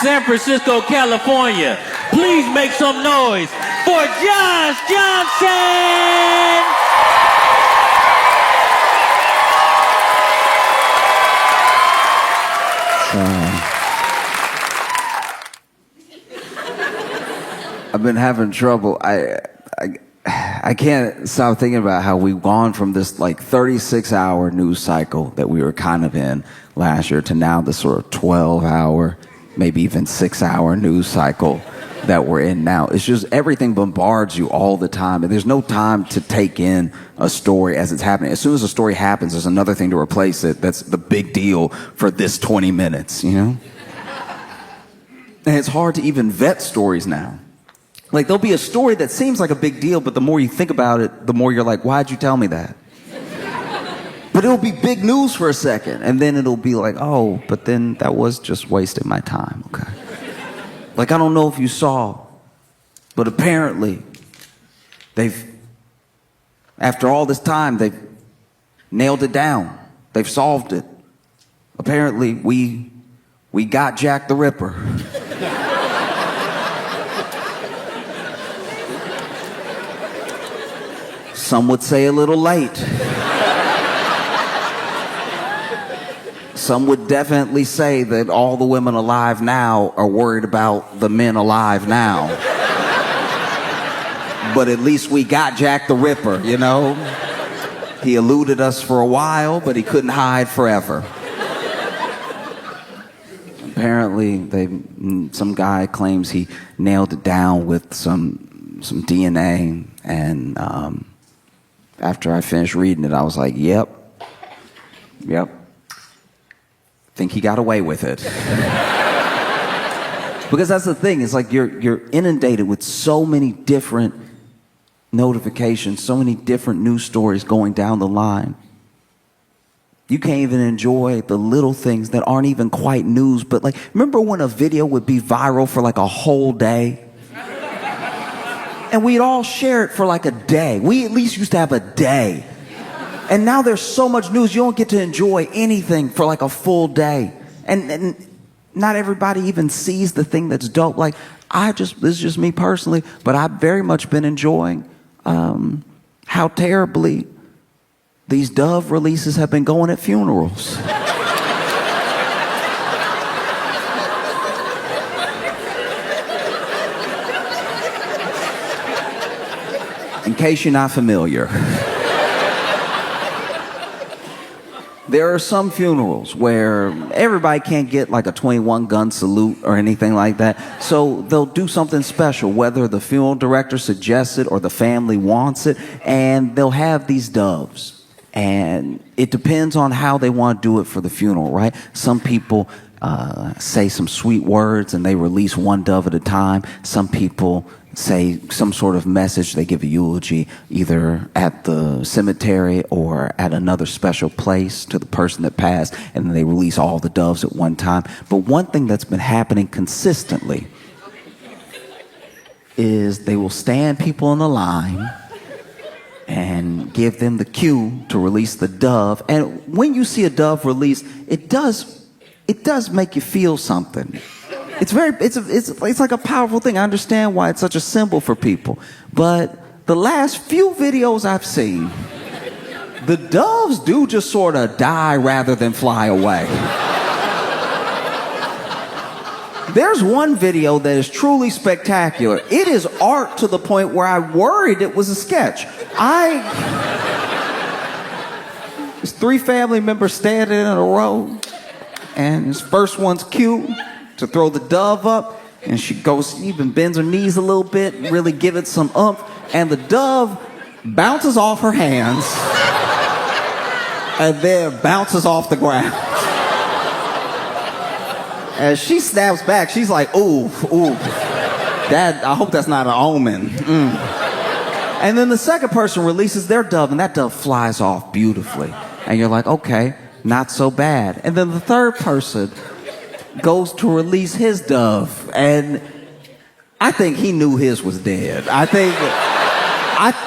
San Francisco, California. Please make some noise for Josh Johnson! I've been having trouble. I can't stop thinking about how we've gone from this like 36-hour news cycle that we were kind of in last year to now this sort of 12-hour, maybe even 6-hour news cycle that we're in now. It's just everything bombards you all the time, and there's no time to take in a story as it's happening. As soon as a story happens, there's another thing to replace it that's the big deal for this 20 minutes, you know? And it's hard to even vet stories now. Like, there'll be a story that seems like a big deal, but the more you think about it, the more you're like, why'd you tell me that? But it'll be big news for a second, and then it'll be like, oh, but then that was just wasting my time, okay? Like, I don't know if you saw, but apparently after all this time, they've nailed it down. They've solved it. Apparently, we got Jack the Ripper. Some would say a little late. Some would definitely say that all the women alive now are worried about the men alive now. But at least we got Jack the Ripper, you know? He eluded us for a while, but he couldn't hide forever. Apparently, some guy claims he nailed it down with some DNA, and after I finished reading it, I was like, yep. Think he got away with it. Because that's the thing, it's like you're inundated with so many different notifications, so many different news stories going down the line. You can't even enjoy the little things that aren't even quite news, but like, remember when a video would be viral for like a whole day? And we'd all share it for like a day. We at least used to have a day. And now there's so much news, you don't get to enjoy anything for like a full day. And not everybody even sees the thing that's dope. Like, this is just me personally, but I've very much been enjoying how terribly these Dove releases have been going at funerals. In case you're not familiar, there are some funerals where everybody can't get like a 21-gun salute or anything like that. So they'll do something special, whether the funeral director suggests it or the family wants it, and they'll have these doves. And it depends on how they want to do it for the funeral, right? Some people say some sweet words and they release one dove at a time. Some people say some sort of message, they give a eulogy either at the cemetery or at another special place to the person that passed, and then they release all the doves at one time. But one thing that's been happening consistently is they will stand people in a line and give them the cue to release the dove. And when you see a dove released, it does make you feel something. It's like a powerful thing. I understand why it's such a symbol for people. But the last few videos I've seen, the doves do just sort of die rather than fly away. There's one video that is truly spectacular. It is art to the point where I worried it was a sketch. There's 3 family members standing in a row, and his first one's cute to throw the dove up, and she goes, even bends her knees a little bit, really give it some oomph, and the dove bounces off her hands and then bounces off the ground. As she snaps back, she's like, ooh, I hope that's not an omen. And then the second person releases their dove, and that dove flies off beautifully. And you're like, okay, not so bad. And then the third person goes to release his dove, and I think he knew his was dead.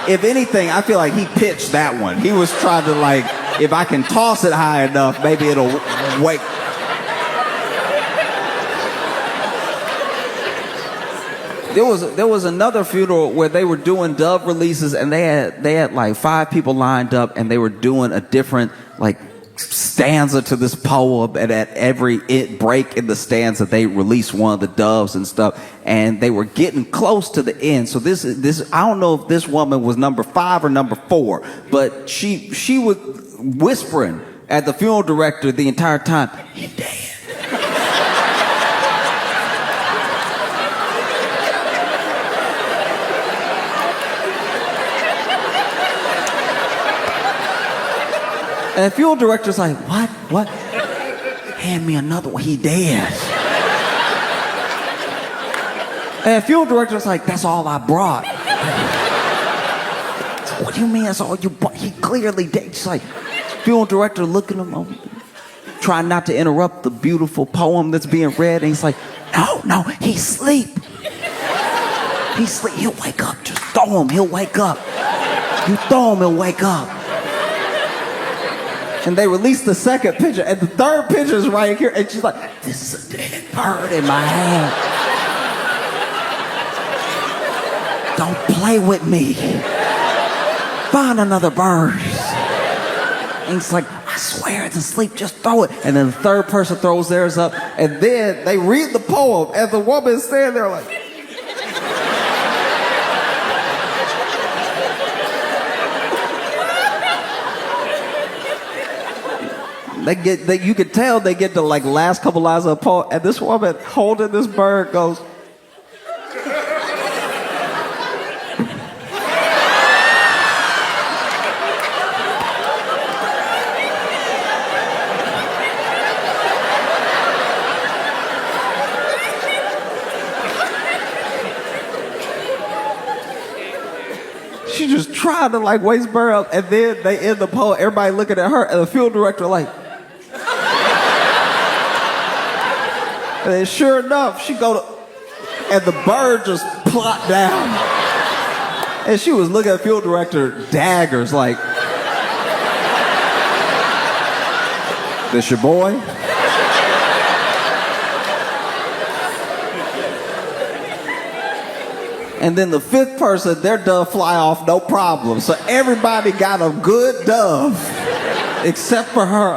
If anything, I feel like he pitched that one. He was trying to, like, if I can toss it high enough, maybe it'll wake. There was another funeral where they were doing dove releases, and they had like 5 people lined up, and they were doing a different like stanza to this poem, and at every break in the stanza they released one of the doves and stuff, and they were getting close to the end. So this I don't know if this woman was number 5 or number 4, but she was whispering at the funeral director the entire time, "He dead." And the funeral director's like, what? Hand me another one, he dead. And the funeral director's like, that's all I brought. What do you mean that's all you brought? He clearly dead. She's like, funeral director looking at him, trying not to interrupt the beautiful poem that's being read, and he's like, no, he's asleep. He's asleep, he'll wake up, just throw him, he'll wake up. You throw him, he'll wake up. And they released the second picture, and the third picture is right here, and she's like, this is a dead bird in my hand. Don't play with me. Find another bird. And he's like, I swear it's asleep, just throw it. And then the third person throws theirs up, and then they read the poem, and the woman is standing there like, you could tell they get the like last couple lines of the poem, and this woman holding this bird goes, she just trying to like wake this bird up, and then they end the poem, everybody looking at her, and the funeral director like, and then sure enough, she go to, and the bird just plopped down. And she was looking at the funeral director daggers like, this your boy? And then the 5th person, their dove fly off no problem. So everybody got a good dove, except for her.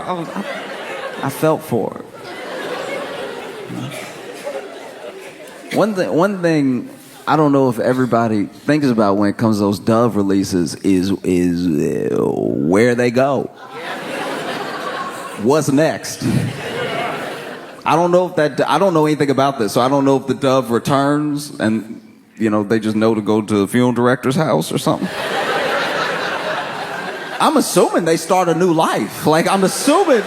I felt for her. One thing I don't know if everybody thinks about when it comes to those dove releases is where they go. What's next? I don't know anything about this, so I don't know if the dove returns and they just know to go to the funeral director's house or something. I'm assuming they start a new life. Like, I'm assuming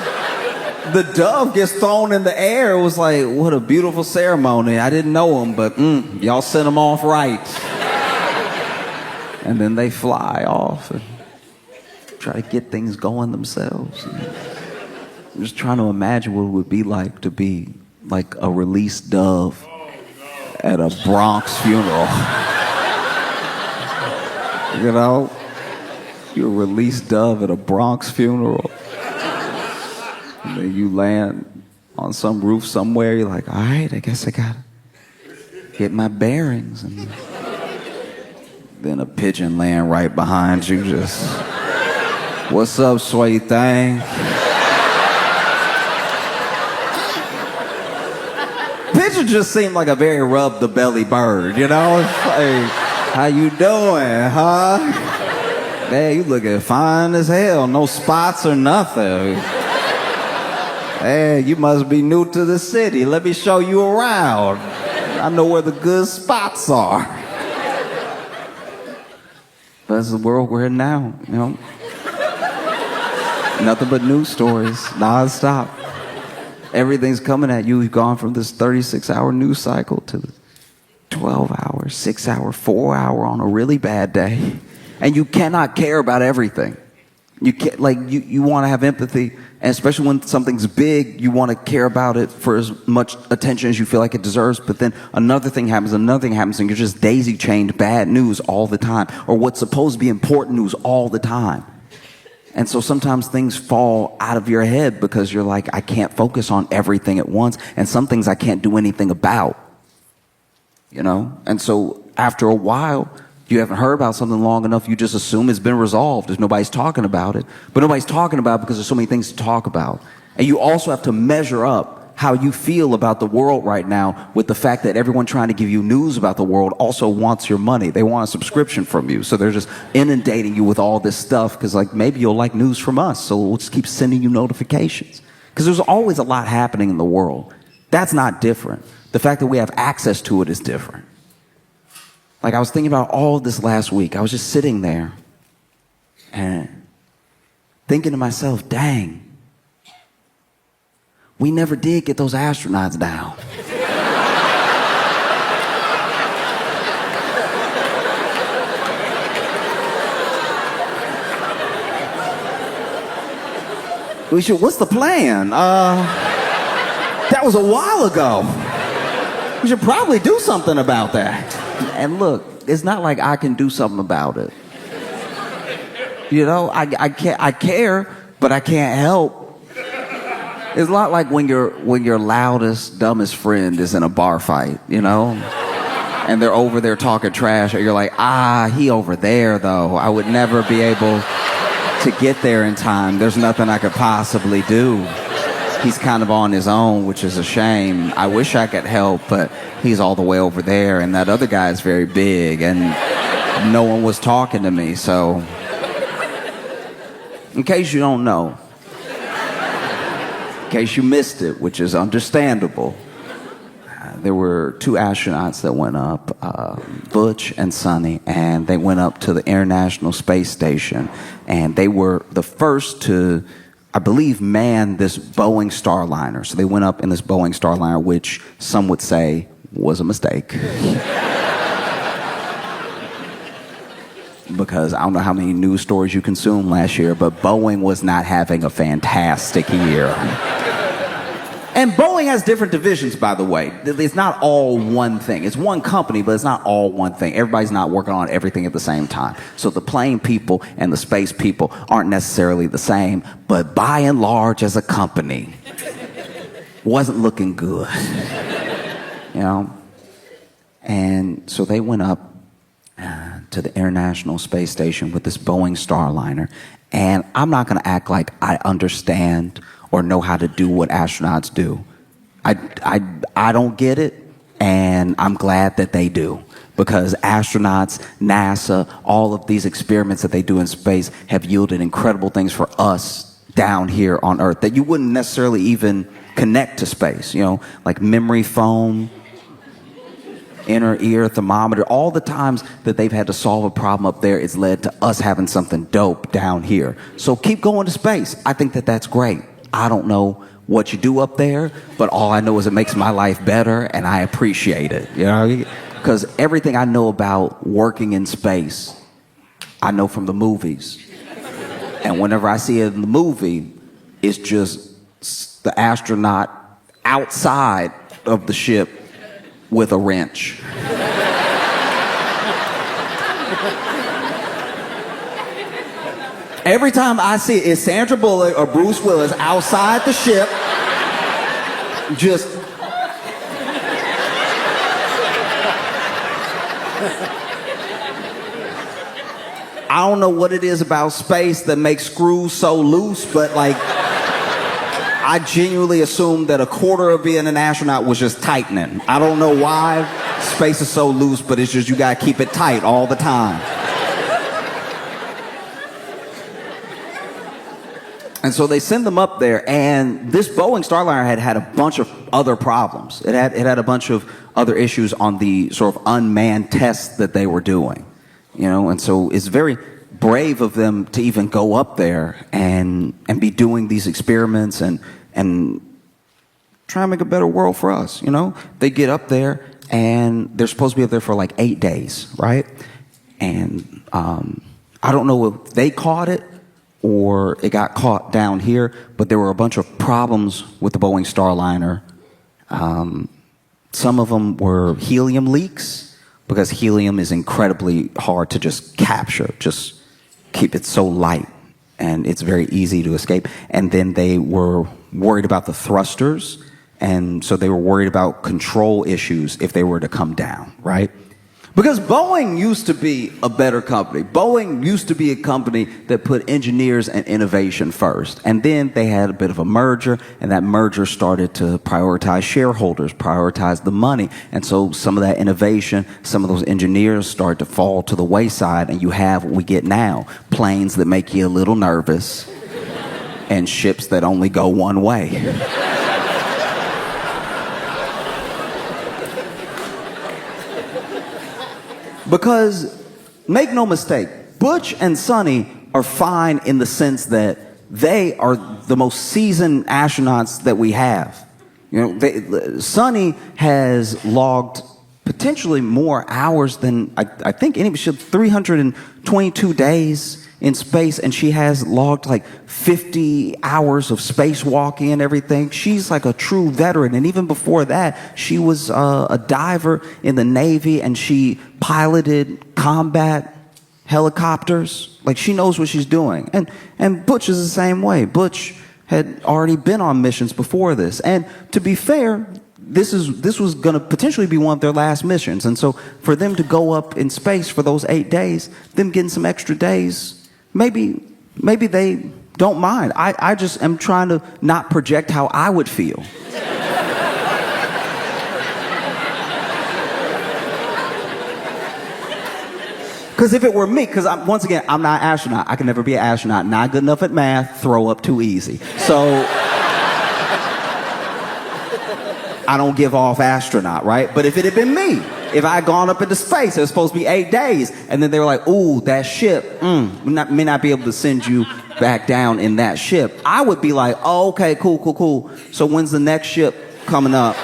the dove gets thrown in the air. It was like, what a beautiful ceremony. I didn't know them, but y'all sent them off right. And then they fly off and try to get things going themselves. I'm just trying to imagine what it would be like to be like a released dove at a Bronx funeral. You're a released dove at a Bronx funeral. And then you land on some roof somewhere, you're like, all right, I guess I gotta get my bearings. And then a pigeon land right behind you, just, what's up, sweet thing? Pigeon just seemed like a very rub the belly bird, It's like, how you doing, huh? Man, you looking fine as hell, no spots or nothing. Hey, you must be new to the city. Let me show you around. I know where the good spots are. But that's the world we're in now, Nothing but news stories, nonstop. Everything's coming at you. We've gone from this 36-hour news cycle to 12-hour, 6-hour, 4-hour on a really bad day. And you cannot care about everything. You can't, you want to have empathy, and especially when something's big, you want to care about it for as much attention as you feel like it deserves. But then another thing happens, and you're just daisy-chained bad news all the time, or what's supposed to be important news all the time. And so sometimes things fall out of your head because you're like, I can't focus on everything at once, and some things I can't do anything about. you know? And so after a while, you haven't heard about something long enough, you just assume it's been resolved if nobody's talking about it. But nobody's talking about it because there's so many things to talk about. And you also have to measure up how you feel about the world right now with the fact that everyone trying to give you news about the world also wants your money. They want a subscription from you. So they're just inundating you with all this stuff because, like, maybe you'll like news from us. So we'll just keep sending you notifications. Because there's always a lot happening in the world. That's not different. The fact that we have access to it is different. Like, I was thinking about all this last week. I was just sitting there and thinking to myself, dang, we never did get those astronauts down. What's the plan? That was a while ago. We should probably do something about that. And look, it's not like I can do something about it. You know, I care, but I can't help. It's not like when your loudest, dumbest friend is in a bar fight, you know? And they're over there talking trash, or you're like, he over there, though. I would never be able to get there in time. There's nothing I could possibly do. He's kind of on his own, which is a shame. I wish I could help, but he's all the way over there, and that other guy is very big, and no one was talking to me, so in case you don't know, in case you missed it, which is understandable, there were two astronauts that went up, Butch and Sonny, and they went up to the International Space Station, and they were the first to, I believe, man this Boeing Starliner. So they went up in this Boeing Starliner, which some would say was a mistake. Because I don't know how many news stories you consumed last year, but Boeing was not having a fantastic year. And Boeing has different divisions, by the way. It's not all one thing. It's one company, but it's not all one thing. Everybody's not working on everything at the same time. So the plane people and the space people aren't necessarily the same, but by and large, as a company, wasn't looking good. You know? And so they went up to the International Space Station with this Boeing Starliner. And I'm not going to act like I understand or know how to do what astronauts do. I don't get it, and I'm glad that they do. Because astronauts, NASA, all of these experiments that they do in space have yielded incredible things for us down here on Earth that you wouldn't necessarily even connect to space. You know, like memory foam, inner ear thermometer, all the times that they've had to solve a problem up there, it's led to us having something dope down here. So keep going to space. I think that that's great. I don't know what you do up there, but all I know is it makes my life better, and I appreciate it. You know, because everything I know about working in space, I know from the movies. And whenever I see it in the movie, it's just the astronaut outside of the ship with a wrench. Every time I see it, it's Sandra Bullock or Bruce Willis outside the ship, just I don't know what it is about space that makes screws so loose, but like I genuinely assumed that a quarter of being an astronaut was just tightening. I don't know why space is so loose, but it's just you gotta keep it tight all the time. And so they send them up there, and this Boeing Starliner had a bunch of other problems. It had a bunch of other issues on the sort of unmanned tests that they were doing, you know. And so it's very brave of them to even go up there and be doing these experiments and try to make a better world for us, you know. They get up there, and they're supposed to be up there for like 8 days, right? And I don't know if they caught it or it got caught down here, but there were a bunch of problems with the Boeing Starliner. Some of them were helium leaks, because helium is incredibly hard to just capture, just keep it so light, and it's very easy to escape. And then they were worried about the thrusters, And so they were worried about control issues if they were to come down, right? Because Boeing used to be a better company. Boeing used to be a company that put engineers and innovation first. And then they had a bit of a merger, and that merger started to prioritize shareholders, prioritize the money. And so some of that innovation, some of those engineers started to fall to the wayside, and you have what we get now. Planes that make you a little nervous, and ships that only go one way. Because, make no mistake, Butch and Sonny are fine in the sense that they are the most seasoned astronauts that we have. You know, Sonny has logged potentially more hours than I think anybody should. 322 days in space, and she has logged like 50 hours of spacewalking and everything. She's like a true veteran. And even before that, she was a diver in the Navy, and she piloted combat helicopters. Like, she knows what she's doing. And Butch is the same way. Butch had already been on missions before this. And to be fair, this was going to potentially be one of their last missions. And so for them to go up in space for those 8 days, them getting some extra days, maybe they don't mind. I just am trying to not project how I would feel. Because if it were me, because once again, I'm not an astronaut. I can never be an astronaut. Not good enough at math, throw up too easy. So I don't give off astronaut, right? But if it had been me, if I had gone up into space, it was supposed to be 8 days, and then they were like, ooh, that ship, we may not be able to send you back down in that ship. I would be like, oh, okay, cool. So when's the next ship coming up?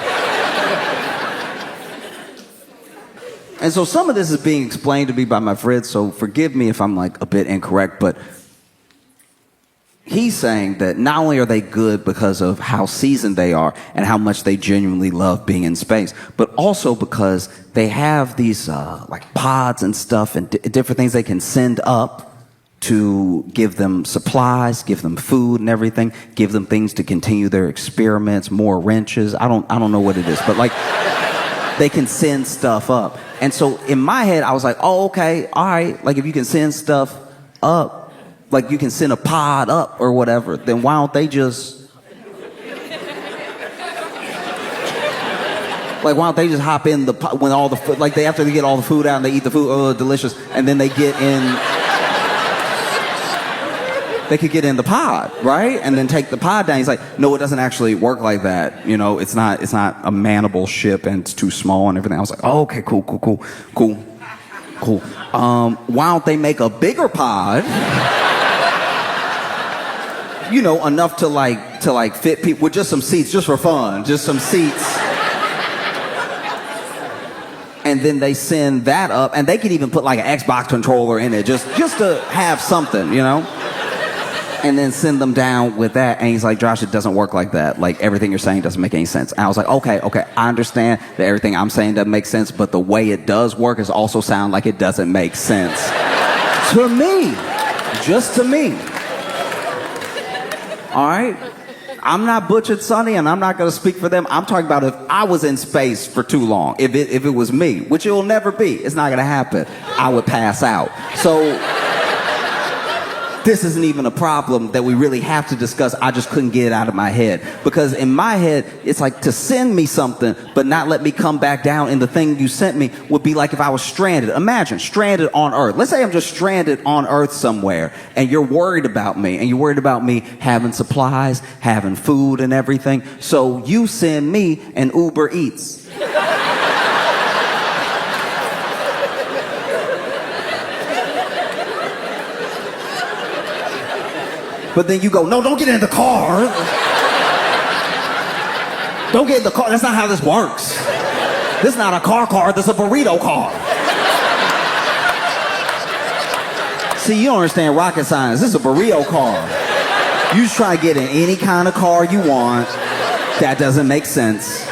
And so some of this is being explained to me by my friend, so forgive me if I'm like a bit incorrect, but he's saying that not only are they good because of how seasoned they are and how much they genuinely love being in space, but also because they have these like pods and stuff and different things they can send up to give them supplies, give them food and everything, give them things to continue their experiments, more wrenches. I don't know what it is, but like they can send stuff up. And so in my head, I was like, oh, okay, all right. Like if you can send stuff up, like you can send a pod up or whatever, then why don't they just, like why don't they just hop in the pod when all the food, like they after they get all the food out and they eat the food, oh, delicious, and then they get in, they could get in the pod, right? And then take the pod down. He's like, no, it doesn't actually work like that. You know, it's not a manable ship and it's too small and everything. I was like, oh, okay, cool. Why don't they make a bigger pod? You know, enough to like fit people with just some seats, just for fun, just some seats. And then they send that up, and they could even put like an Xbox controller in it, just to have something, you know? And then send them down with that. And he's like, Josh, it doesn't work like that. Like, everything you're saying doesn't make any sense. And I was like, okay, I understand that everything I'm saying doesn't make sense, but the way it does work is also sound like it doesn't make sense. To me. Just to me. All right? I'm not Butch and Sonny, and I'm not going to speak for them. I'm talking about if I was in space for too long, if it was me, which it will never be. It's not going to happen. I would pass out. So this isn't even a problem that we really have to discuss. I just couldn't get it out of my head. Because in my head, it's like to send me something, but not let me come back down in the thing you sent me would be like if I was stranded. Imagine, stranded on Earth. Let's say I'm just stranded on Earth somewhere, and you're worried about me, and you're worried about me having supplies, having food and everything. So you send me an Uber Eats. But then you go, no, don't get in the car. Don't get in the car. That's not how this works. This is not a car. This is a burrito car. See, you don't understand rocket science. This is a burrito car. You just try to get in any kind of car you want. That doesn't make sense.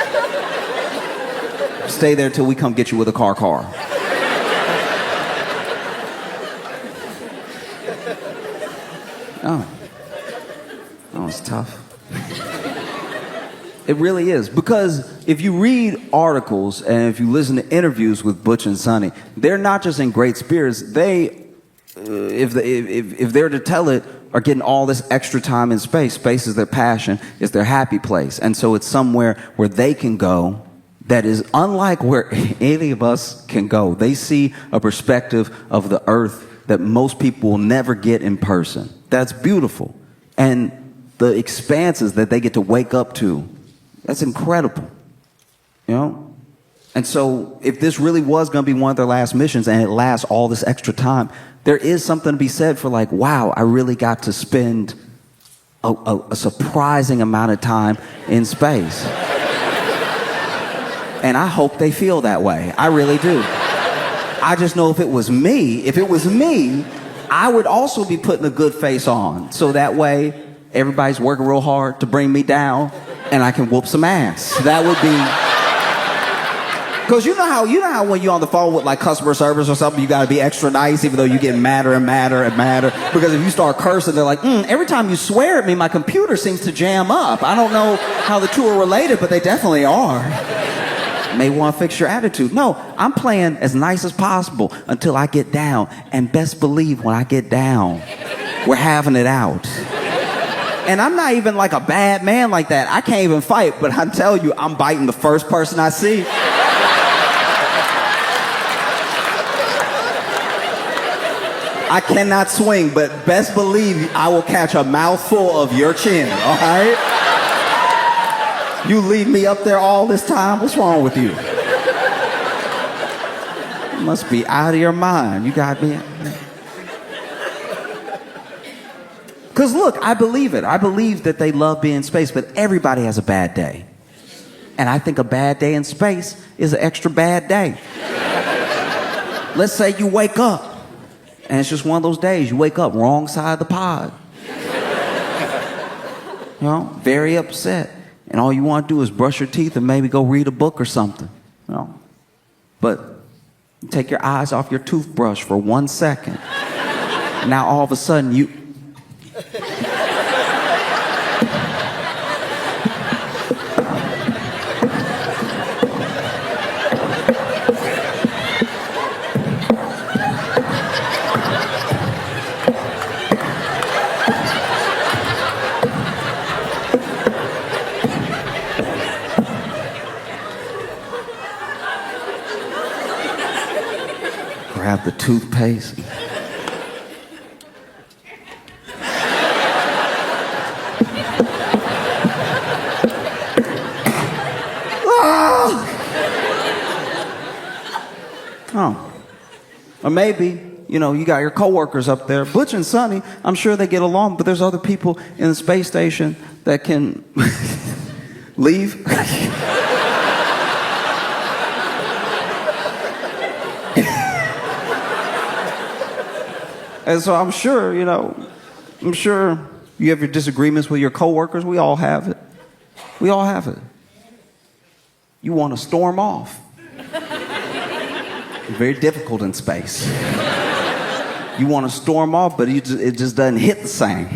Stay there till we come get you with a car. Oh. Oh, it's tough. It really is. Because if you read articles and if you listen to interviews with Butch and Sonny, they're not just in great spirits. They, if they're to tell it, are getting all this extra time in space. Space is their passion. It's their happy place. And so it's somewhere where they can go that is unlike where any of us can go. They see a perspective of the earth that most people will never get in person. That's beautiful. And the expanses that they get to wake up to, that's incredible, you know? And so if this really was going to be one of their last missions and it lasts all this extra time, there is something to be said for like, wow, I really got to spend a surprising amount of time in space. And I hope they feel that way. I really do. I just know if it was me, I would also be putting a good face on. So that way, everybody's working real hard to bring me down and I can whoop some ass. That would be... Because you know how when you're on the phone with like customer service or something, you got to be extra nice even though you get madder and madder and madder. Because if you start cursing, they're like, every time you swear at me, my computer seems to jam up. I don't know how the two are related, but they definitely are. May want to fix your attitude. No, I'm playing as nice as possible until I get down. And best believe when I get down, we're having it out. And I'm not even like a bad man like that. I can't even fight, but I tell you, I'm biting the first person I see. I cannot swing, but best believe I will catch a mouthful of your chin, all right? You leave me up there all this time? What's wrong with you? You must be out of your mind. You got me. Because look, I believe it. I believe that they love being in space, but everybody has a bad day. And I think a bad day in space is an extra bad day. Let's say you wake up, and it's just one of those days. You wake up wrong side of the pod. You know, very upset. And all you want to do is brush your teeth and maybe go read a book or something. You know? But you take your eyes off your toothbrush for 1 second. Now all of a sudden you... grab the toothpaste. Oh. Or maybe, you know, you got your coworkers up there. Butch and Sonny, I'm sure they get along, but there's other people in the space station that can leave. And so I'm sure, you know, you have your disagreements with your coworkers. We all have it. We all have it. You want to storm off. It's very difficult in space. You want to storm off, but it just doesn't hit the same.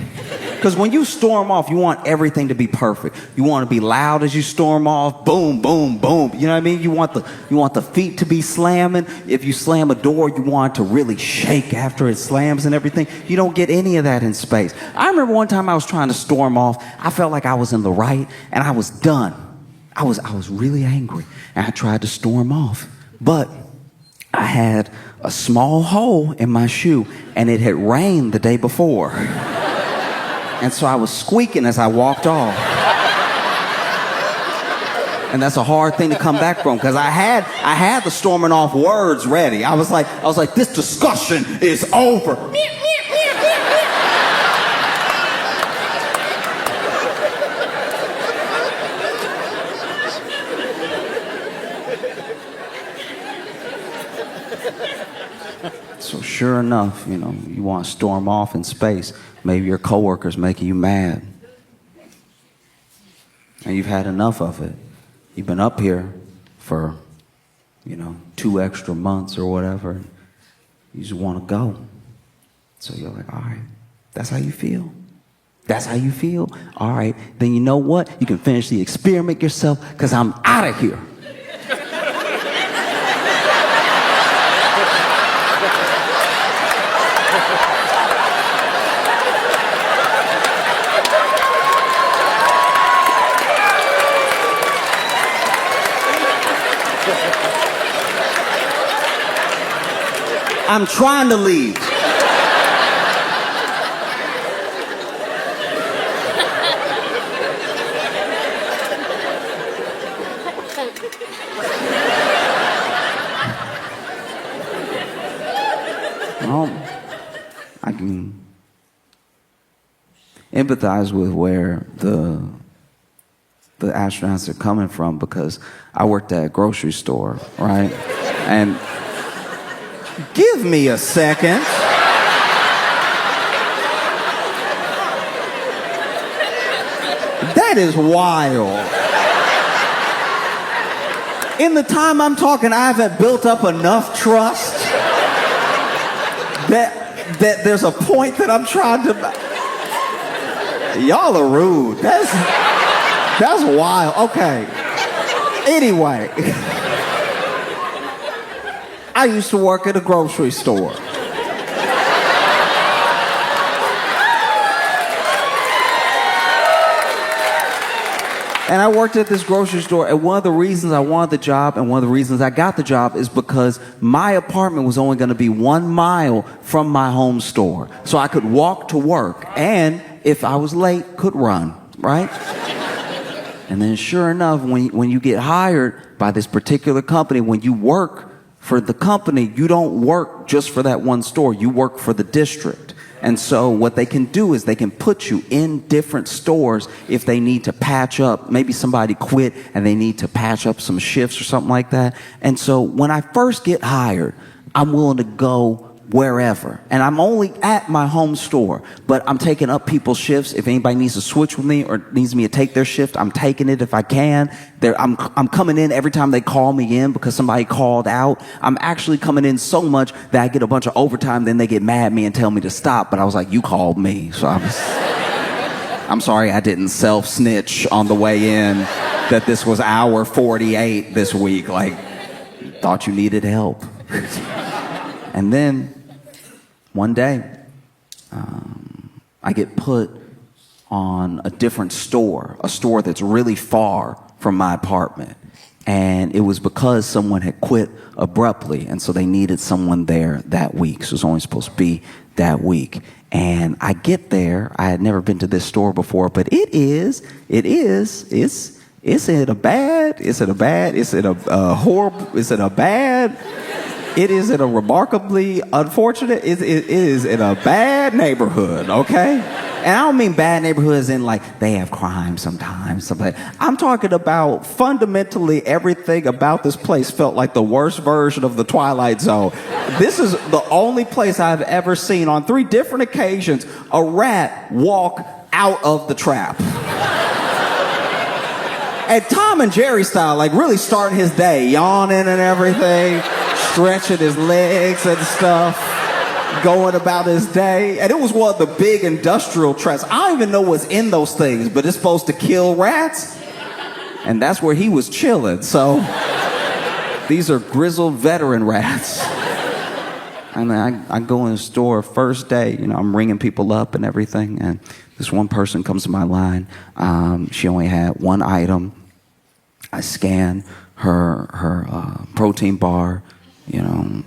Because when you storm off, you want everything to be perfect. You want to be loud as you storm off. Boom, boom, boom. You know what I mean? You want the feet to be slamming. If you slam a door, you want it to really shake after it slams and everything. You don't get any of that in space. I remember one time I was trying to storm off. I felt like I was in the right, and I was done. I was really angry, and I tried to storm off. But I had a small hole in my shoe, and it had rained the day before. And so I was squeaking as I walked off. And that's a hard thing to come back from, because I had the storming off words ready. I was like, this discussion is over. So sure enough, you know, you want to storm off in space. Maybe your coworker's making you mad. And you've had enough of it. You've been up here for, 2 extra months or whatever. You just want to go. So you're like, all right, that's how you feel. That's how you feel? All right, then you know what? You can finish the experiment yourself, because I'm out of here. I'm trying to leave. Well, I can empathize with where the astronauts are coming from, because I worked at a grocery store, right? And give me a second. That is wild. In the time I'm talking, I haven't built up enough trust that there's a point that I'm trying to... Y'all are rude. That's wild. Okay. Anyway. I used to work at a grocery store. And I worked at this grocery store, and one of the reasons I wanted the job and one of the reasons I got the job is because my apartment was only going to be 1 mile from my home store. So I could walk to work, and if I was late, could run, right? And then sure enough, when you get hired by this particular company, when you work for the company, you don't work just for that one store, you work for the district. And so what they can do is they can put you in different stores if they need to patch up. Maybe somebody quit and they need to patch up some shifts or something like that. And so when I first get hired, I'm willing to go wherever. And I'm only at my home store, but I'm taking up people's shifts. If anybody needs to switch with me or needs me to take their shift, I'm taking it if I can. I'm coming in every time they call me in because somebody called out. I'm actually coming in so much that I get a bunch of overtime, then they get mad at me and tell me to stop. But I was like, you called me. So I'm sorry I didn't self-snitch on the way in that this was hour 48 this week. Like, thought you needed help. And then one day, I get put on a different store, a store that's really far from my apartment. And it was because someone had quit abruptly, and so they needed someone there that week. So it was only supposed to be that week. And I get there. I had never been to this store before, but it's in a remarkably unfortunate, it is in a bad neighborhood, okay? And I don't mean bad neighborhoods in like they have crime sometimes. I'm talking about fundamentally everything about this place felt like the worst version of the Twilight Zone. This is the only place I've ever seen on 3 different occasions a rat walk out of the trap. And Tom and Jerry style, like really starting his day, yawning and everything, stretching his legs and stuff, going about his day. And it was one of the big industrial traps. I don't even know what's in those things, but it's supposed to kill rats. And that's where he was chilling. So these are grizzled veteran rats. And I go in the store first day, I'm ringing people up and everything. And this one person comes to my line. She only had 1 item. I scan her protein bar.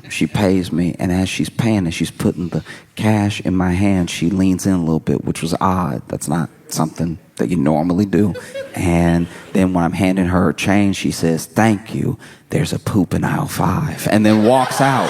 She pays me. And as she's paying and she's putting the cash in my hand, she leans in a little bit, which was odd. That's not something that you normally do. And then when I'm handing her change, she says, "Thank you. There's a poop in aisle 5." And then walks out.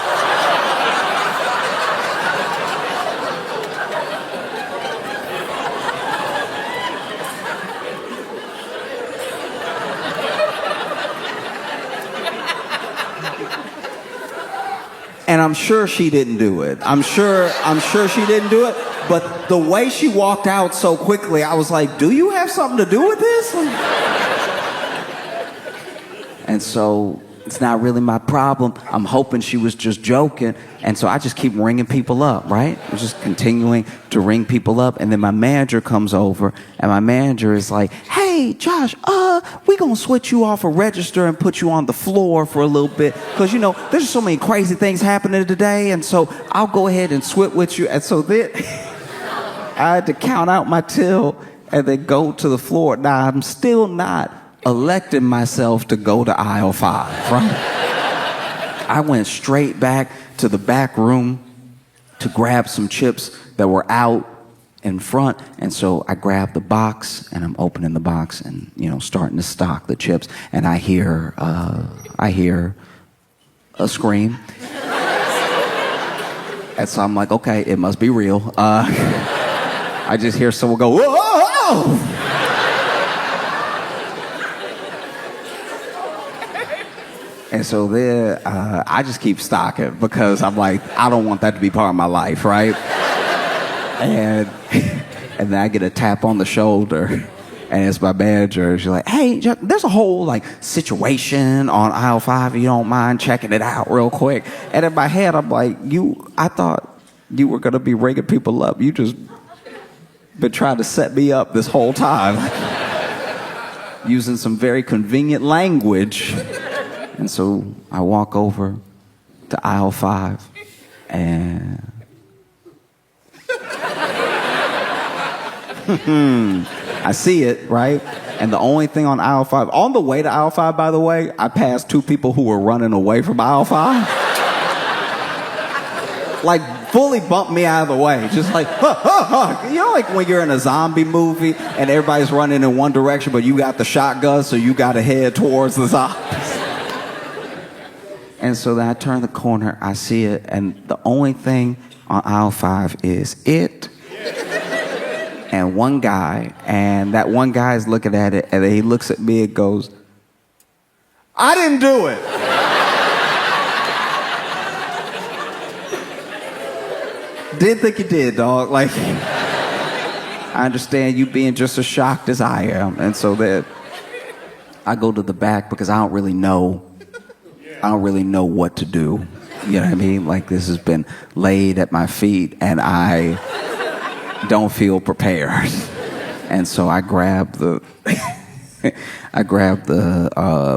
And I'm sure she didn't do it. I'm sure she didn't do it. But the way she walked out so quickly, I was like, do you have something to do with this? And so, It's not really my problem. I'm hoping she was just joking. And so I just keep ringing people up, right? I'm just continuing to ring people up. And then my manager comes over, and my manager is like, hey, Josh, we gonna switch you off a register and put you on the floor for a little bit. Because, there's so many crazy things happening today. And so I'll go ahead and switch with you. And so then I had to count out my till and then go to the floor. Now, I'm still not electing myself to go to aisle 5, right? I went straight back to the back room to grab some chips that were out in front. And so I grabbed the box, and I'm opening the box and, starting to stock the chips. And I hear a scream. And so I'm like, okay, it must be real. I just hear someone go, whoa, whoa, whoa. And so then I just keep stocking because I'm like, I don't want that to be part of my life, right? And then I get a tap on the shoulder, and it's my manager. She's like, hey, there's a whole situation on aisle 5. If you don't mind checking it out real quick. And in my head, I'm like, I thought you were going to be ringing people up. You just been trying to set me up this whole time. Using some very convenient language. And so I walk over to aisle 5, and I see it, right? And the only thing on aisle 5, on the way to aisle 5, by the way, I passed 2 people who were running away from aisle 5. Fully bumped me out of the way. Just like, when you're in a zombie movie and everybody's running in one direction, but you got the shotgun, so you got to head towards the zombies. And so then I turn the corner, I see it, and the only thing on aisle 5 is it and one guy. And that one guy is looking at it, and then he looks at me and goes, I didn't do it. Didn't think you did, dog. I understand you being just as shocked as I am. And so then I go to the back because I don't really know what to do. You know what I mean? This has been laid at my feet, and I don't feel prepared. And so I grab the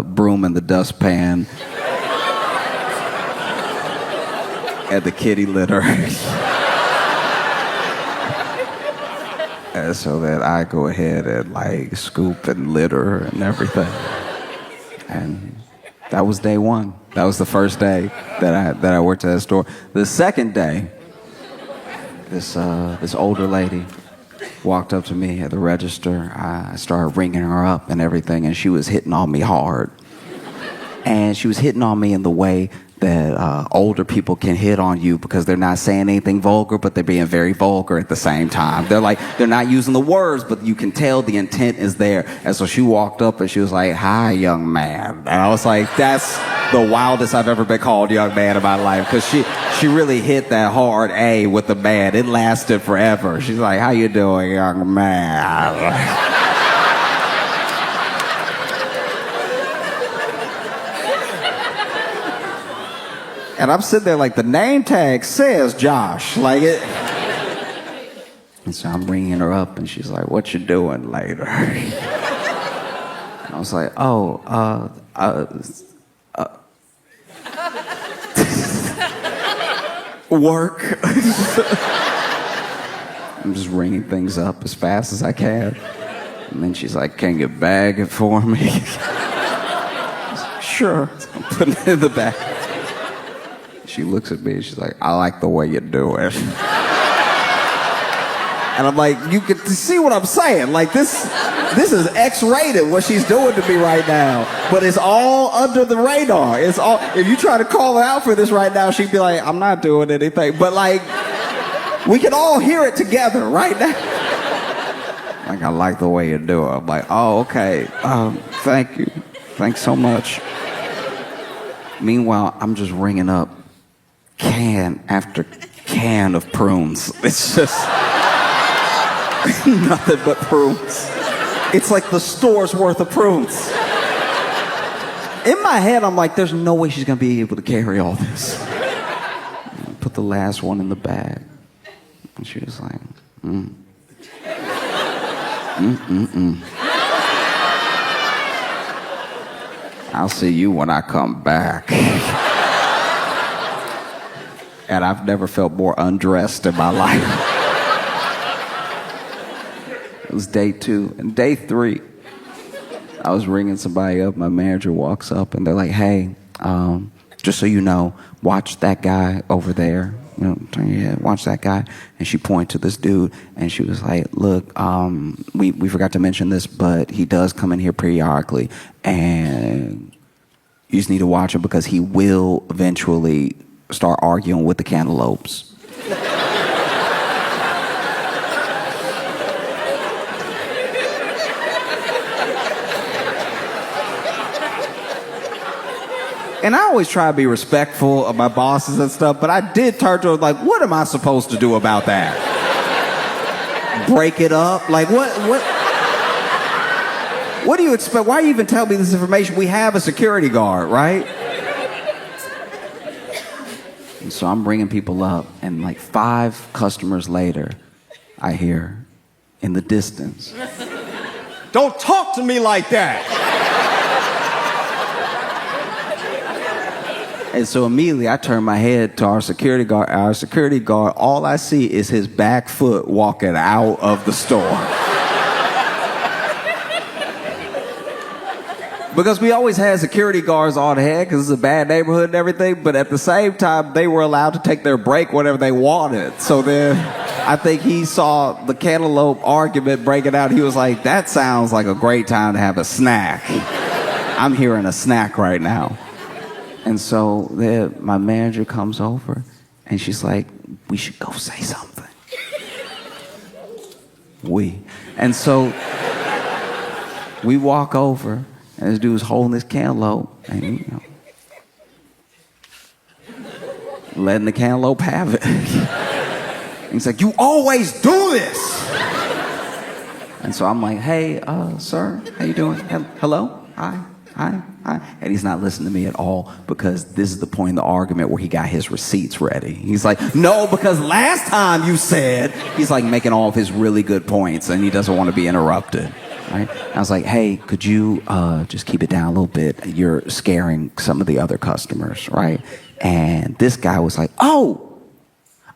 broom and the dustpan and the kitty litter. And so that I go ahead and scoop and litter and everything. And that was day 1. That was the first day that I worked at that store. The second day, this older lady walked up to me at the register. I started ringing her up and everything, and she was hitting on me hard. And she was hitting on me in the way that older people can hit on you because they're not saying anything vulgar, but they're being very vulgar at the same time. They're not using the words, but you can tell the intent is there. And so she walked up and she was like, hi, young man. And I was like, that's the wildest I've ever been called young man in my life, because she really hit that hard A with the man. It lasted forever. She's like, how you doing, young man? And I'm sitting there the name tag says Josh. And so I'm ringing her up, and she's like, what you doing later? And I was like, work. I'm just ringing things up as fast as I can. And then she's like, can you bag it for me? Sure. So I'm putting it in the bag. She looks at me and she's like, I like the way you do it. And I'm like, you can see what I'm saying. This is X-rated what she's doing to me right now. But it's all under the radar. It's all, if you try to call her out for this right now, she'd be like, I'm not doing anything. But we can all hear it together right now. I like the way you do it. I'm like, oh, okay. Thank you. Thanks so much. Meanwhile, I'm just ringing up can after can of prunes. It's just nothing but prunes. It's like the store's worth of prunes. In my head, I'm like, there's no way she's gonna be able to carry all this. Put the last one in the bag. And she was like, I'll see you when I come back. And I've never felt more undressed in my life. It was day 2. And day 3, I was ringing somebody up. My manager walks up and they're like, hey, just so you know, watch that guy over there. You know, turn your head, watch that guy. And she pointed to this dude and she was like, look, we forgot to mention this, but he does come in here periodically and you just need to watch him because he will eventually start arguing with the cantaloupes. And I always try to be respectful of my bosses and stuff, but I did turn to her like, what am I supposed to do about that? Break it up? Like, what do you expect? Why you even tell me this information? We have a security guard, right? And so I'm bringing people up, and like 5 customers later, I hear in the distance, don't talk to me like that. And so immediately I turn my head to our security guard. Our security guard, all I see is his back foot walking out of the store. Because we always had security guards on hand because it's a bad neighborhood and everything, but at the same time, they were allowed to take their break whenever they wanted. So then I think he saw the cantaloupe argument breaking out. He was like, that sounds like a great time to have a snack. I'm hearing a snack right now. And so my manager comes over and she's like, we should go say something. And so we walk over and this dude's holding this cantaloupe and, you know, letting the cantaloupe have it. And he's like, you always do this. And so I'm like, hey, sir, how you doing? Hello? Hi. And he's not listening to me at all because this is the point in the argument where he got his receipts ready. He's like, no, because last time you said, he's like making all of his really good points and he doesn't want to be interrupted. Right? I was like, hey, could you just keep it down a little bit? You're scaring some of the other customers, right? And this guy was like, oh,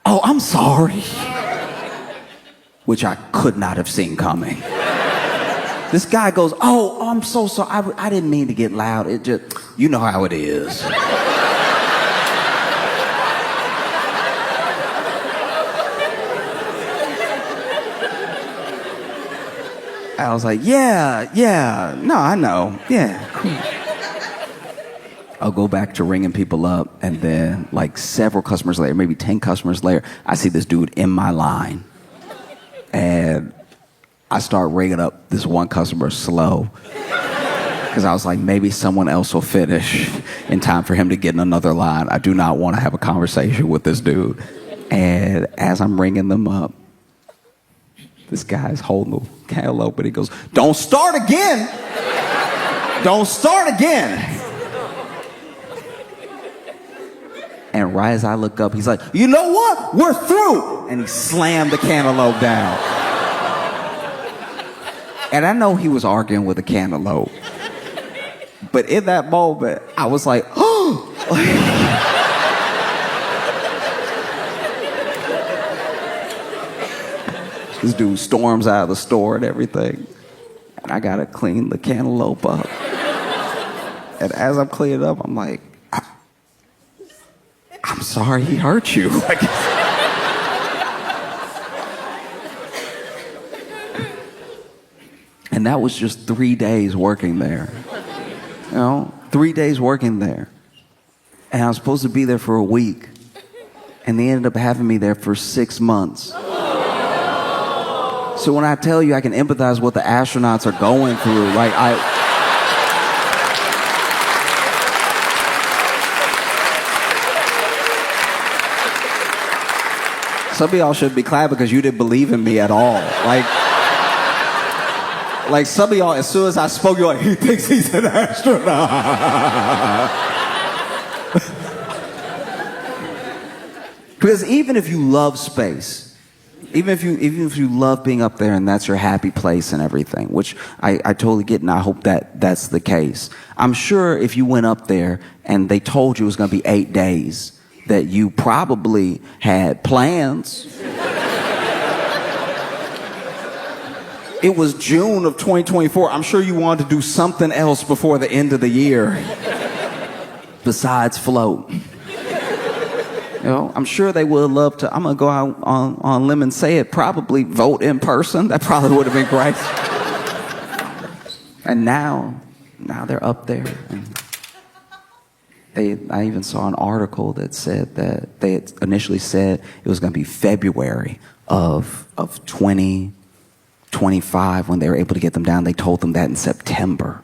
I'm sorry. Which I could not have seen coming. This guy goes, oh, I'm so sorry. I didn't mean to get loud. It just, you know how it is. I was like, yeah, no, I know. Yeah, cool. I'll go back to ringing people up, and then like several customers later, maybe 10 customers later, I see this dude in my line. And I start ringing up this one customer slow because I was like, maybe someone else will finish in time for him to get in another line. I do not want to have a conversation with this dude. And as I'm ringing them up, this guy's holding the cantaloupe and he goes, don't start again. Don't start again. And right as I look up, he's like, you know what? We're through. And he slammed the cantaloupe down. And I know he was arguing with a cantaloupe. But in that moment, I was like, oh! This dude storms out of the store and everything. And I gotta clean the cantaloupe up. And as I'm cleaning it up, I'm like, I'm sorry he hurt you. And that was just 3 days working there. You know, 3 days working there. And I was supposed to be there for a week. And they ended up having me there for 6 months. So when I tell you I can empathize what the astronauts are going through, like some of y'all should be clapping because you didn't believe in me at all. Like, Like some of y'all, as soon as I spoke, you're like, he thinks he's an astronaut. Because even if you love space, even if you love being up there and that's your happy place and everything, which I totally get, and I hope that that's the case. I'm sure if you went up there and they told you it was going to be 8 days, that you probably had plans. It was June of 2024. I'm sure you wanted to do something else before the end of the year besides float. You know, I'm sure they would have loved to. I'm going to go out on a limb and say it, probably vote in person. That probably would have been great. And now they're up there. And I even saw an article that said that they had initially said it was going to be February of 2025 when they were able to get them down. They told them that in September.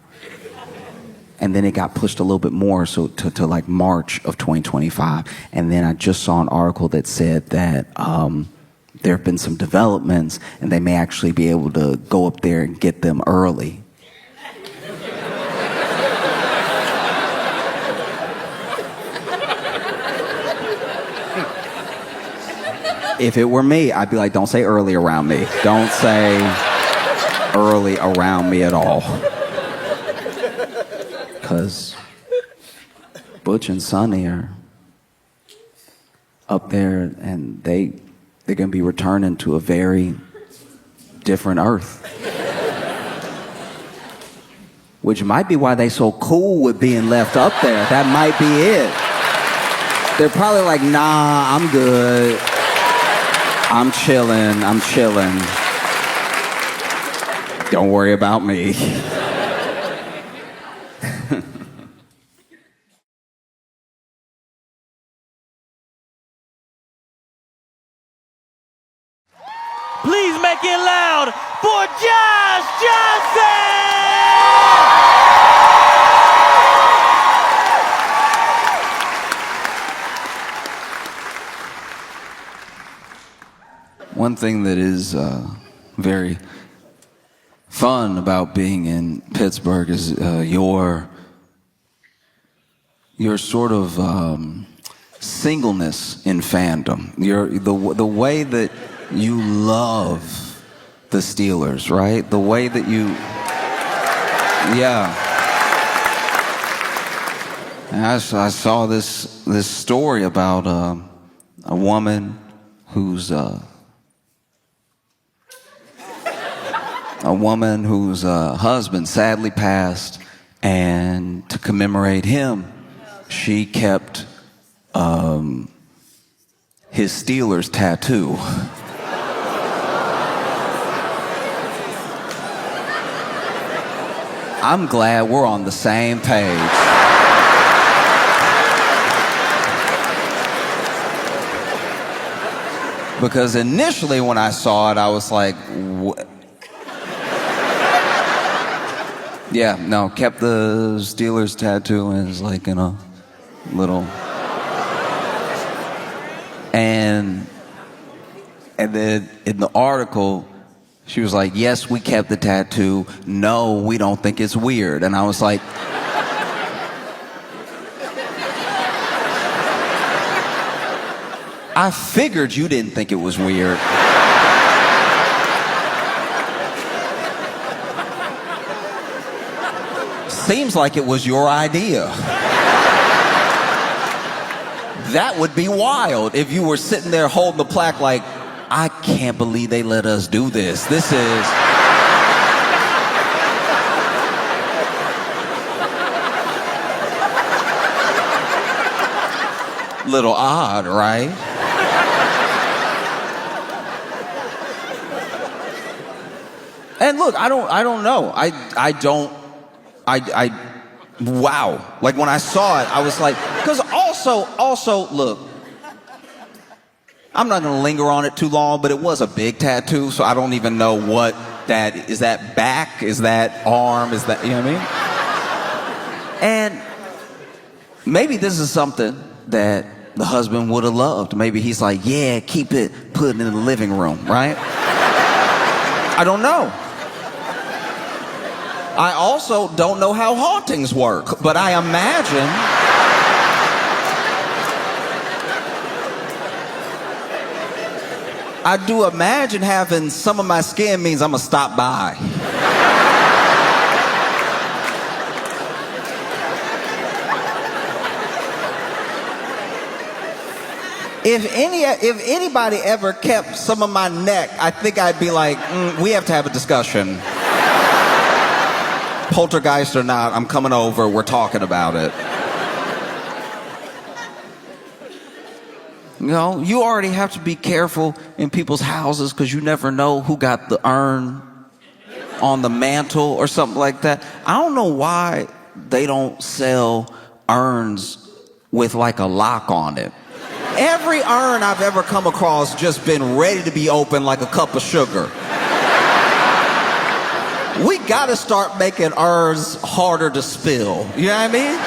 And then it got pushed a little bit more, so to like March of 2025. And then I just saw an article that said that there have been some developments and they may actually be able to go up there and get them early. If it were me, I'd be like, don't say early around me. Don't say early around me at all. Because Butch and Sonny are up there and they're going to be returning to a very different Earth. Which might be why they so cool with being left up there. That might be it. They're probably like, nah, I'm good. I'm chilling. Don't worry about me. Please make it loud for Josh Johnson! One thing that is very fun about being in Pittsburgh is your sort of singleness in fandom. The way that you love the Steelers, right? The way that you, yeah. And I saw this story about a woman whose husband sadly passed, and to commemorate him, she kept his Steelers tattoo. I'm glad we're on the same page. Because initially when I saw it, I was like, what? Yeah, no, kept the Steelers tattoo and it's like in a little. And then in the article, she was like, yes, we kept the tattoo. No, we don't think it's weird. And I was like, I figured you didn't think it was weird. Seems like it was your idea. That would be wild if you were sitting there holding the plaque like, I can't believe they let us do this. This is... little odd, right? And look, I don't know. Wow. Like when I saw it, I was like, because also, look, I'm not going to linger on it too long, but it was a big tattoo, so I don't even know what that is. That back? Is that arm? Is that, you know what I mean? And maybe this is something that the husband would have loved. Maybe he's like, yeah, keep it, put it in the living room, right? I don't know. I also don't know how hauntings work, but I imagine I do imagine having some of my skin means I'm gonna stop by. If anybody ever kept some of my neck, I think I'd be like, we have to have a discussion. Poltergeist or not, I'm coming over, we're talking about it. You know, you already have to be careful in people's houses because you never know who got the urn on the mantle or something like that. I don't know why they don't sell urns with like a lock on it. Every urn I've ever come across just been ready to be opened like a cup of sugar. We gotta start making urns harder to spill. You know what I mean?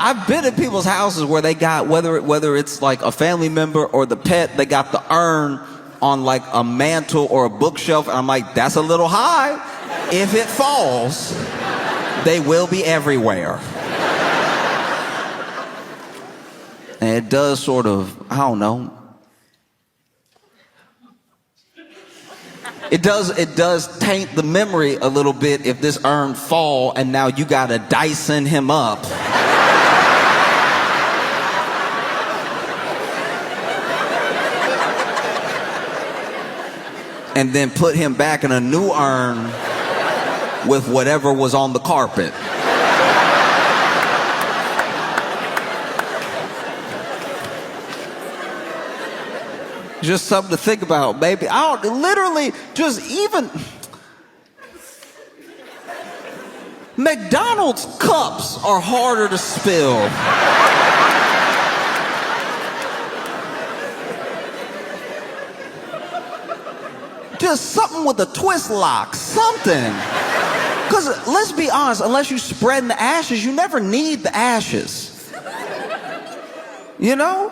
I've been at people's houses where they got, whether it's like a family member or the pet, they got the urn on like a mantle or a bookshelf, and I'm like, that's a little high. If it falls, they will be everywhere. And it does sort of, I don't know. It does taint the memory a little bit if this urn fall and now you gotta Dyson him up. And then put him back in a new urn with whatever was on the carpet. Just something to think about, baby. Literally, just even McDonald's cups are harder to spill. Just something with a twist lock, something. Because let's be honest, unless you spread in the ashes, you never need the ashes. You know?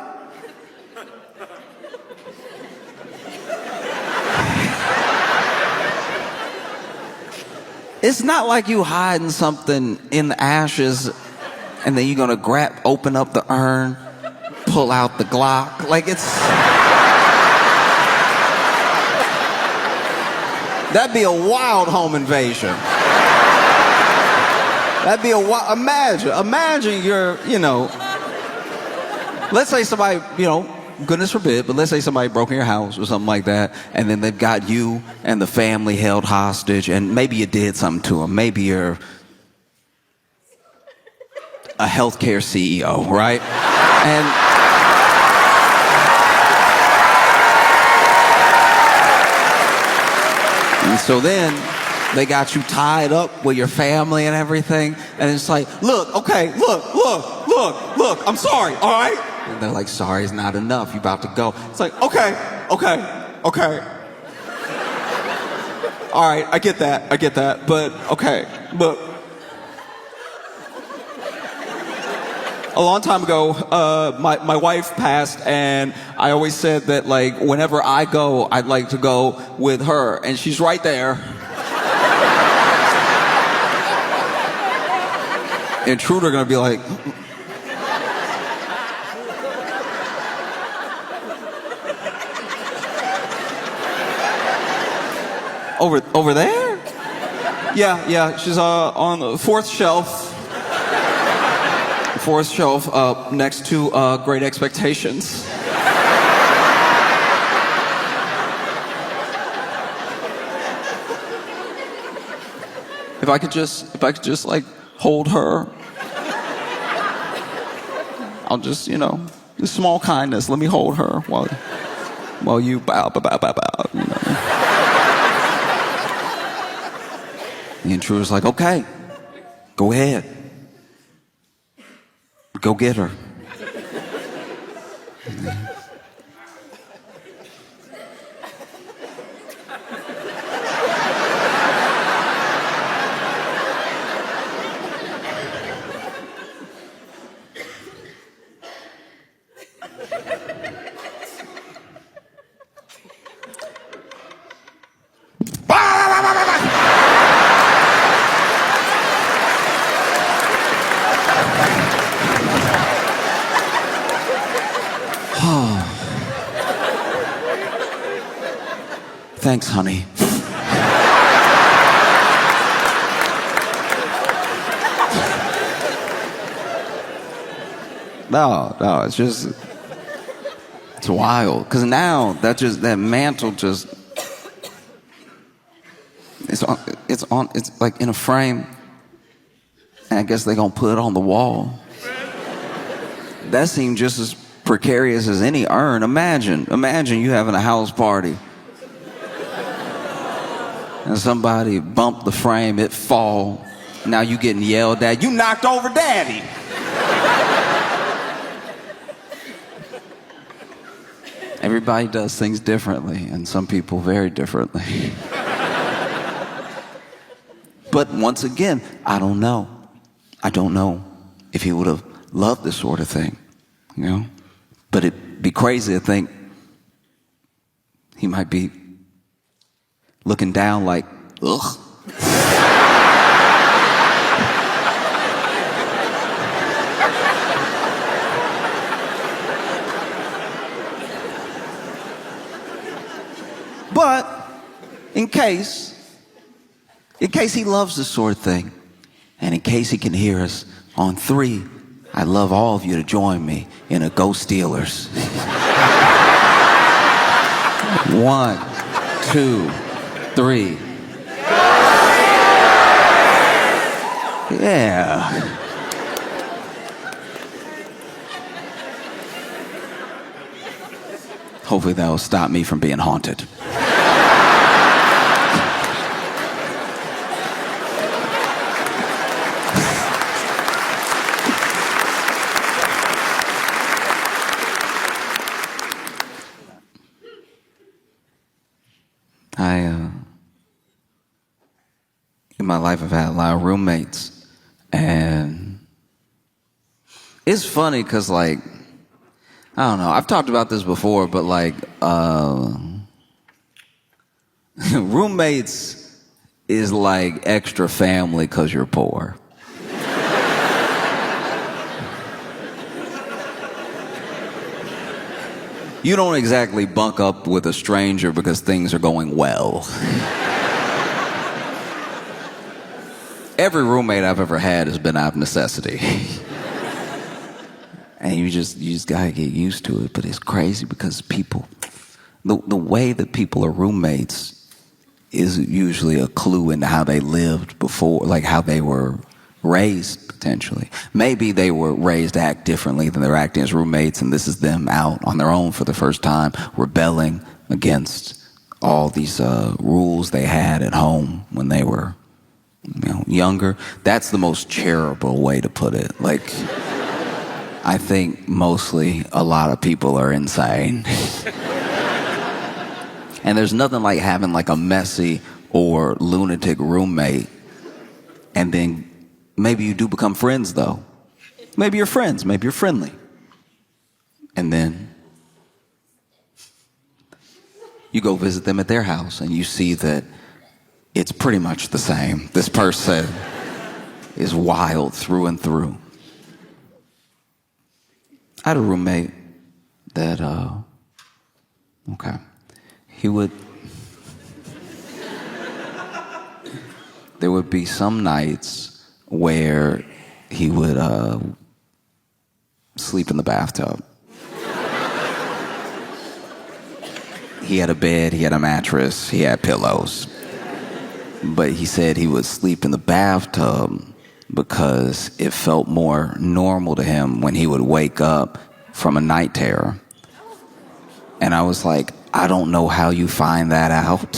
It's not like you hiding something in the ashes and then you're gonna open up the urn, pull out the Glock. Like that'd be a wild home invasion. That'd be imagine you're, let's say somebody, goodness forbid, but let's say somebody broke in your house or something like that, and then they've got you and the family held hostage, and maybe you did something to them. Maybe you're a healthcare CEO, right? And so then they got you tied up with your family and everything, and it's like, look, I'm sorry, all right? And they're like, sorry is not enough, you about to go. It's like, okay. All right, I get that, but okay, but a long time ago, my wife passed, and I always said that, like, whenever I go, I'd like to go with her, and she's right there. Intruder gonna be like, over there? Yeah, she's on the fourth shelf. Fourth shelf next to Great Expectations. If I could just like hold her, I'll just, the small kindness, let me hold her while you bow, The intruder's like, okay, go ahead. Go get her. Thanks, honey. No, it's just, it's wild. Because now that mantle just, it's like in a frame. And I guess they're gonna put it on the wall. That seemed just as precarious as any urn. Imagine you having a house party. And somebody bumped the frame, it fall. Now you getting yelled at, you knocked over daddy. Everybody does things differently, and some people very differently. But once again, I don't know. I don't know if he would have loved this sort of thing, you know? But it'd be crazy to think he might be looking down like, ugh. But in case he loves this sort of thing, and in case he can hear us on 3, I'd love all of you to join me in a Go Steelers. 1, 2, 3. Yeah. Hopefully that will stop me from being haunted. In my life, I've had a lot of roommates, and it's funny because, like, I don't know, I've talked about this before, but like, roommates is like extra family because you're poor. You don't exactly bunk up with a stranger because things are going well. Every roommate I've ever had has been out of necessity. And you just gotta get used to it. But it's crazy because people, the way that people are roommates is usually a clue into how they lived before, like how they were raised, potentially. Maybe they were raised to act differently than they're acting as roommates, and this is them out on their own for the first time, rebelling against all these rules they had at home when they were, younger. That's the most charitable way to put it. Like, I think mostly a lot of people are insane. And there's nothing like having like a messy or lunatic roommate, and then maybe you do become friends though. Maybe you're friends, maybe you're friendly. And then you go visit them at their house and you see that it's pretty much the same. This person is wild through and through. I had a roommate that, there would be some nights where he would sleep in the bathtub. He had a bed, he had a mattress, he had pillows. But he said he would sleep in the bathtub because it felt more normal to him when he would wake up from a night terror. And I was like, I don't know how you find that out.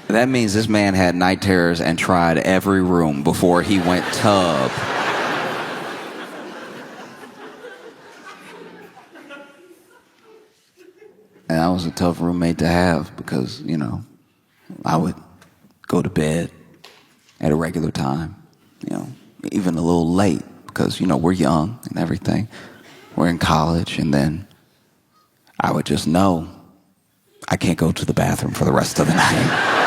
That means this man had night terrors and tried every room before he went tub. And that was a tough roommate to have because, I would go to bed at a regular time, even a little late because, we're young and everything. We're in college, and then I would just know I can't go to the bathroom for the rest of the night.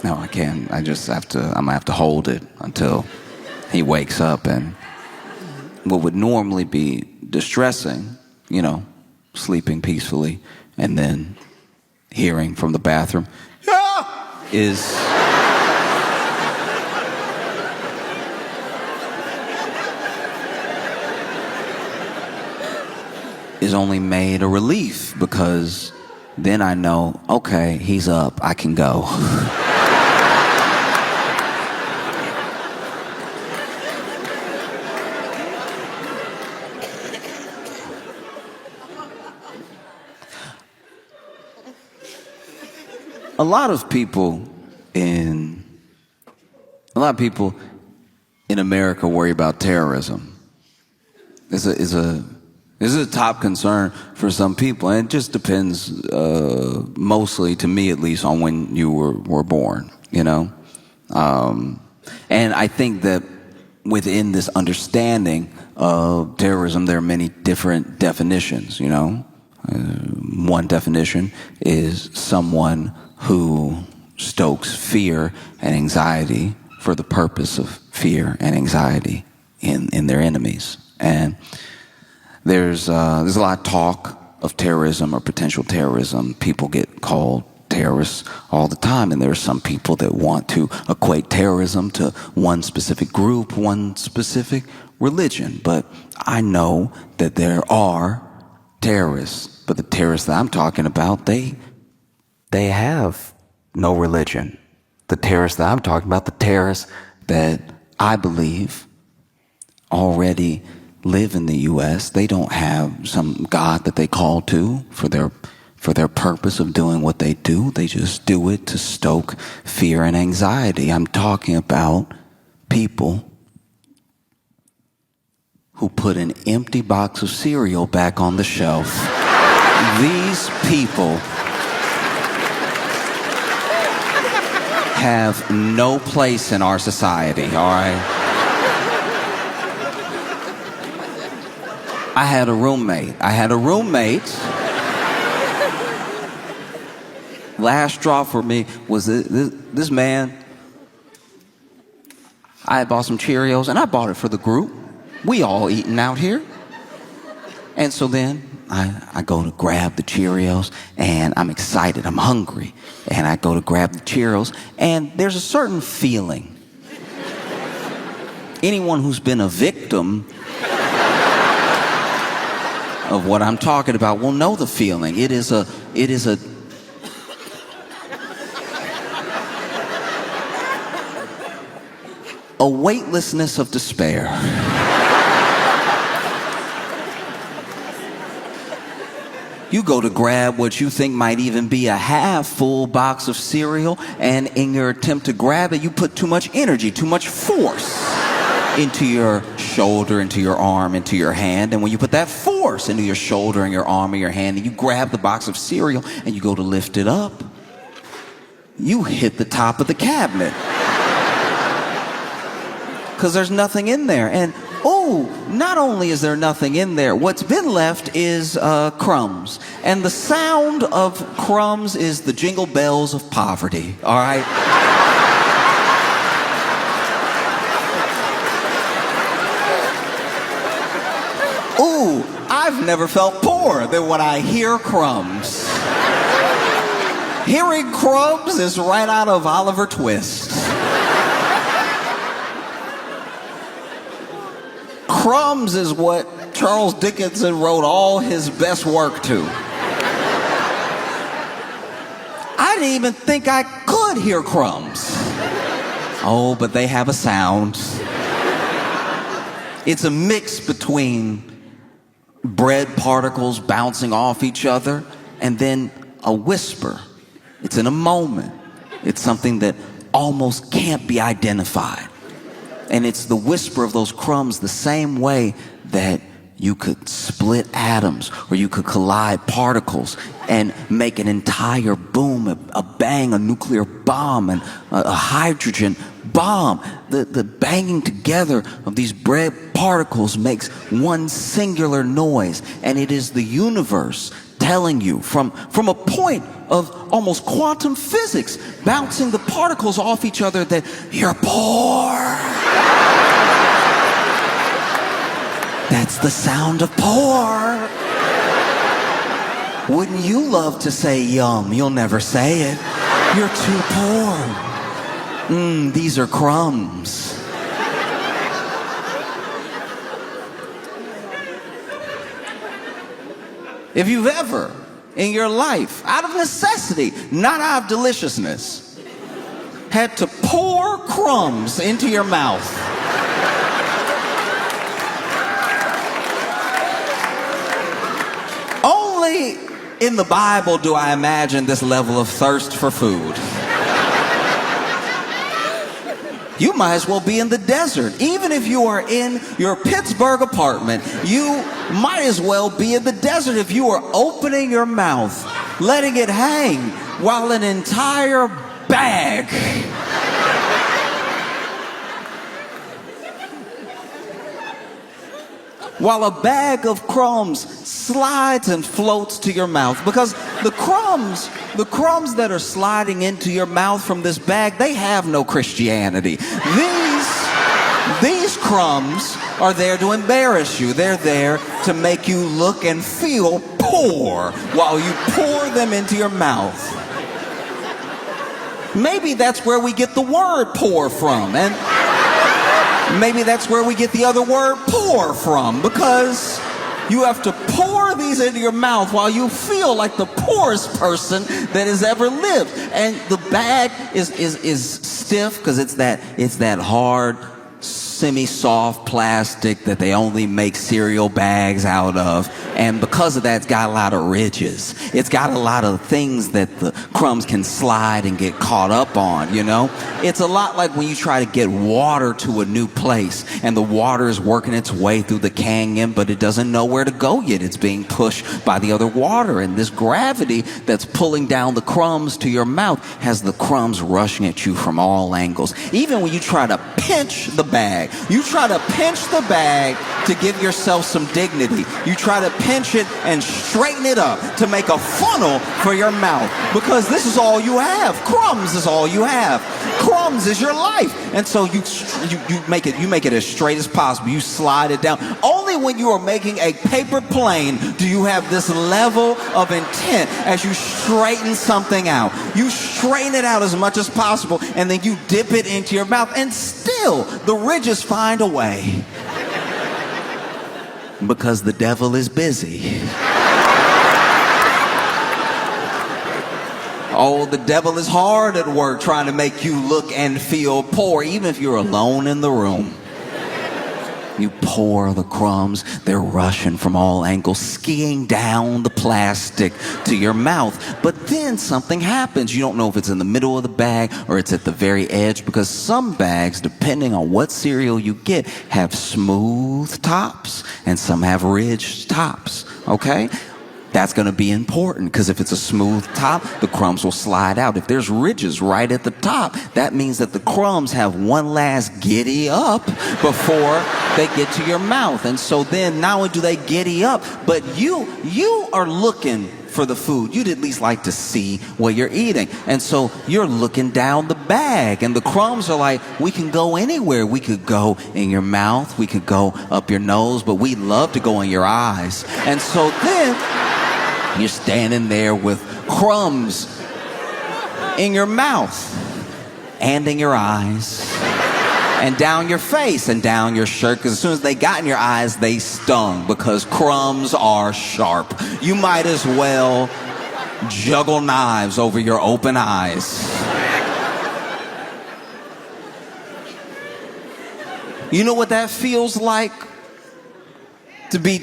No, I can't. I'm gonna have to hold it until he wakes up, and what would normally be distressing, you know, sleeping peacefully, and then hearing from the bathroom, is only made a relief, because then I know, okay, he's up, I can go. A lot of people in America worry about terrorism. This is a top concern for some people, and it just depends, mostly, to me at least, on when you were born, you know? And I think that within this understanding of terrorism, there are many different definitions, you know? One definition is someone who stokes fear and anxiety for the purpose of fear and anxiety in their enemies. And there's a lot of talk of terrorism or potential terrorism. People get called terrorists all the time, and there are some people that want to equate terrorism to one specific group, one specific religion. But I know that there are terrorists, but the terrorists that I'm talking about, they have no religion. The terrorists that I'm talking about, the terrorists that I believe already live in the U.S., they don't have some God that they call to for their purpose of doing what they do. They just do it to stoke fear and anxiety. I'm talking about people who put an empty box of cereal back on the shelf. These people have no place in our society, all right? I had a roommate. Last straw for me was this man. I had bought some Cheerios, and I bought it for the group. We all eating out here. And so then I go to grab the Cheerios, and I'm excited, I'm hungry. And I go to grab the Cheerios, and there's a certain feeling. Anyone who's been a victim of what I'm talking about will know the feeling. It is a weightlessness of despair. You go to grab what you think might even be a half-full box of cereal, and in your attempt to grab it, you put too much energy, too much force into your shoulder, into your arm, into your hand. And when you put that force into your shoulder and your arm and your hand, and you grab the box of cereal and you go to lift it up, you hit the top of the cabinet. Because there's nothing in there. And not only is there nothing in there, what's been left is crumbs. And the sound of crumbs is the jingle bells of poverty, all right? I've never felt poorer than when I hear crumbs. Hearing crumbs is right out of Oliver Twist. Crumbs is what Charles Dickinson wrote all his best work to. I didn't even think I could hear crumbs. Oh, but they have a sound. It's a mix between bread particles bouncing off each other and then a whisper. It's in a moment. It's something that almost can't be identified. And it's the whisper of those crumbs, the same way that you could split atoms or you could collide particles and make an entire boom, a bang, a nuclear bomb, and a hydrogen bomb. The banging together of these bread particles makes one singular noise, and it is the universe telling you from a point of almost quantum physics, bouncing the particles off each other, that you're poor. That's the sound of poor. Wouldn't you love to say yum? You'll never say it. You're too poor. These are crumbs. If you've ever in your life, out of necessity, not out of deliciousness, had to pour crumbs into your mouth, only in the Bible do I imagine this level of thirst for food. You might as well be in the desert. Even if you are in your Pittsburgh apartment, you might as well be in the desert if you are opening your mouth, letting it hang, while an entire bag while a bag of crumbs slides and floats to your mouth. Because the crumbs that are sliding into your mouth from this bag, they have no Christianity. These crumbs are there to embarrass you. They're there to make you look and feel poor while you pour them into your mouth. Maybe that's where we get the word poor from, and maybe that's where we get the other word poor from, because you have to pour these into your mouth while you feel like the poorest person that has ever lived. And the bag is stiff because it's that hard, semi-soft plastic that they only make cereal bags out of. And because of that, it's got a lot of ridges. It's got a lot of things that the crumbs can slide and get caught up on, you know? It's a lot like when you try to get water to a new place and the water is working its way through the canyon, but it doesn't know where to go yet. It's being pushed by the other water. And this gravity that's pulling down the crumbs to your mouth has the crumbs rushing at you from all angles. Even when you try to pinch the bag, you try to pinch the bag to give yourself some dignity. You try to pinch it and straighten it up to make a funnel for your mouth, because this is all you have. Crumbs is all you have. Crumbs is your life. And so you make it as straight as possible. You slide it down. Only when you are making a paper plane do you have this level of intent as you straighten something out. You straighten it out as much as possible, and then you dip it into your mouth, and still the ridges find a way. Because the devil is busy. Oh, the devil is hard at work trying to make you look and feel poor, even if you're alone in the room. You pour the crumbs, they're rushing from all angles, skiing down the plastic to your mouth. But then something happens. You don't know if it's in the middle of the bag or it's at the very edge, because some bags, depending on what cereal you get, have smooth tops and some have ridged tops, okay? That's going to be important, because if it's a smooth top, the crumbs will slide out. If there's ridges right at the top, that means that the crumbs have one last giddy up before they get to your mouth. And so then not only do they giddy up, but you are looking for the food. You'd at least like to see what you're eating. And so you're looking down the bag, and the crumbs are like, we can go anywhere. We could go in your mouth, we could go up your nose, but we love to go in your eyes. And so then you're standing there with crumbs in your mouth and in your eyes and down your face and down your shirt, because as soon as they got in your eyes, they stung, because crumbs are sharp. You might as well juggle knives over your open eyes. You know what that feels like? To be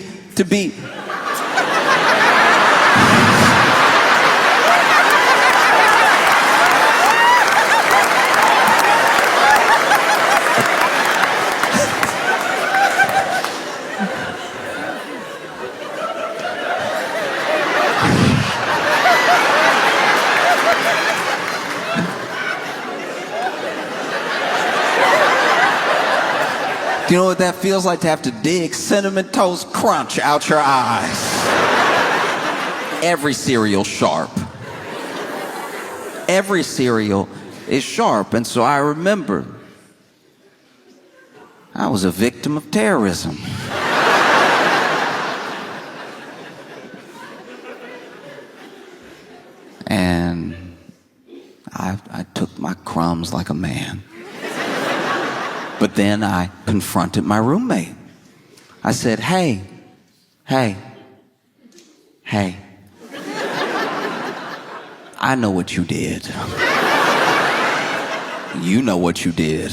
You know what that feels like? To have to dig Cinnamon Toast Crunch out your eyes. Every cereal sharp. Every cereal is sharp. And so I remember I was a victim of terrorism. And I took my crumbs like a man. But then I confronted my roommate. I said, hey, I know what you did. You know what you did.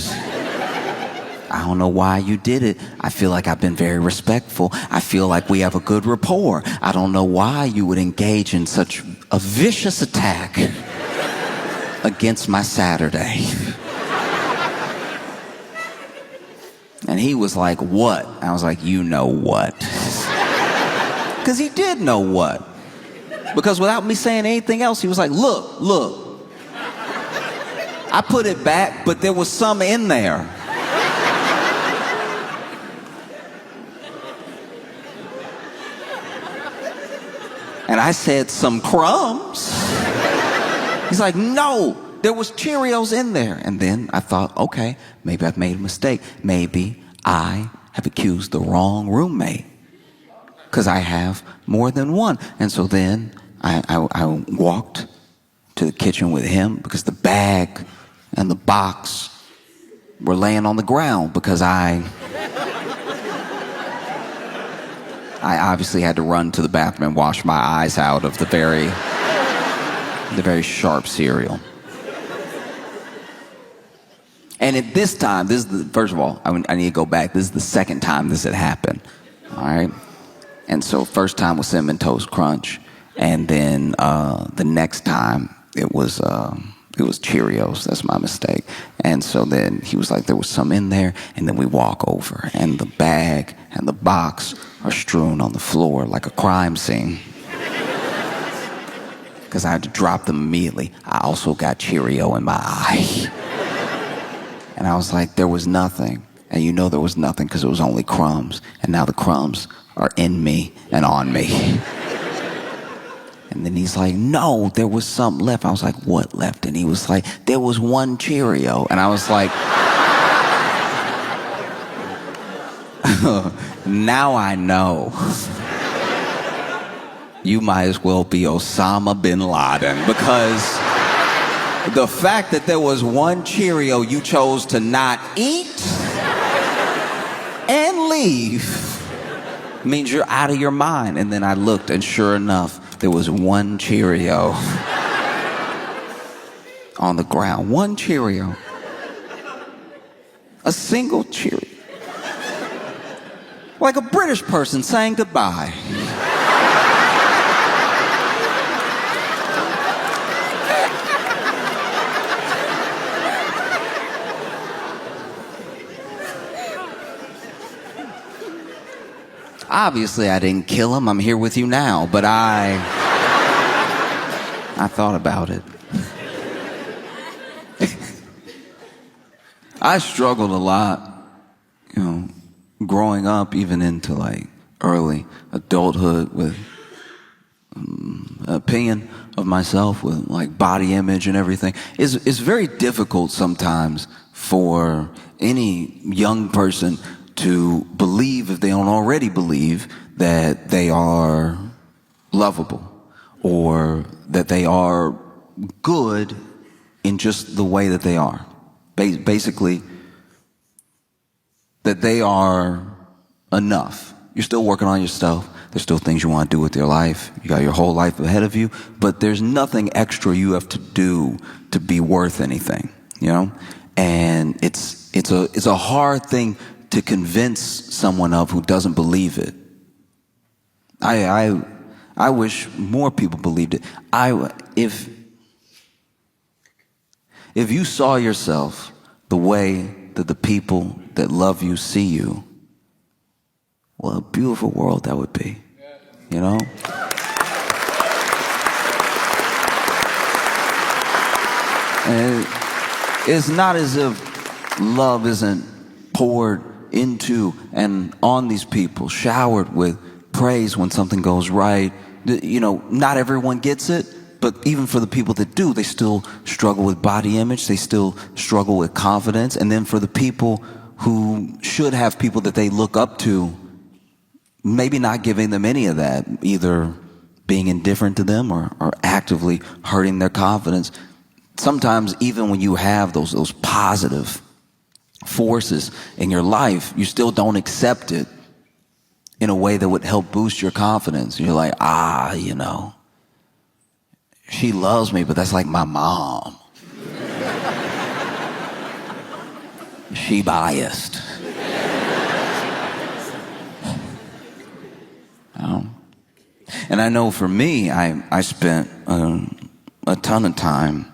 I don't know why you did it. I feel like I've been very respectful. I feel like we have a good rapport. I don't know why you would engage in such a vicious attack against my Saturday. And he was like, what? I was like, you know what? Because he did know what. Because without me saying anything else, he was like, look. I put it back, but there was some in there. And I said, some crumbs? He's like, no, there was Cheerios in there. And then I thought, okay, maybe I've made a mistake. Maybe I have accused the wrong roommate. Because I have more than one. And so then I walked to the kitchen with him because the bag and the box were laying on the ground because I obviously had to run to the bathroom and wash my eyes out of the very sharp cereal. And at this time, first of all, I need to go back. This is the second time this had happened. All right. And so first time was Cinnamon Toast Crunch. And then the next time it was Cheerios. That's my mistake. And so then he was like, there was some in there. And then we walk over and the bag and the box are strewn on the floor like a crime scene. Because I had to drop them immediately. I also got Cheerio in my eye. And I was like, there was nothing. And you know there was nothing because it was only crumbs. And now the crumbs are in me and on me. And then he's like, no, there was something left. I was like, what left? And he was like, there was one Cheerio. And I was like, now I know. You might as well be Osama bin Laden, because the fact that there was one Cheerio you chose to not eat and leave means you're out of your mind. And then I looked, and sure enough, there was one Cheerio on the ground. One Cheerio. A single Cheerio. Like a British person saying goodbye. Obviously, I didn't kill him. I'm here with you now, but I thought about it. I struggled a lot, growing up, even into like early adulthood, with opinion of myself, with like body image and everything. It's very difficult sometimes for any young person to believe, if they don't already believe, that they are lovable or that they are good in just the way that they are. Basically, that they are enough. You're still working on yourself. There's still things you want to do with your life. You got your whole life ahead of you, but there's nothing extra you have to do to be worth anything, And it's a hard thing to convince someone of who doesn't believe it. I wish more people believed it. If you saw yourself the way that the people that love you see you, what a beautiful world that would be, And it's not as if love isn't poured into and on these people, showered with praise when something goes right. Not everyone gets it, but even for the people that do, they still struggle with body image. They still struggle with confidence. And then for the people who should have people that they look up to, maybe not giving them any of that, either being indifferent to them or actively hurting their confidence. Sometimes even when you have those positive forces in your life, you still don't accept it in a way that would help boost your confidence. You're like, you know, she loves me, but that's like my mom. She biased. And I know for me, I spent a ton of time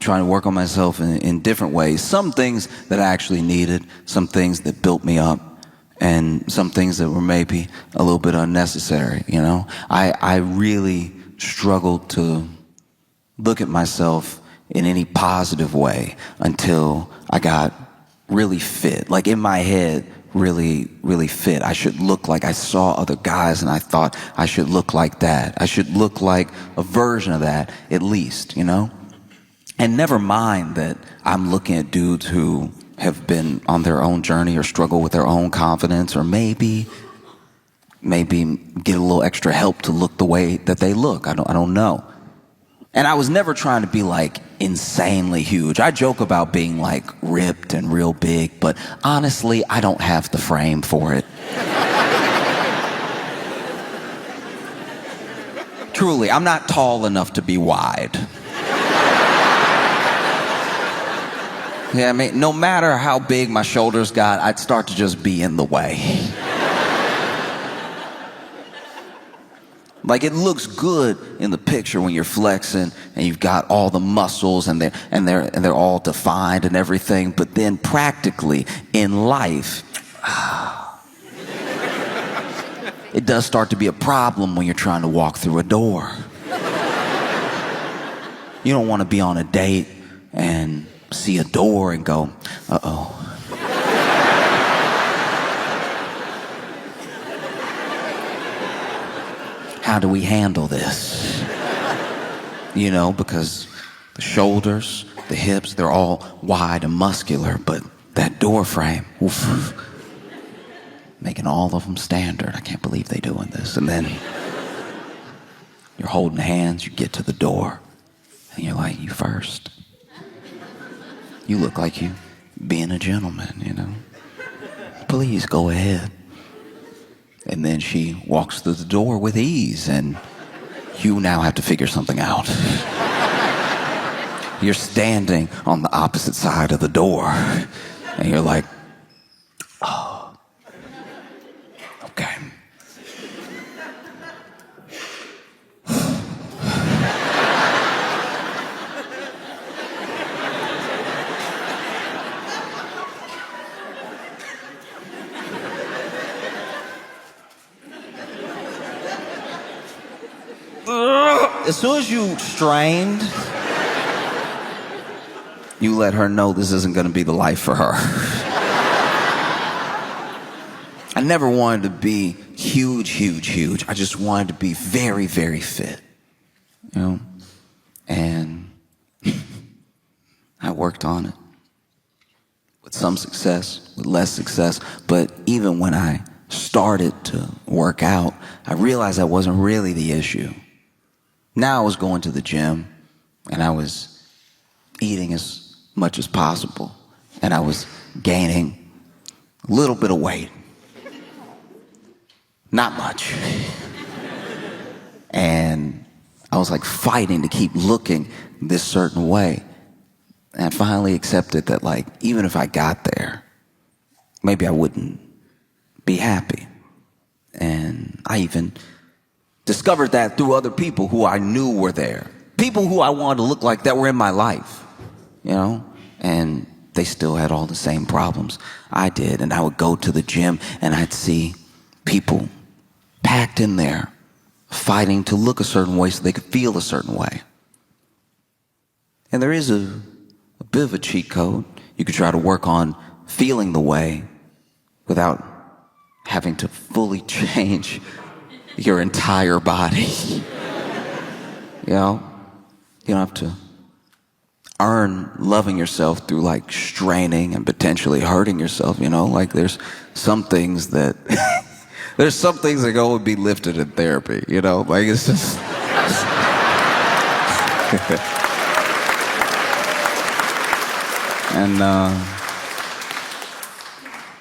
trying to work on myself in different ways. Some things that I actually needed, some things that built me up, and some things that were maybe a little bit unnecessary, you know? I really struggled to look at myself in any positive way until I got really fit. Like in my head, really, really fit. I should look like I saw other guys and I thought I should look like that. I should look like a version of that, at least, you know? And never mind that I'm looking at dudes who have been on their own journey or struggle with their own confidence, or maybe get a little extra help to look the way that they look. I don't know. And I was never trying to be like insanely huge. I joke about being like ripped and real big, but honestly, I don't have the frame for it. Truly, I'm not tall enough to be wide. Yeah, I mean, no matter how big my shoulders got, I'd start to just be in the way. Like, it looks good in the picture when you're flexing and you've got all the muscles and they're all defined and everything, but then practically in life, it does start to be a problem when you're trying to walk through a door. You don't want to be on a date and see a door and go, uh-oh. How do we handle this? You know, because the shoulders, the hips, they're all wide and muscular, but that door frame, oof, making all of them standard. I can't believe they're doing this. And then you're holding hands, you get to the door, and you're like, you first. You look like you being a gentleman, you know. Please go ahead. And then she walks through the door with ease, and you now have to figure something out. You're standing on the opposite side of the door, and you're like, oh, okay. As soon as you strained, you let her know this isn't going to be the life for her. I never wanted to be huge. I just wanted to be very, very fit, you know? And I worked on it with some success, with less success. But even when I started to work out, I realized that wasn't really the issue. Now I was going to the gym, and I was eating as much as possible, and I was gaining a little bit of weight. Not much. And I was like fighting to keep looking this certain way. And I finally accepted that, like, even if I got there, maybe I wouldn't be happy. And I even discovered that through other people who I knew were there. People who I wanted to look like that were in my life, you know? And they still had all the same problems I did. And I would go to the gym and I'd see people packed in there fighting to look a certain way so they could feel a certain way. And there is a bit of a cheat code. You could try to work on feeling the way without having to fully change your entire body. You know, you don't have to earn loving yourself through like straining and potentially hurting yourself, you know? Like there's some things that There's some things that can only be lifted in therapy, you know? Like, it's just... And,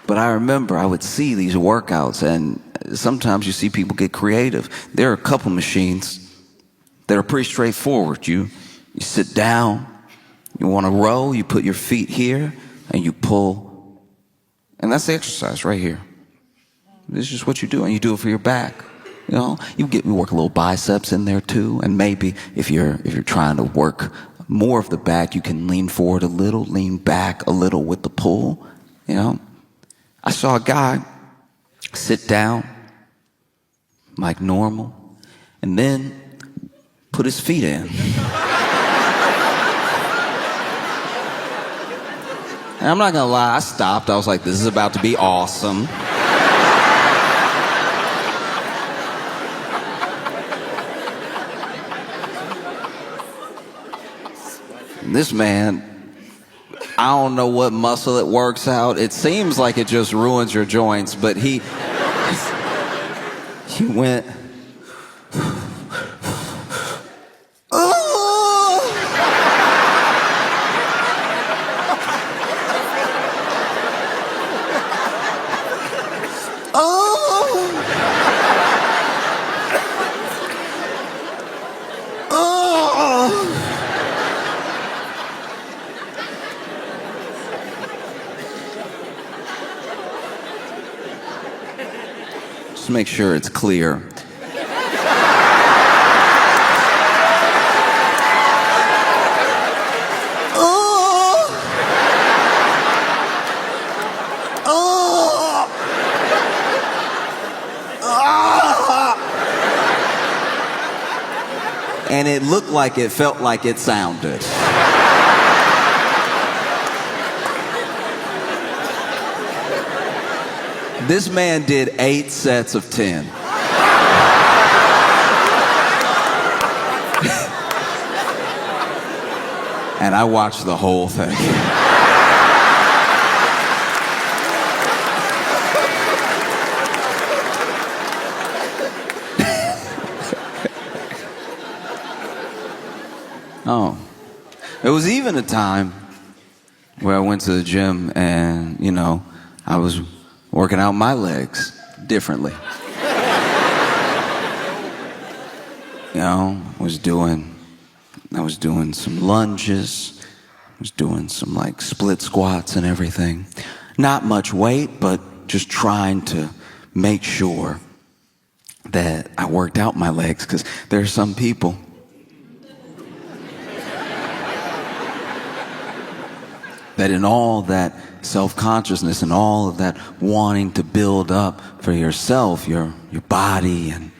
but I remember I would see these workouts, and sometimes you see people get creative. There are a couple machines that are pretty straightforward. You sit down, you want to row, you put your feet here, and you pull. And that's the exercise right here. This is just what you do, and you do it for your back. You know, you work a little biceps in there too, and maybe if you're trying to work more of the back, you can lean forward a little, lean back a little with the pull. You know, I saw a guy sit down like normal, and then put his feet in. And I'm not gonna lie, I stopped. I was like, this is about to be awesome. This man, I don't know what muscle it works out. It seems like it just ruins your joints, but he went, Just make sure it's clear. And it looked like it felt like it sounded. This man did 8 sets of 10. And I watched the whole thing. Oh, there was even a time where I went to the gym and, you know, I was working out my legs differently. You know, I was doing some lunges, I was doing some like split squats and everything. Not much weight, but just trying to make sure that I worked out my legs, because there are some people that in all that self-consciousness and all of that wanting to build up for yourself, your body and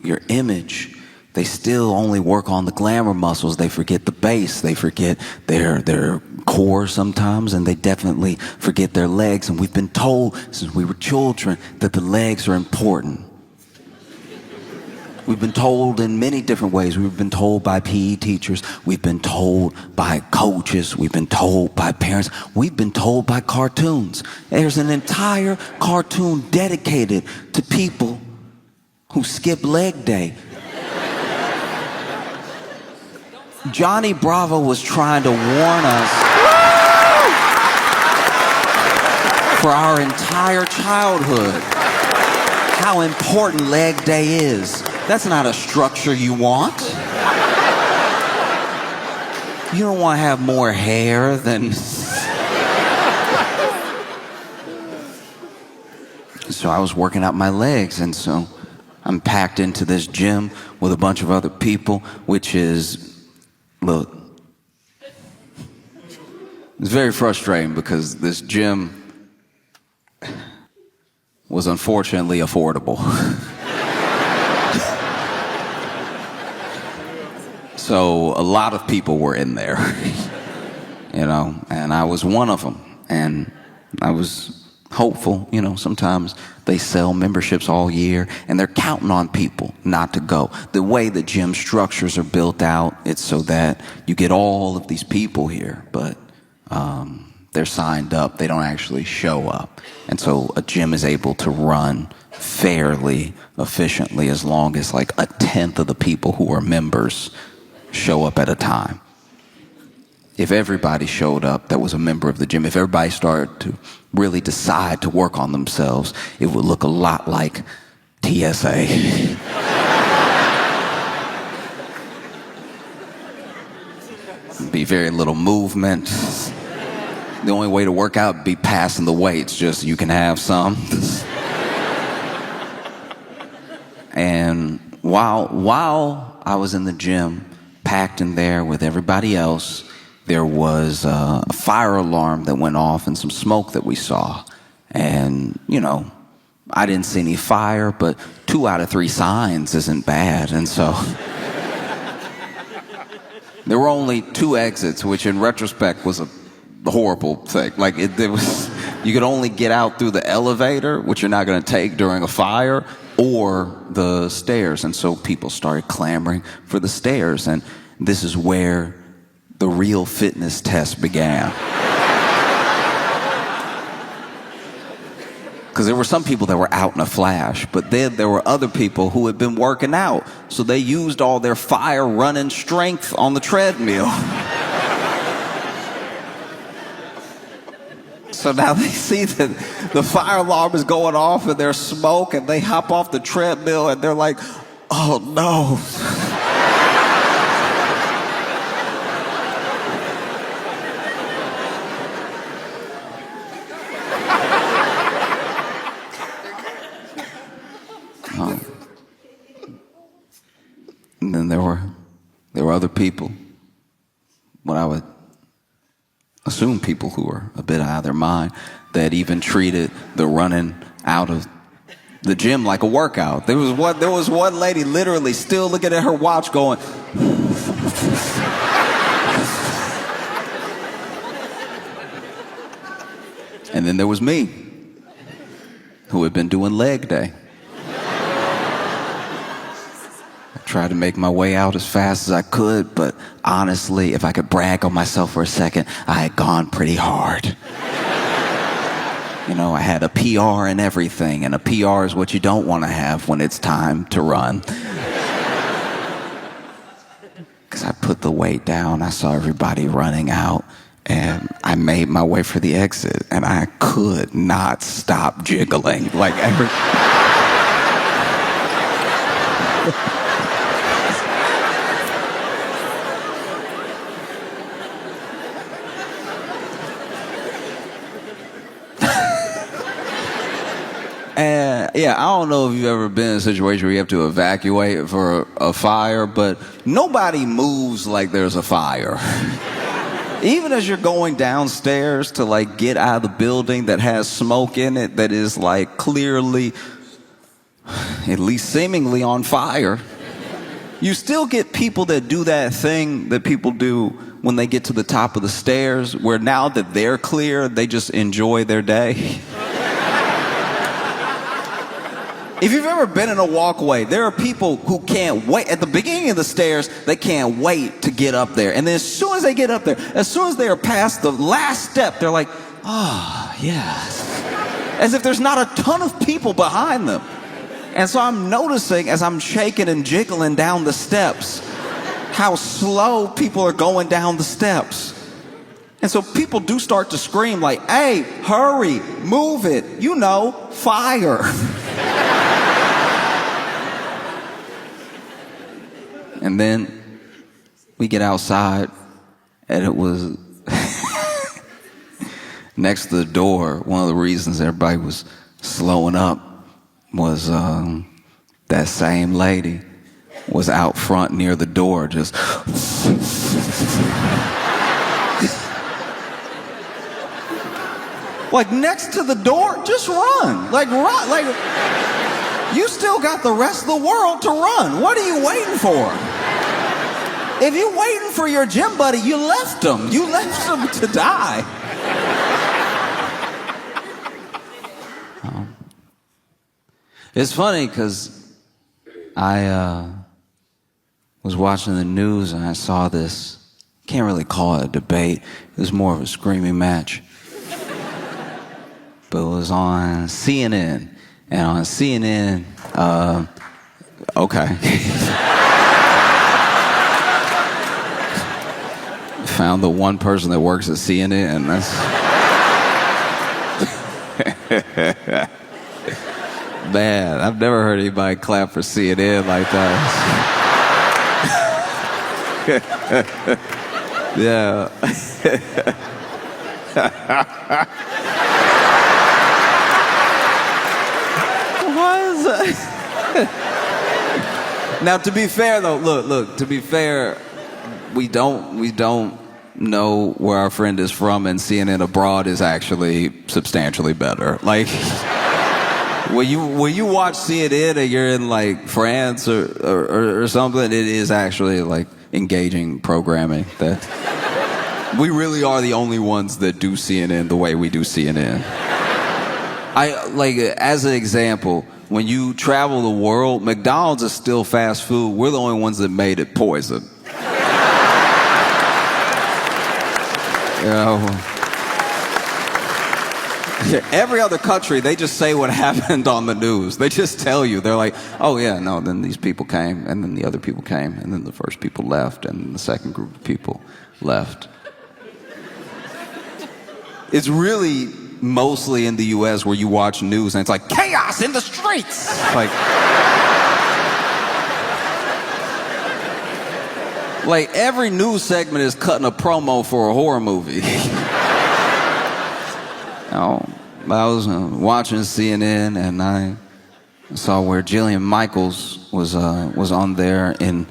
your image, they still only work on the glamour muscles. They forget the base. They forget their core sometimes, and they definitely forget their legs. And we've been told since we were children that the legs are important. We've been told in many different ways. We've been told by PE teachers. We've been told by coaches. We've been told by parents. We've been told by cartoons. There's an entire cartoon dedicated to people who skip leg day. Johnny Bravo was trying to warn us for our entire childhood how important leg day is. That's not a structure you want. You don't want to have more hair than... So I was working out my legs, and so I'm packed into this gym with a bunch of other people, which is, look, it's very frustrating because this gym was unfortunately affordable. So a lot of people were in there, you know, and I was one of them. And I was hopeful, you know, sometimes they sell memberships all year and they're counting on people not to go. The way the gym structures are built out, it's so that you get all of these people here, but they're signed up, they don't actually show up. And so a gym is able to run fairly efficiently as long as like a tenth of the people who are members show up at a time. If everybody showed up that was a member of the gym, if everybody started to really decide to work on themselves, it would look a lot like TSA. Be very little movement. The only way to work out would be passing the weights, just you can have some. And while I was in the gym, packed in there with everybody else, there was a fire alarm that went off and some smoke that we saw. And, I didn't see any fire, but 2 out of 3 signs isn't bad. And so there were only 2 exits, which in retrospect was a horrible thing. Like you could only get out through the elevator, which you're not going to take during a fire, or the stairs. And so people started clamoring for the stairs. And this is where the real fitness test began. Because there were some people that were out in a flash, but then there were other people who had been working out. So they used all their fire running strength on the treadmill. So now they see that the fire alarm is going off and there's smoke, and they hop off the treadmill and they're like, oh no. And then there were other people, what I would assume people who were a bit out of their mind, that even treated the running out of the gym like a workout. There was one lady literally still looking at her watch going, and then there was me, who had been doing leg day. Tried to make my way out as fast as I could, but honestly, if I could brag on myself for a second, I had gone pretty hard. I had a PR and everything, and a PR is what you don't want to have when it's time to run. Because I put the weight down, I saw everybody running out, and I made my way for the exit, and I could not stop jiggling. Like every... Yeah, I don't know if you've ever been in a situation where you have to evacuate for a fire, but nobody moves like there's a fire. Even as you're going downstairs to like get out of the building that has smoke in it that is like clearly, at least seemingly on fire, you still get people that do that thing that people do when they get to the top of the stairs, where now that they're clear, they just enjoy their day. If you've ever been in a walkway, there are people who can't wait. At the beginning of the stairs, they can't wait to get up there. And then as soon as they get up there, as soon as they are past the last step, they're like, oh, yes. As if there's not a ton of people behind them. And so I'm noticing as I'm shaking and jiggling down the steps, how slow people are going down the steps. And so people do start to scream like, hey, hurry, move it, fire. And then we get outside, and it was next to the door. One of the reasons everybody was slowing up was that same lady was out front near the door, just like next to the door. Just run, like you still got the rest of the world to run. What are you waiting for? If you're waiting for your gym buddy, you left him. You left him to die. It's funny because I was watching the news and I saw this, can't really call it a debate, it was more of a screaming match. But it was on CNN, And on CNN, okay. Found the one person that works at CNN. That's man, I've never heard anybody clap for CNN like that. Yeah. What is that? Now, to be fair, though, look. To be fair, we don't know where our friend is from, and CNN abroad is actually substantially better. Like, when you watch CNN and you're in like France or something, it is actually like engaging programming. That we really are the only ones that do CNN the way we do CNN. I like, as an example, when you travel the world, McDonald's is still fast food. We're the only ones that made it poison. You know, every other country, they just say what happened on the news. They just tell you. They're like, oh yeah, no, then these people came, and then the other people came, and then the first people left, and the second group of people left. It's really mostly in the US where you watch news and it's like, chaos in the streets! Like every news segment is cutting a promo for a horror movie. I was watching CNN and I saw where Jillian Michaels was on there in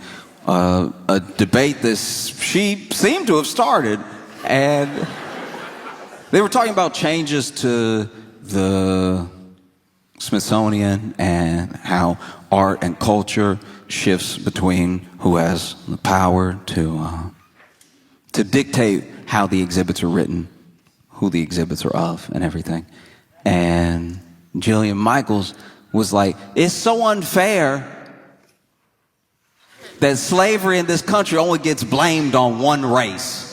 a debate that she seemed to have started, and they were talking about changes to the Smithsonian and how art and culture shifts between who has the power to dictate how the exhibits are written, who the exhibits are of, and everything. And Jillian Michaels was like, it's so unfair that slavery in this country only gets blamed on one race.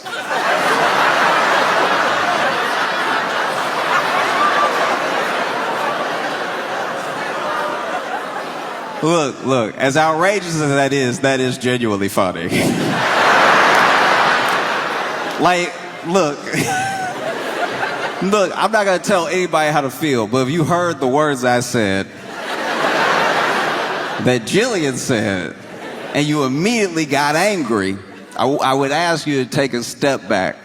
Look, as outrageous as that is genuinely funny. Like, look, I'm not gonna tell anybody how to feel, but if you heard the words I said, that Jillian said, and you immediately got angry, I would ask you to take a step back.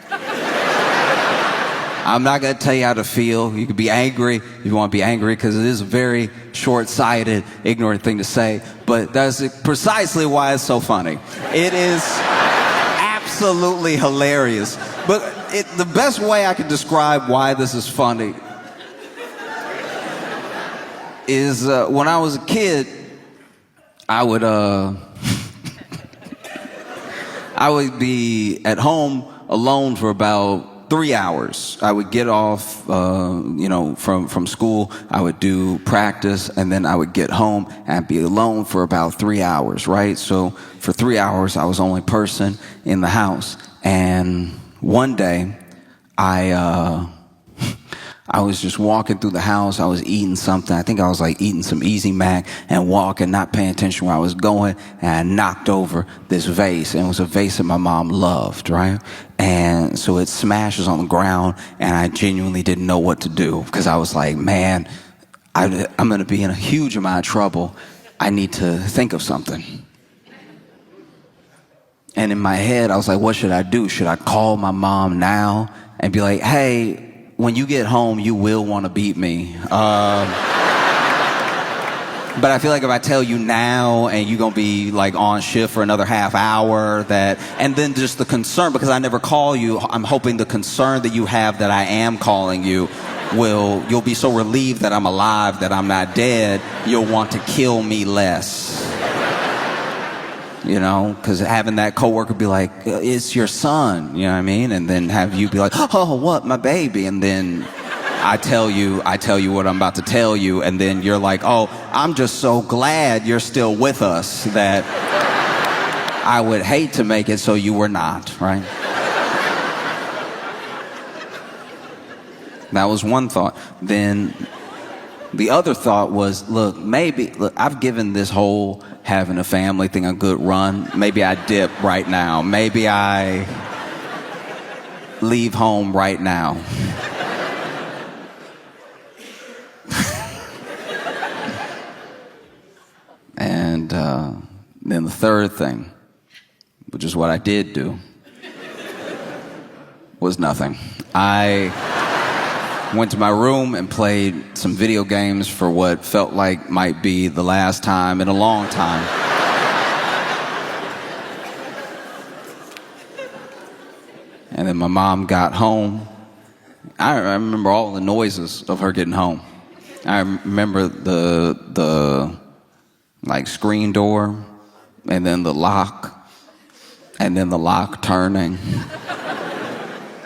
I'm not going to tell you how to feel. You can be angry if you want to be angry, because it is a very short-sighted, ignorant thing to say. But that's precisely why it's so funny. It is absolutely hilarious. But the best way I can describe why this is funny is when I was a kid, I would be at home alone for about 3 hours. I would get off, from school. I would do practice, and then I would get home and be alone for about 3 hours, right? So for 3 hours, I was the only person in the house. And one day, I was just walking through the house. I was eating something. I think I was like eating some Easy Mac and walking, not paying attention where I was going. And I knocked over this vase. And it was a vase that my mom loved, right? And so it smashes on the ground. And I genuinely didn't know what to do, because I was like, man, I'm going to be in a huge amount of trouble. I need to think of something. And in my head, I was like, what should I do? Should I call my mom now and be like, hey, when you get home, you will want to beat me. But I feel like if I tell you now and you're going to be like on shift for another half hour, and then just the concern, because I never call you, I'm hoping the concern that you have that I am calling you you'll be so relieved that I'm alive, that I'm not dead, you'll want to kill me less. You know, because having that coworker be like, it's your son, you know what I mean? And then have you be like, oh, what, my baby? And then I tell you what I'm about to tell you, and then you're like, oh, I'm just so glad you're still with us that I would hate to make it so you were not, right? That was one thought. Then The other thought was, look, I've given this whole having a family thing a good run. Maybe I dip right now. Maybe I leave home right now. And then the third thing, which is what I did do, was nothing. I went to my room and played some video games for what felt like might be the last time in a long time. And then my mom got home. I remember all the noises of her getting home. I remember the like screen door, and then the lock, and then the lock turning,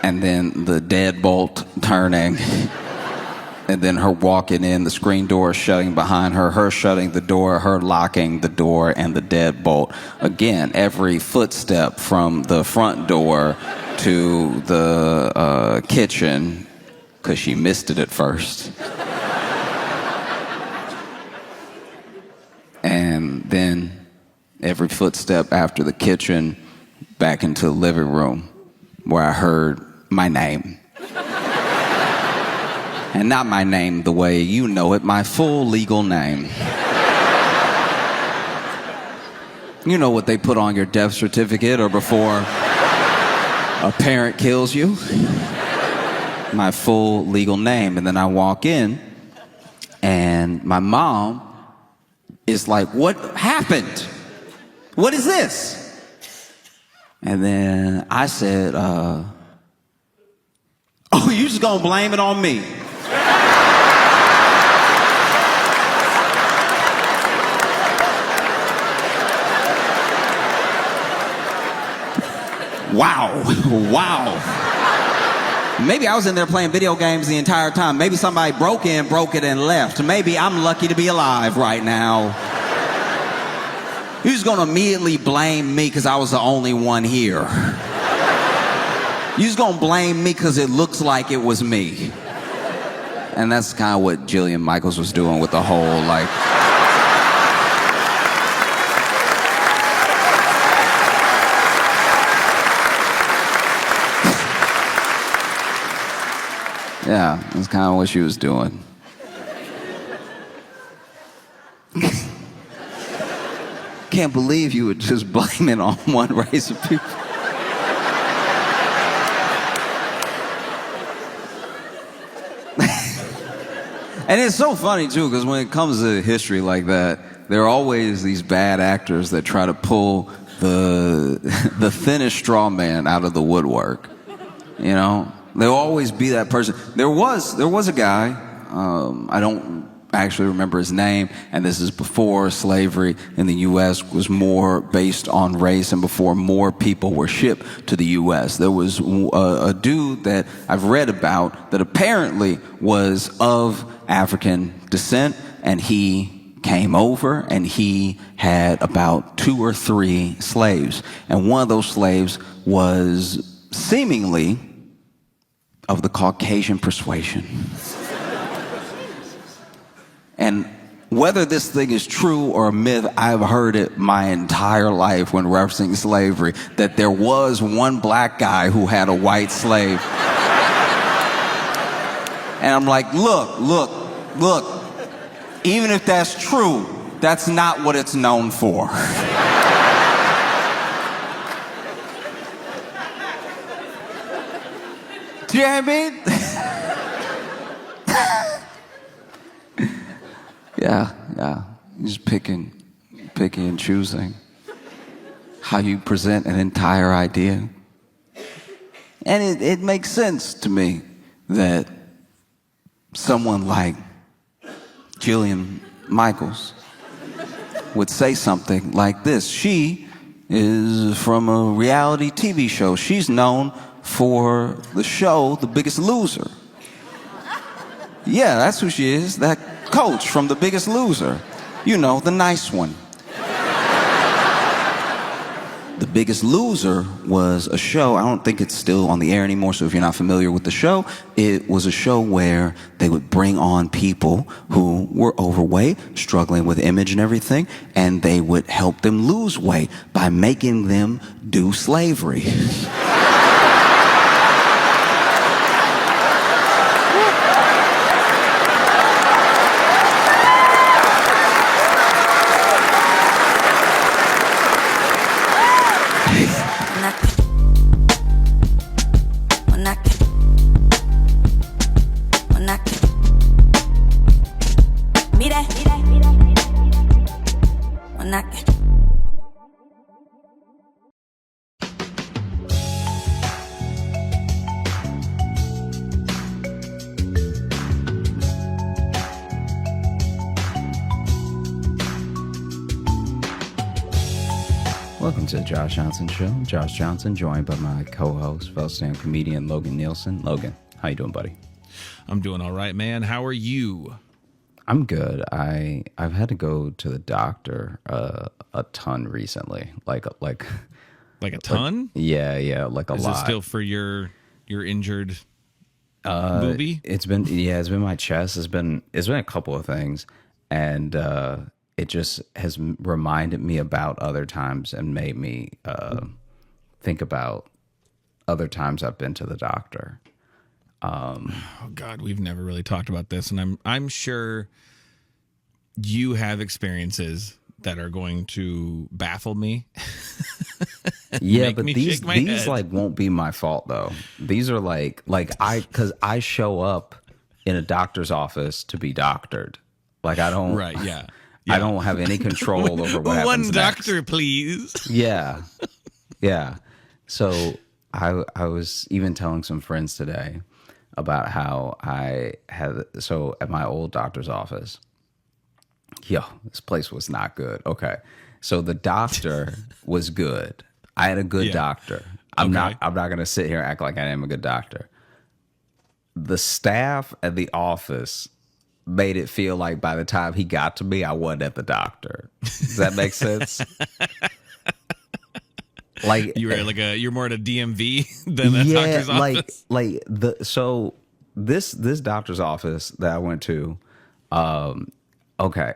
and then the deadbolt turning, and then her walking in, the screen door shutting behind her, her shutting the door, her locking the door, and the deadbolt. Again, every footstep from the front door to the kitchen, because she missed it at first. And then every footstep after the kitchen back into the living room where I heard my name. And not my name the way you know it, my full legal name. You know what they put on your death certificate or before a parent kills you? My full legal name. And then I walk in and my mom is like, what happened? What is this? And then I said, oh, you just gonna blame it on me? Wow. Maybe I was in there playing video games the entire time. Maybe somebody broke it, and left. Maybe I'm lucky to be alive right now. You're just gonna immediately blame me because I was the only one here. You're just gonna blame me because it looks like it was me. And that's kind of what Jillian Michaels was doing with the whole, like... Yeah, that's kind of what she was doing. Can't believe you would just blame it on one race of people. And it's so funny, too, because when it comes to history like that, there are always these bad actors that try to pull the thinnest straw man out of the woodwork, you know? There'll always be that person. There was a guy, I don't actually remember his name, and this is before slavery in the U.S. was more based on race and before more people were shipped to the U.S. There was a dude that I've read about that apparently was of African descent, and he came over and he had about 2 or 3 slaves. And one of those slaves was seemingly of the Caucasian persuasion. And whether this thing is true or a myth, I've heard it my entire life when referencing slavery, that there was one black guy who had a white slave. And I'm like, look, even if that's true, that's not what it's known for. Do you know what I mean? Yeah. You're just picking and choosing how you present an entire idea. And it makes sense to me that someone like Jillian Michaels would say something like this. She is from a reality TV show. She's known for the show The Biggest Loser. Yeah, that's who she is, that coach from The Biggest Loser. You know, the nice one. The Biggest Loser was a show, I don't think it's still on the air anymore, so if you're not familiar with the show, it was a show where they would bring on people who were overweight, struggling with image and everything, and they would help them lose weight by making them do slavery. Welcome to the Josh Johnson Show. Josh Johnson, joined by my co-host, fellow stand comedian Logan Nielsen. Logan, how you doing, buddy? I'm doing all right, man. How are you? I'm good. I've had to go to the doctor a ton recently, like a ton? Yeah, like a Is lot. it still for your injured booby? It's been my chest. It's been a couple of things, and it just has reminded me about other times and made me think about other times I've been to the doctor. Oh God, we've never really talked about this, and I'm sure you have experiences that are going to baffle me. Yeah, but these like won't be my fault though. These are because I show up in a doctor's office to be doctored. Like I don't. Right. Yeah. I don't have any control over what happens One doctor, next. please. Yeah. So I was even telling some friends today about how at my old doctor's office. This place was not good. Okay. So the doctor was good. I had a good doctor. I'm not going to sit here and act like I am a good doctor. The staff at the office made it feel like by the time he got to me, I wasn't at the doctor. Does that make sense? Like you're more at a DMV than a doctor's office. So this doctor's office that I went to, okay.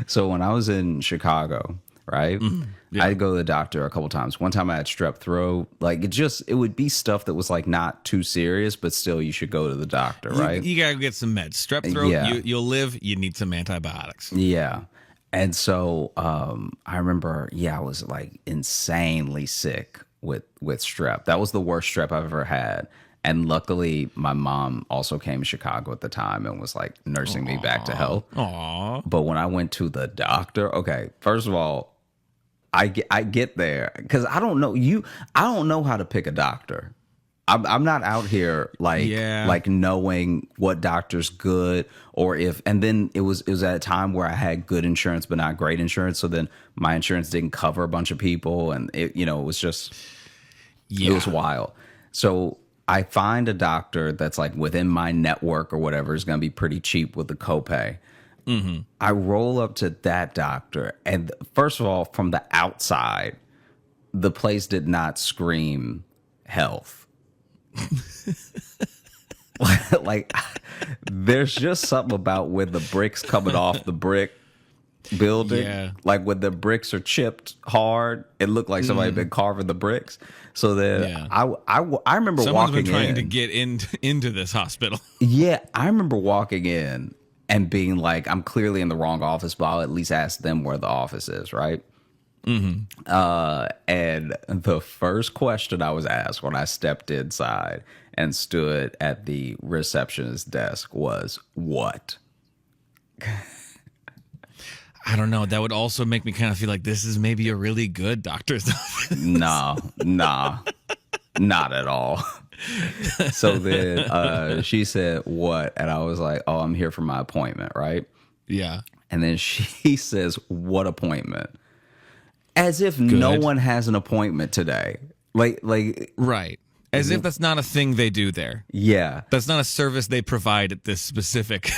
So when I was in Chicago, right? I'd go to the doctor a couple times. One time I had strep throat. Like it would be stuff that was like not too serious, but still you should go to the doctor, right? You gotta get some meds. Strep throat, you'll live. You need some antibiotics. Yeah. And so I remember, I was like insanely sick with strep. That was the worst strep I've ever had. And luckily, my mom also came to Chicago at the time and was like nursing me back to health. Aww. But when I went to the doctor, okay, first of all, I get there because I don't know how to pick a doctor. I'm not out here like knowing what doctor's good or if. And then it was at a time where I had good insurance but not great insurance. So then my insurance didn't cover a bunch of people, and it was just it was wild. So I find a doctor that's like within my network or whatever is going to be pretty cheap with the copay. Mm-hmm. I roll up to that doctor, and first of all, from the outside, the place did not scream health. Like, there's just something about when the bricks coming off the brick building. Yeah. Like when the bricks are chipped hard, it looked like somebody had been carving the bricks. So then I remember someone's walking been trying in to get into this hospital. Yeah, I remember walking in and being like, I'm clearly in the wrong office, but I'll at least ask them where the office is, right? Mm-hmm. And the first question I was asked when I stepped inside and stood at the receptionist's desk was, what? I don't know. That would also make me kind of feel like this is maybe a really good doctor's office. Nah, not at all. So then she said, what? And I was like, oh, I'm here for my appointment, right? Yeah. And then she says, what appointment? As if no one has an appointment today. Like right. As if that's not a thing they do there. Yeah. That's not a service they provide at this specific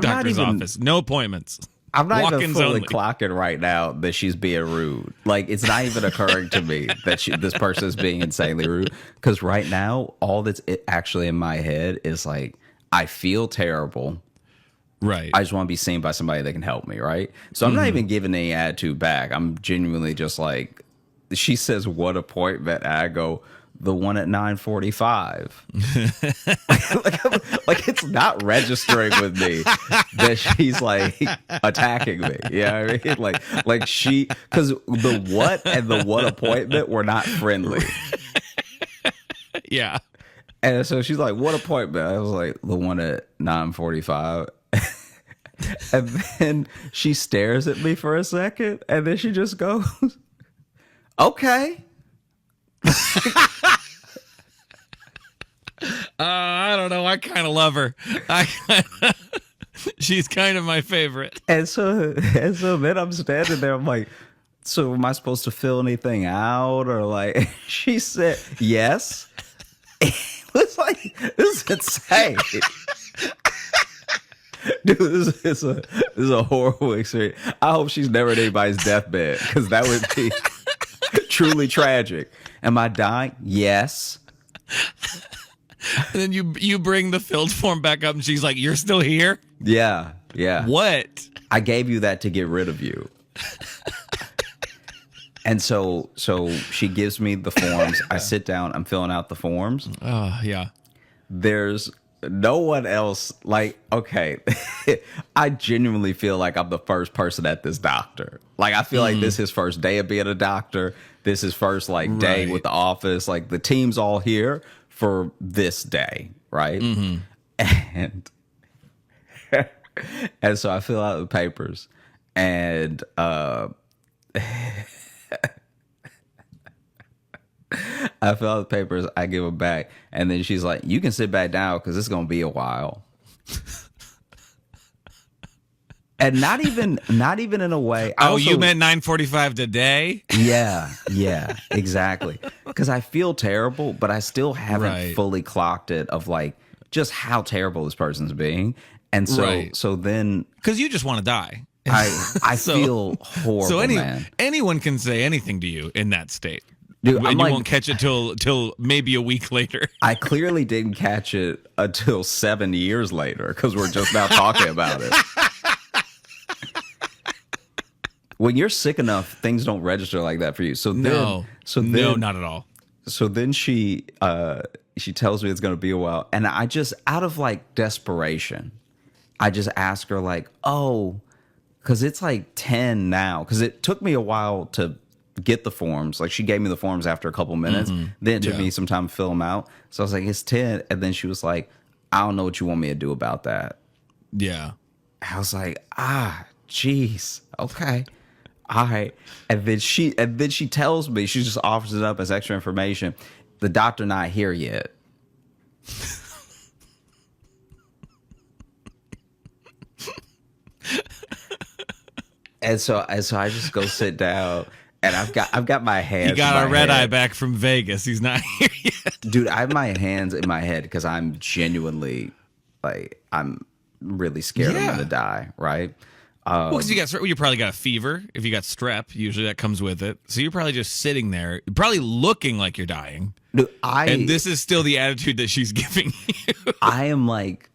doctor's office. No appointments. I'm not even Walk-ins fully only. clocking right now that she's being rude. Like, it's not even occurring to me that this person is being insanely rude. Because right now, all that's actually in my head is like, I feel terrible. Right. I just want to be seen by somebody that can help me, right? So I'm not even giving any attitude back. I'm genuinely just like, she says, what appointment? And I go, the one at 9:45. like it's not registering with me that she's like attacking me. Yeah, you know I mean, like she, because the what and the what appointment were not friendly. Yeah. And so she's like, what appointment? I was like, the one at 9:45. And then she stares at me for a second, and then she just goes, okay. I don't know. I kind of love her. She's kind of my favorite. And so then I'm standing there. I'm like, so am I supposed to fill anything out? Or like, she said, yes. It was like, this is insane. Dude, this is a horrible experience. I hope she's never at anybody's deathbed, because that would be truly tragic. Am I dying? Yes. And then you bring the filled form back up, and she's like, "You're still here? Yeah. What? I gave you that to get rid of you." And so she gives me the forms. I sit down. I'm filling out the forms. Oh, yeah. There's no one else. Like, okay, I genuinely feel like I'm the first person at this doctor. Like, I feel like this is his first day of being a doctor. This is first like day with the office. Like, the team's all here for this day, right? And and so I fill out the papers, and I fill out the papers, I give them back, and then she's like, you can sit back down because it's going to be a while. And not even in a way. You meant 9:45 today? Yeah, exactly. Because I feel terrible, but I still haven't fully clocked it of like just how terrible this person's being. And so then, because you just want to die. I feel horrible, so man. Anyone can say anything to you in that state. Dude, and I'm you like, won't catch it till maybe a week later. I clearly didn't catch it until 7 years later, because we're just now talking about it. When you're sick enough, things don't register like that for you. So then, no, not at all. So then she tells me it's going to be a while, and I just, out of like desperation, I just ask her like, oh, because it's like 10 now, because it took me a while to get the forms. Like, she gave me the forms after a couple minutes. Then it took me some time to fill them out. So I was like, it's 10. And then she was like, I don't know what you want me to do about that. Yeah. I was like, jeez. Okay. All right. And then she tells me, she just offers it up as extra information. The doctor not here yet. And so I just go sit down, and I've got my hands. He got a red eye back from Vegas. He's not here yet. Dude, I have my hands in my head because I'm genuinely, like, I'm really scared I'm gonna die, right? Well, because you probably got a fever. If you got strep, usually that comes with it. So you're probably just sitting there, probably looking like you're dying. Dude, and this is still the attitude that she's giving you. I am like,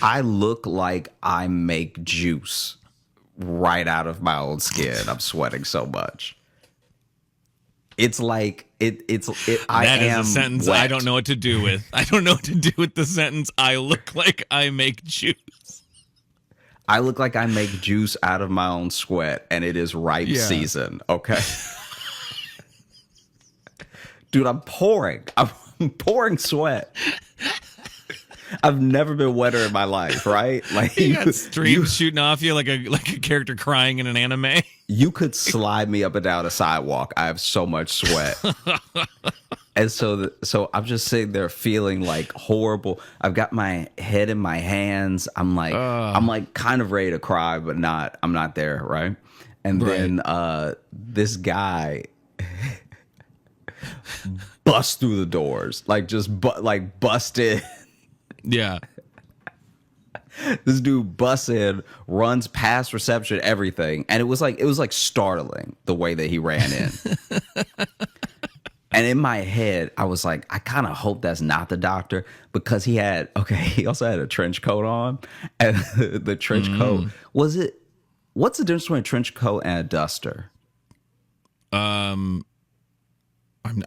I look like I make juice right out of my own skin. I'm sweating so much. It's like that is a sentence wet. I don't know what to do with. I don't know what to do with the sentence, I look like I make juice. I look like I make juice out of my own sweat, and it is ripe season. Okay. Dude, I'm pouring sweat. I've never been wetter in my life, right? Like, you got streams shooting off you like a character crying in an anime. You could slide me up and down a sidewalk. I have so much sweat. And so I'm just sitting there feeling like horrible. I've got my head in my hands. I'm like kind of ready to cry, but I'm not there, right? And then this guy busts through the doors, like just bust in. Yeah. This dude busts in, runs past reception, everything, and it was like startling the way that he ran in. And in my head, I was like, I kind of hope that's not the doctor, because he also had a trench coat on, and the trench coat what's the difference between a trench coat and a duster? I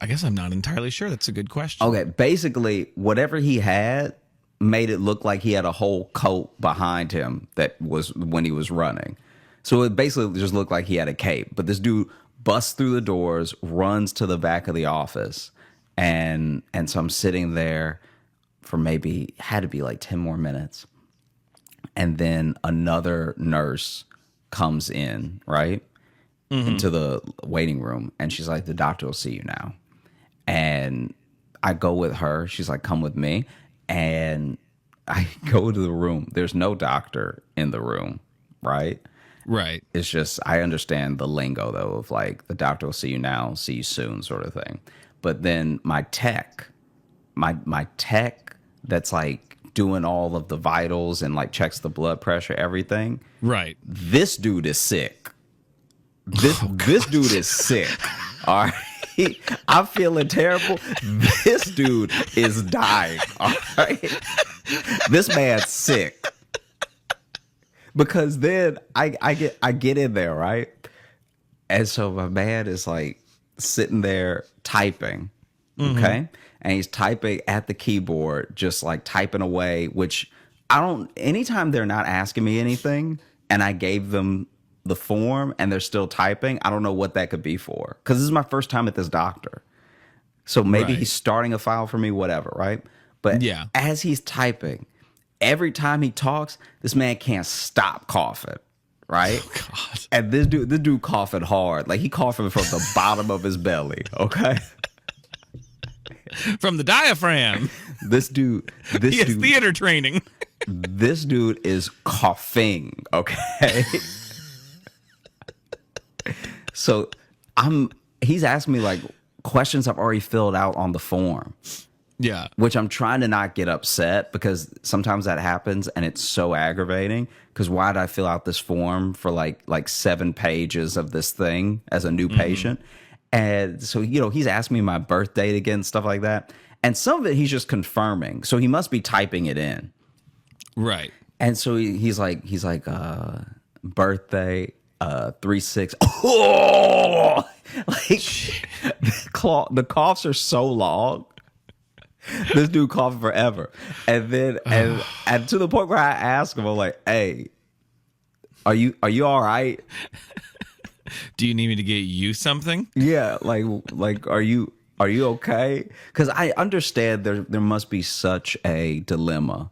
guess I'm not entirely sure. That's a good question. Okay, basically, whatever he had made it look like he had a whole coat behind him that was when he was running. So it basically just looked like he had a cape. But this dude busts through the doors, runs to the back of the office, and so I'm sitting there for maybe, had to be like 10 more minutes. And then another nurse comes in, right? Into the waiting room, and she's like, the doctor will see you now. And I go with her. She's like, come with me. And I go to the room. There's no doctor in the room, right? Right. It's just, I understand the lingo though of like, the doctor will see you now, see you soon sort of thing. But then my tech that's like doing all of the vitals and like checks the blood pressure, everything. Right. This dude is sick. This dude is sick. All right. I'm feeling terrible. This dude is dying. All right. This man's sick. Because then I get in there, right? And so my man is like sitting there typing. Okay. And he's typing at the keyboard, just like typing away, which anytime they're not asking me anything and I gave them the form and they're still typing, I don't know what that could be for. Because this is my first time at this doctor. So maybe he's starting a file for me, whatever, right? But as he's typing, every time he talks, this man can't stop coughing, right? Oh, God. And this dude coughing hard. Like he coughing from the bottom of his belly, okay? From the diaphragm. This dude. He has theater training. This dude is coughing, okay? So he's asking me like questions I've already filled out on the form. Yeah. Which I'm trying to not get upset, because sometimes that happens and it's so aggravating. Because why did I fill out this form for like 7 pages of this thing as a new patient? And so, he's asking me my birth date again, stuff like that. And some of it he's just confirming. So he must be typing it in. Right. And so he's like, birthday, 3-6. Oh! Like the coughs are so long. This dude coughing forever. And then and to the point where I ask him, I'm like, hey, are you all right? Do you need me to get you something? Yeah, like are you okay? Because I understand there must be such a dilemma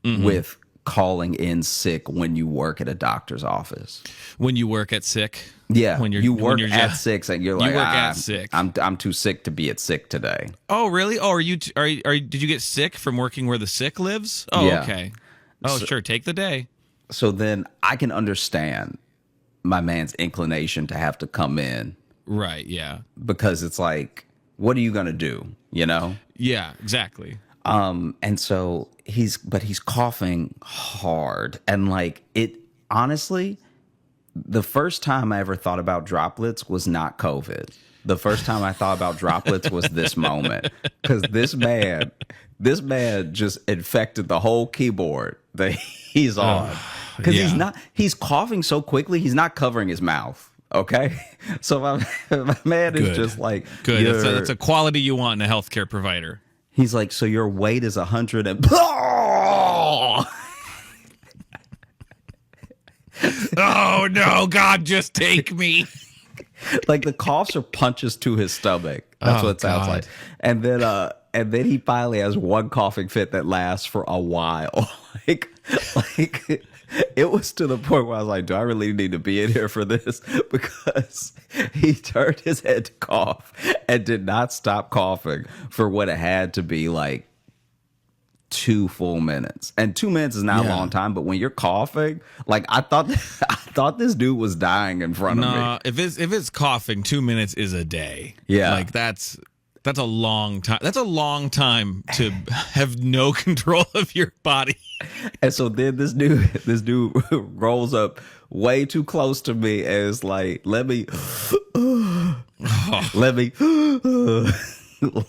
with calling in sick when you work at a doctor's office. When you work at sick? Yeah, when you work at sick and you're like, you work at sick. I'm too sick to be at sick today. Oh, really? Oh, did you get sick from working where the sick lives? Oh, Yeah. okay. Oh, sure. Take the day. So then I can understand my man's inclination to have to come in. Right, yeah. Because it's like, what are you going to do? Yeah, exactly. And so he's coughing hard. And like honestly, the first time I ever thought about droplets was not COVID. The first time I thought about droplets was this moment. Because this man just infected the whole keyboard that he's on. Because he's coughing so quickly, he's not covering his mouth. Okay. So my man is just like, good. That's a quality you want in a healthcare provider. He's like, so your weight is 100 and oh no, God, just take me. Like the coughs are punches to his stomach. That's what it sounds like. And then he finally has one coughing fit that lasts for a while. like it was to the point where I was like, do I really need to be in here for this? Because he turned his head to cough and did not stop coughing for what it had to be like 2 full minutes. And 2 minutes is not a long time, but when you're coughing, like I thought this dude was dying in front of me. If it's coughing, 2 minutes is a day. Yeah. Like that's That's a long time. That's a long time to have no control of your body. And so then this dude rolls up way too close to me and is like, let me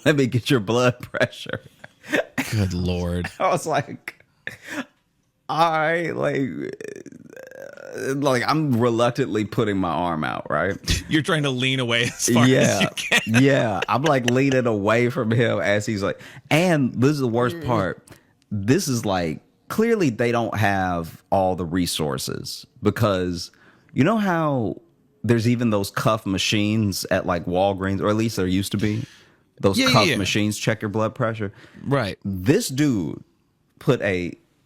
let me get your blood pressure. Good Lord. I was like, all right, like I'm reluctantly putting my arm out, right? You're trying to lean away as far as you can. Yeah. I'm like leaning away from him as he's like, and this is the worst part. This is like, clearly they don't have all the resources, because you know how there's even those cuff machines at like Walgreens, or at least there used to be those cuff machines check your blood pressure. Right. This dude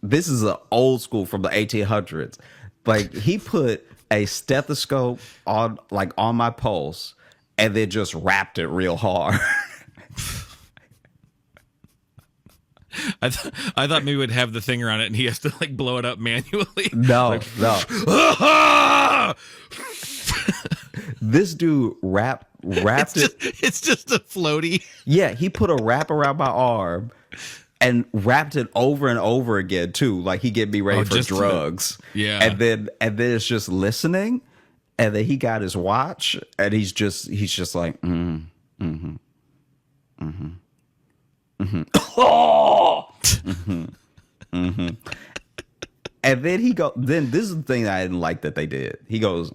this is an old school from the 1800s. Like he put a stethoscope on my pulse and then just wrapped it real hard. I thought maybe we'd have the thing around it and he has to like blow it up manually. No. This dude wrapped it. It's just a floaty. Yeah, he put a wrap around my arm and wrapped it over and over again too. Like he get me ready for drugs. Yeah. And then it's just listening. And then he got his watch and he's just like, oh, And then then this is the thing that I didn't like that they did. He goes,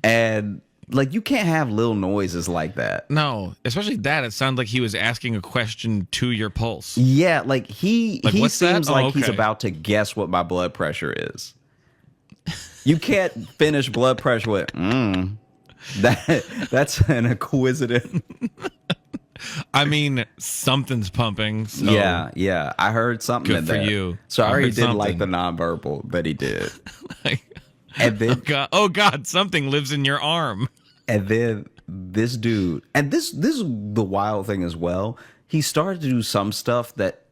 and like you can't have little noises like that. No, especially that. It sounded like he was asking a question to your pulse. Yeah, like he what's that? seems like he's okay. about to guess what my blood pressure is. You can't finish blood pressure with that's an acquisitive. I mean, something's pumping. So Yeah. I heard something good in for there. you. So I already heard didn't like something. the nonverbal that he did. Like, And then oh God, something lives in your arm. And then this dude, and this is the wild thing as well. He started to do some stuff that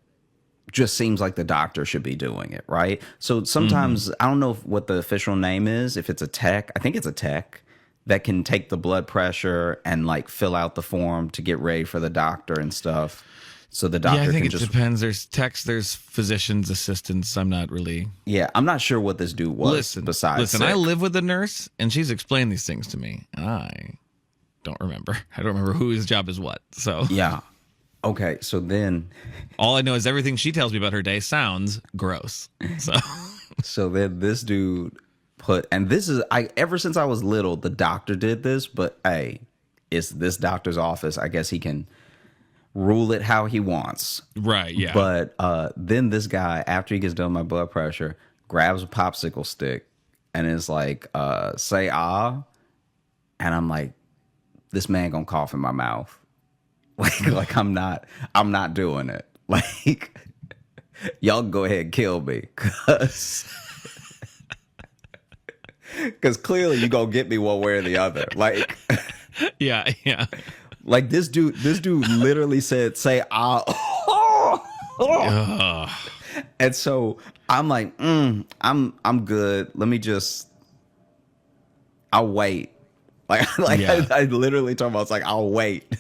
just seems like the doctor should be doing it, right? So sometimes I don't know what the official name is. If it's a tech, I think it's a tech that can take the blood pressure and like fill out the form to get ready for the doctor and stuff. So the doctor I think can it depends. There's techs, there's physicians, assistants. I'm not really. Yeah, I'm not sure what this dude was. Besides, I live with a nurse, and she's explained these things to me. I don't remember. I don't remember whose job is what. So yeah. Okay, so then all I know is everything she tells me about her day sounds gross. So then this dude and this is ever since I was little, the doctor did this, but hey, it's this doctor's office. I guess he can rule it how he wants. Right, yeah. But then this guy, after he gets done with my blood pressure, grabs a popsicle stick and is like, say ah. And I'm like, this man gonna cough in my mouth. Like I'm not doing it. Like y'all go ahead and kill me. Cause clearly you gonna get me one way or the other. Like yeah. Like this dude literally said, say ah. And so I'm like, I'm good. Let me I'll wait. I literally told him, I was like, I'll wait.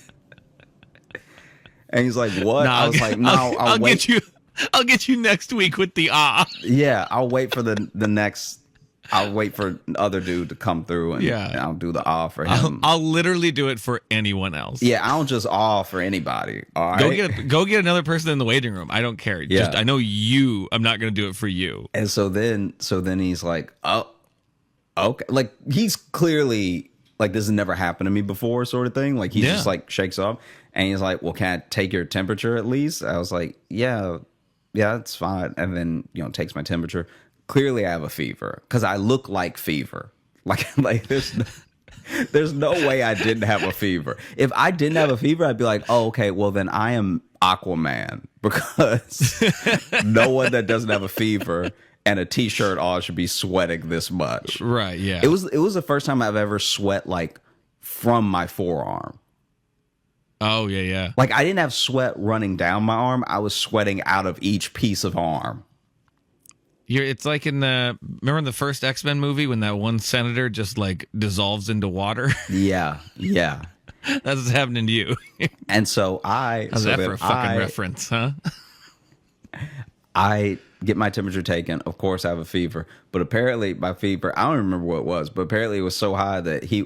And he's like, what? I was like, no, I'll wait. I'll get you next week with the ah. Yeah, I'll wait for the next. I'll wait for the other dude to come through and I'll do the ah for him. I'll literally do it for anyone else. Yeah, I don't just ah for anybody. All right? Go get another person in the waiting room. I don't care. Yeah. I know you. I'm not going to do it for you. And so then he's like, oh, okay. Like he's clearly like this has never happened to me before, sort of thing. Like he just like shakes off and he's like, well, can I take your temperature at least? I was like, yeah, it's fine. And then takes my temperature. Clearly I have a fever because I look like fever. Like there's no way I didn't have a fever. If I didn't have a fever, I'd be like, oh, okay, well then I am Aquaman, because no one that doesn't have a fever and a t-shirt on should be sweating this much. Right, yeah. It was the first time I've ever sweat like from my forearm. Oh, yeah. Like I didn't have sweat running down my arm. I was sweating out of each piece of arm. It's like remember in the first X-Men movie when that one senator just like dissolves into water? Yeah. That's what's happening to you. And so How's that for a fucking reference, huh? I get my temperature taken. Of course, I have a fever, but apparently my fever, I don't remember what it was, but apparently it was so high that he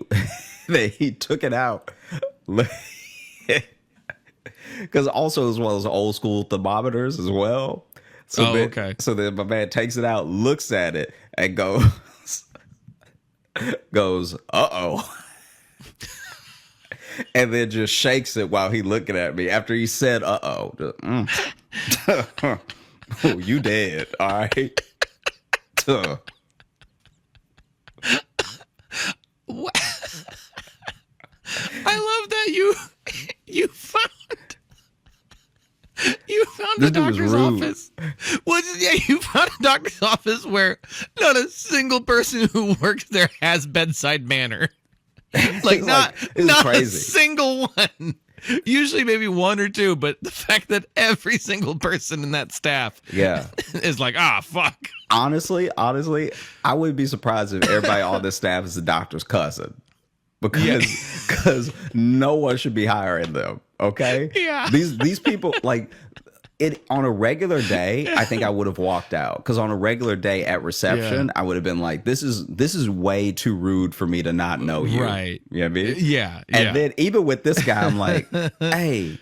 that he took it out. Because also as well as old school thermometers as well. So okay. So then my man takes it out, looks at it, and goes, uh-oh. And then just shakes it while he looking at me after he said, uh-oh. Oh, you dead, all right? What? I love that you found This a dude was doctor's rude. office. Well, yeah, you found a doctor's office where not a single person who works there has bedside manner. Like not crazy. a single one. Usually maybe one or two, but the fact that every single person in that staff is like, fuck. Honestly, I wouldn't be surprised if everybody on this staff is the doctor's cousin. Because no one should be hiring them. Okay? Yeah. These people, like, it on a regular day, I think I would have walked out. Because on a regular day at reception, I would have been like, this is way too rude for me to not know you. Right. You know what I mean? Yeah. And then even with this guy, I'm like, hey,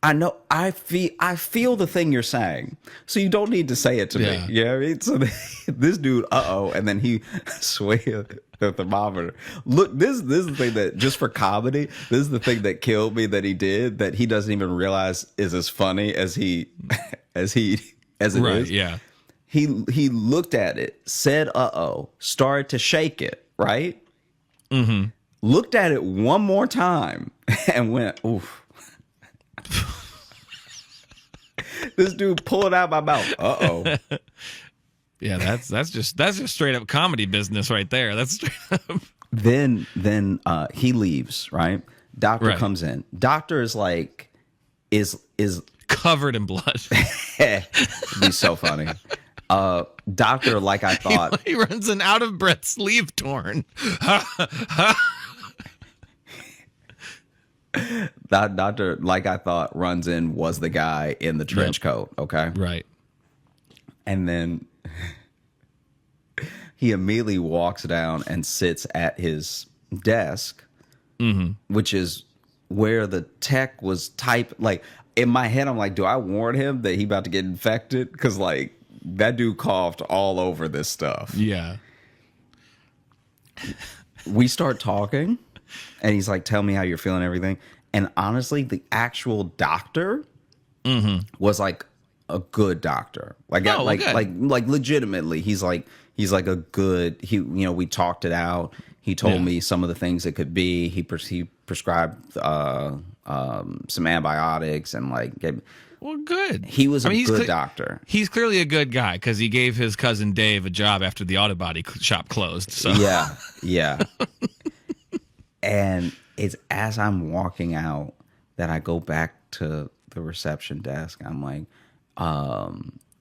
I feel the thing you're saying. So you don't need to say it to me. You know what I mean? So this dude, and then he swings the thermometer. Look, this is the thing that, just for comedy, this is the thing that killed me that he did, that he doesn't even realize is as funny as it is. Yeah. He looked at it, said started to shake it, right? Mm-hmm. Looked at it one more time and went, oof. This dude pulled it out of my mouth. Yeah, that's just straight up comedy business right there. That's straight up. Then he leaves, right? Doctor comes in. Doctor is like is covered in blood. It'd be so funny. Doctor, like I thought. He runs an out of breath sleeve torn. That doctor, like I thought, runs in, was the guy in the trench coat. Okay. Right. And then he immediately walks down and sits at his desk, which is where the tech was like, in my head, I'm like, do I warn him that he about to get infected? Because, like, that dude coughed all over this stuff. Yeah. We start talking, and he's like, tell me how you're feeling, everything. And honestly, the actual doctor was like a good doctor. Like, like legitimately, he's like a good, we talked it out. He told me some of the things it could be. He prescribed some antibiotics and like gave, well, good. He was a good doctor. He's clearly a good guy because he gave his cousin Dave a job after the auto body shop closed. So yeah. And it's as I'm walking out that I go back to the reception desk. I'm like,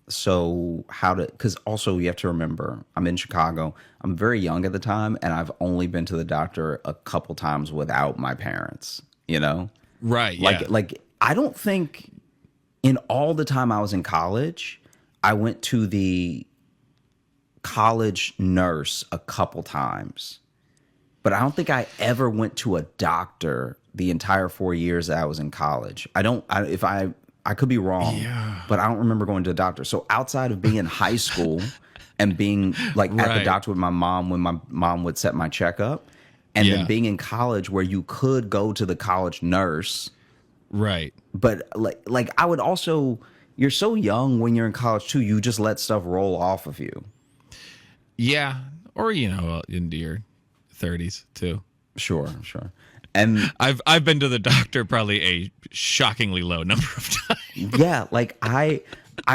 so because also you have to remember, I'm in Chicago. I'm very young at the time, and I've only been to the doctor a couple times without my parents, Right. Like I don't think in all the time I was in college, I went to the college nurse a couple times. But I don't think I ever went to a doctor the entire 4 years that I was in college. I could be wrong, but I don't remember going to a doctor. So outside of being in high school and being like at the doctor with my mom when my mom would set my checkup, and then being in college where you could go to the college nurse. Right. But like I would also, you're so young when you're in college too, you just let stuff roll off of you. Yeah. Or, into your 30s too. Sure. And I've been to the doctor probably a shockingly low number of times. Yeah, like I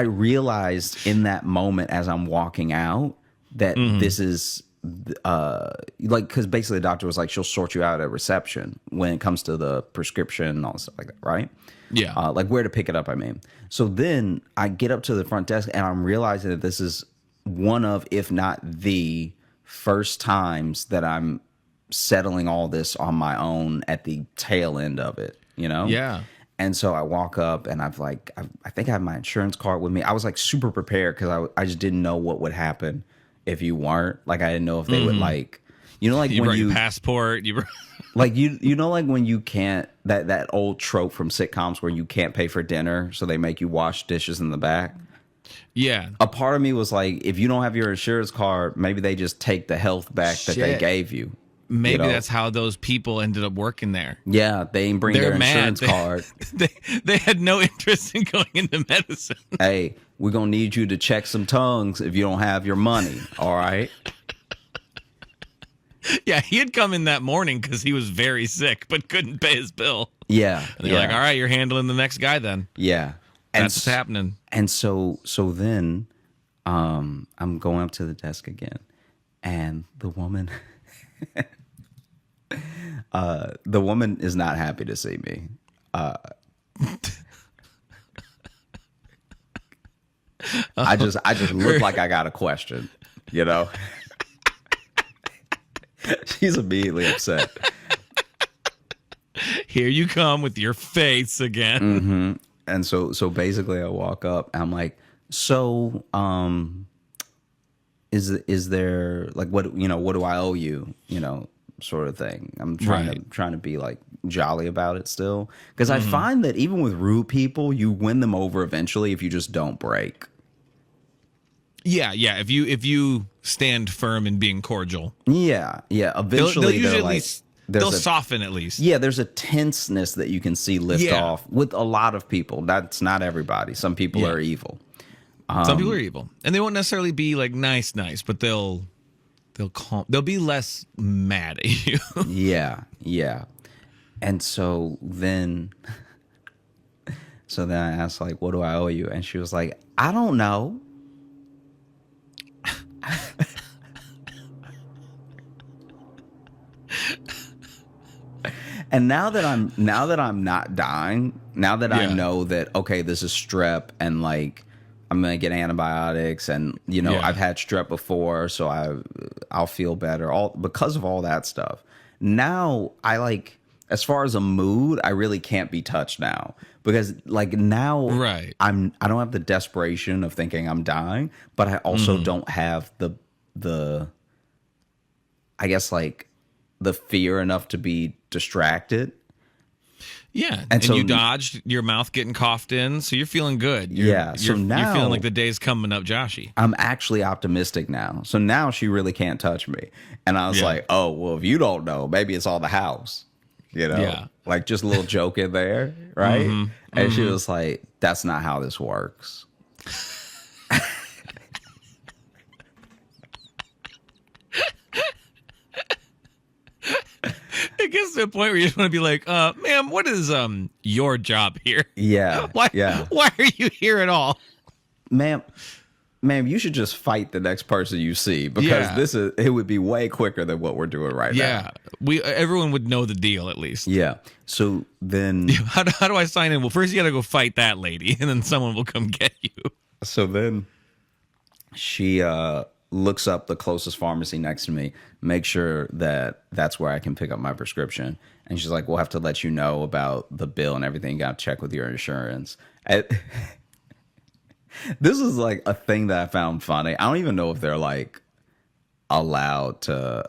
realized in that moment as I'm walking out that this is because basically the doctor was like, she'll sort you out at reception when it comes to the prescription and all stuff like that, right? Yeah. Like where to pick it up, I mean. So then I get up to the front desk and I'm realizing that this is one of, if not the first times that I'm settling all this on my own at the tail end of it, you know? Yeah. And so I walk up and I think I have my insurance card with me. I was like super prepared because I just didn't know what would happen if you weren't. Like I didn't know if they would like, you know, like You when brought you your passport. You brought... like you know, like when you can't, that old trope from sitcoms where you can't pay for dinner, so they make you wash dishes in the back. Yeah. A part of me was like, if you don't have your insurance card, maybe they just take the health back that they Shit. gave you. Maybe you know? that's how those people ended up working there. Yeah, they ain't bring They're their mad. insurance card. They had no interest in going into medicine. Hey, we're gonna need you to check some tongues if you don't have your money. All right. Yeah, he had come in that morning because he was very sick but couldn't pay his bill. Yeah. And they're like, all right, you're handling the next guy then. Yeah. That's what's happening. And so then I'm going up to the desk again, and the woman is not happy to see me. I just look like I got a question, you know? She's immediately upset. Here you come with your face again. Mm-hmm. And so basically I walk up and I'm like, so is there like what do I owe you, sort of thing. I'm trying to be like jolly about it still, because I find that even with rude people, you win them over eventually if you just don't break. Yeah. If you stand firm in being cordial. Yeah. Eventually they'll usually like, they'll soften at least. Yeah, there's a tenseness that you can see lift off with a lot of people. That's not everybody. Some people are evil. Some people are evil, and they won't necessarily be like nice, but they'll be less mad at you. Yeah. And so then I asked, like, what do I owe you? And she was like, I don't know. And now that I'm not dying, now that I know that, okay, this is strep and like I'm gonna get antibiotics, and I've had strep before, so I'll feel better all because of all that stuff. Now I like, as far as a mood, I really can't be touched now, because like now I don't have the desperation of thinking I'm dying, but I also don't have the I guess like the fear enough to be distracted. Yeah, and so you dodged your mouth getting coughed in, so you're feeling good. You're feeling like the day's coming up, Joshy. I'm actually optimistic now. So now she really can't touch me. And I was like, oh, well, if you don't know, maybe it's all the house. Like just a little joke in there, right? And she was like, that's not how this works. It gets to a point where you just want to be like, ma'am, what is your job here? Yeah. Why are you here at all? Ma'am, you should just fight the next person you see, because it would be way quicker than what we're doing right now. Yeah. Everyone would know the deal at least. Yeah. So then how do I sign in? Well, first you got to go fight that lady, and then someone will come get you. So then she looks up the closest pharmacy next to me, make sure that that's where I can pick up my prescription. And she's like, we'll have to let you know about the bill and everything. You got to check with your insurance. This is like a thing that I found funny. I don't even know if they're like allowed to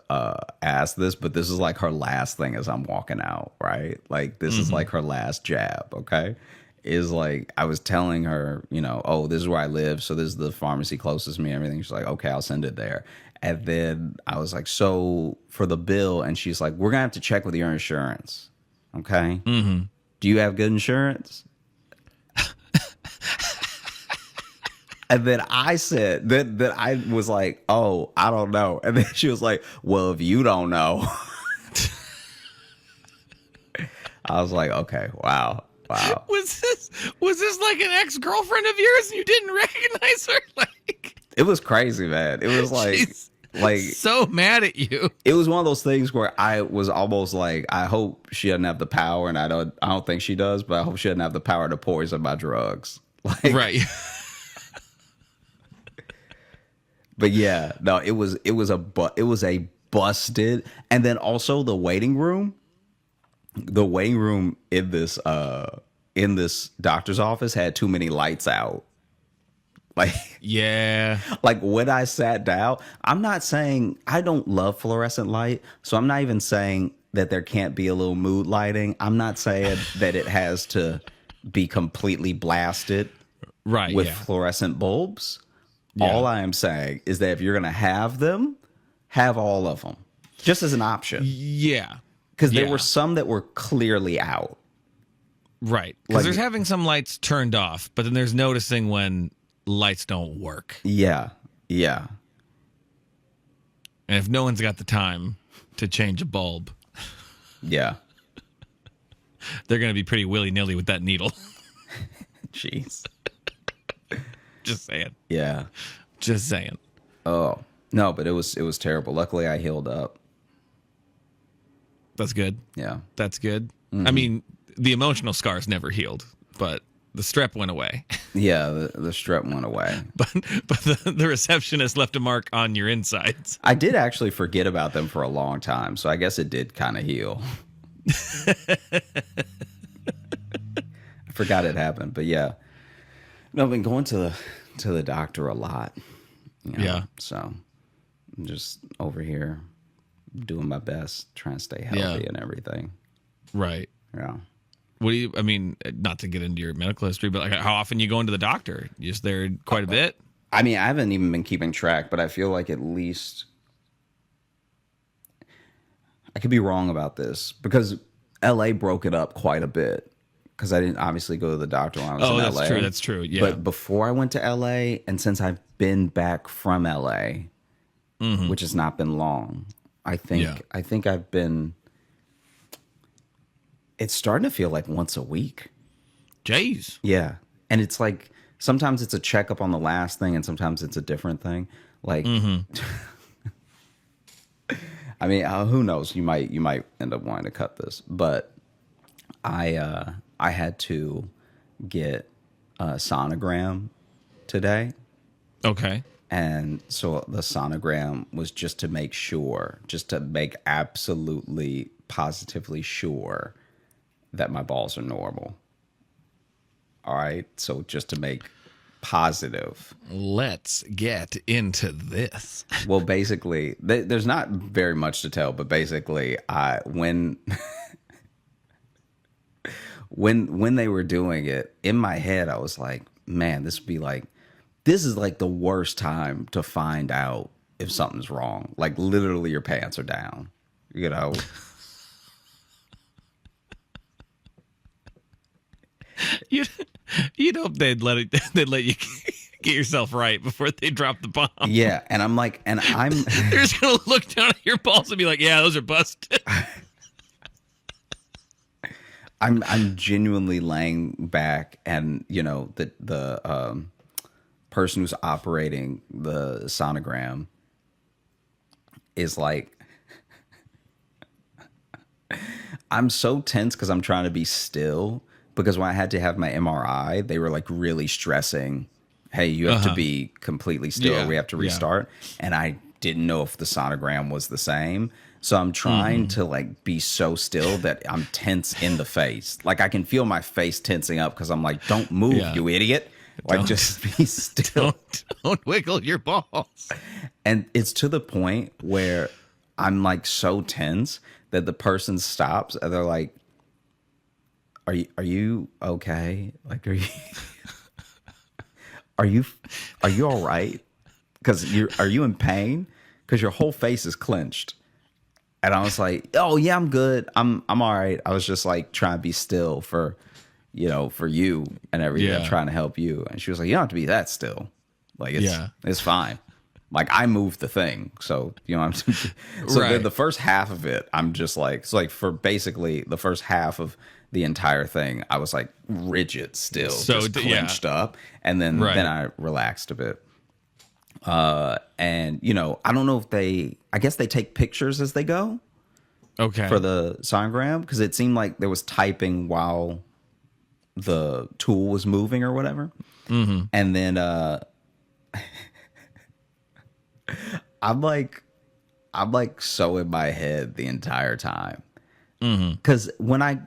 ask this, but this is like her last thing as I'm walking out, right? Like this is like her last jab, okay? Is like, I was telling her, oh, this is where I live, so this is the pharmacy closest to me and everything. She's like, okay, I'll send it there. And then I was like, so for the bill, and she's like, we're gonna have to check with your insurance, okay? Do you have good insurance? And then I said that I was like, oh, I don't know. And then she was like, well, if you don't know. I was like, okay, wow. Was this like an ex-girlfriend of yours and you didn't recognize her? Like, it was crazy, man. It was like she's like so mad at you. It was one of those things where I was almost like, I hope she doesn't have the power, and I don't think she does, but I hope she doesn't have the power to poison my drugs. Like, right. But yeah, no, it was a busted. And then also the waiting room in this doctor's office had too many lights out. Like, Yeah. like when I sat down, I'm not saying I don't love fluorescent light, so I'm not even saying that there can't be a little mood lighting. I'm not saying that it has to be completely blasted Right. with Yeah. fluorescent bulbs. Yeah. All I am saying is that if you're going to have them, have all of them, just as an option. Yeah. Because there Yeah. were some that were clearly out. Right. Because Like- there's having some lights turned off, but then there's noticing when lights don't work. Yeah, yeah. And if no one's got the time to change a bulb, Yeah. they're going to be pretty willy-nilly with that needle. Jeez. Just saying. Yeah. Just saying. Oh no, but it was terrible. Luckily, I healed up. That's good. Yeah. That's good. I mean, the emotional scars never healed, but the strep went away. Yeah, the strep went away. but the receptionist left a mark on your insides. I did actually forget about them for a long time, so I guess it did kind of heal. I forgot it happened, but yeah. No, I've been going to the doctor a lot. You know, Yeah. So I'm just over here doing my best, trying to stay healthy and everything. Right. Yeah. What do you, I mean, not to get into your medical history, but like how often you go into the doctor? You just there quite a bit? I mean, I haven't even been keeping track, but I feel like at least I could be wrong about this because LA broke it up quite a bit because I didn't obviously go to the doctor when I was in that's LA. true. That's true. Yeah. But before I went to LA, and since I've been back from LA, which has not been long, I think I've been. It's starting to feel like once a week. Jeez. Yeah. And it's like sometimes it's a checkup on the last thing and sometimes it's a different thing. Like I mean, who knows? You might end up wanting to cut this, but I had to get a sonogram today. Okay. And so the sonogram was just to make sure, just to make absolutely positively sure that my balls are normal. All right. So just to make positive. Let's get into this. Well, basically, there's not very much to tell, but basically, when they were doing it in my head, I was like, man, this is like the worst time to find out if something's wrong. Like literally your pants are down, you know? You'd hope they'd let you get yourself right before they drop the bomb. Yeah. And I'm like, and I'm, They're just gonna look down at your balls and be like, "Yeah, those are busted." I'm genuinely laying back, and you know the person who's operating the sonogram is like, I'm so tense because I'm trying to be still. Because when I had to have my MRI, they were like really stressing, "Hey, you have to be completely still, or we have to restart." And I didn't know if the sonogram was the same. So I'm trying to like be so still that I'm tense in the face. Like I can feel my face tensing up because I'm like, don't move, you idiot. Like just be still. Don't wiggle your balls. And it's to the point where I'm like so tense that the person stops and they're like, Are you okay? Like are you all right? Because are you in pain? Because your whole face is clenched. And I was like, oh yeah, I'm good. I'm all right. I was just like trying to be still for you and everything. I'm trying to help you. And she was like, you don't have to be that still. Like it's fine. Like I moved the thing. So, you know, the first half of it, I'm just like, so like for basically the first half of the entire thing, I was like rigid still, so just clenched up. And then I relaxed a bit. And you know, I don't know if I guess they take pictures as they go. Okay. For the sonogram, because it seemed like there was typing while the tool was moving or whatever. And then I'm like, I'm like so in my head the entire time. Because when I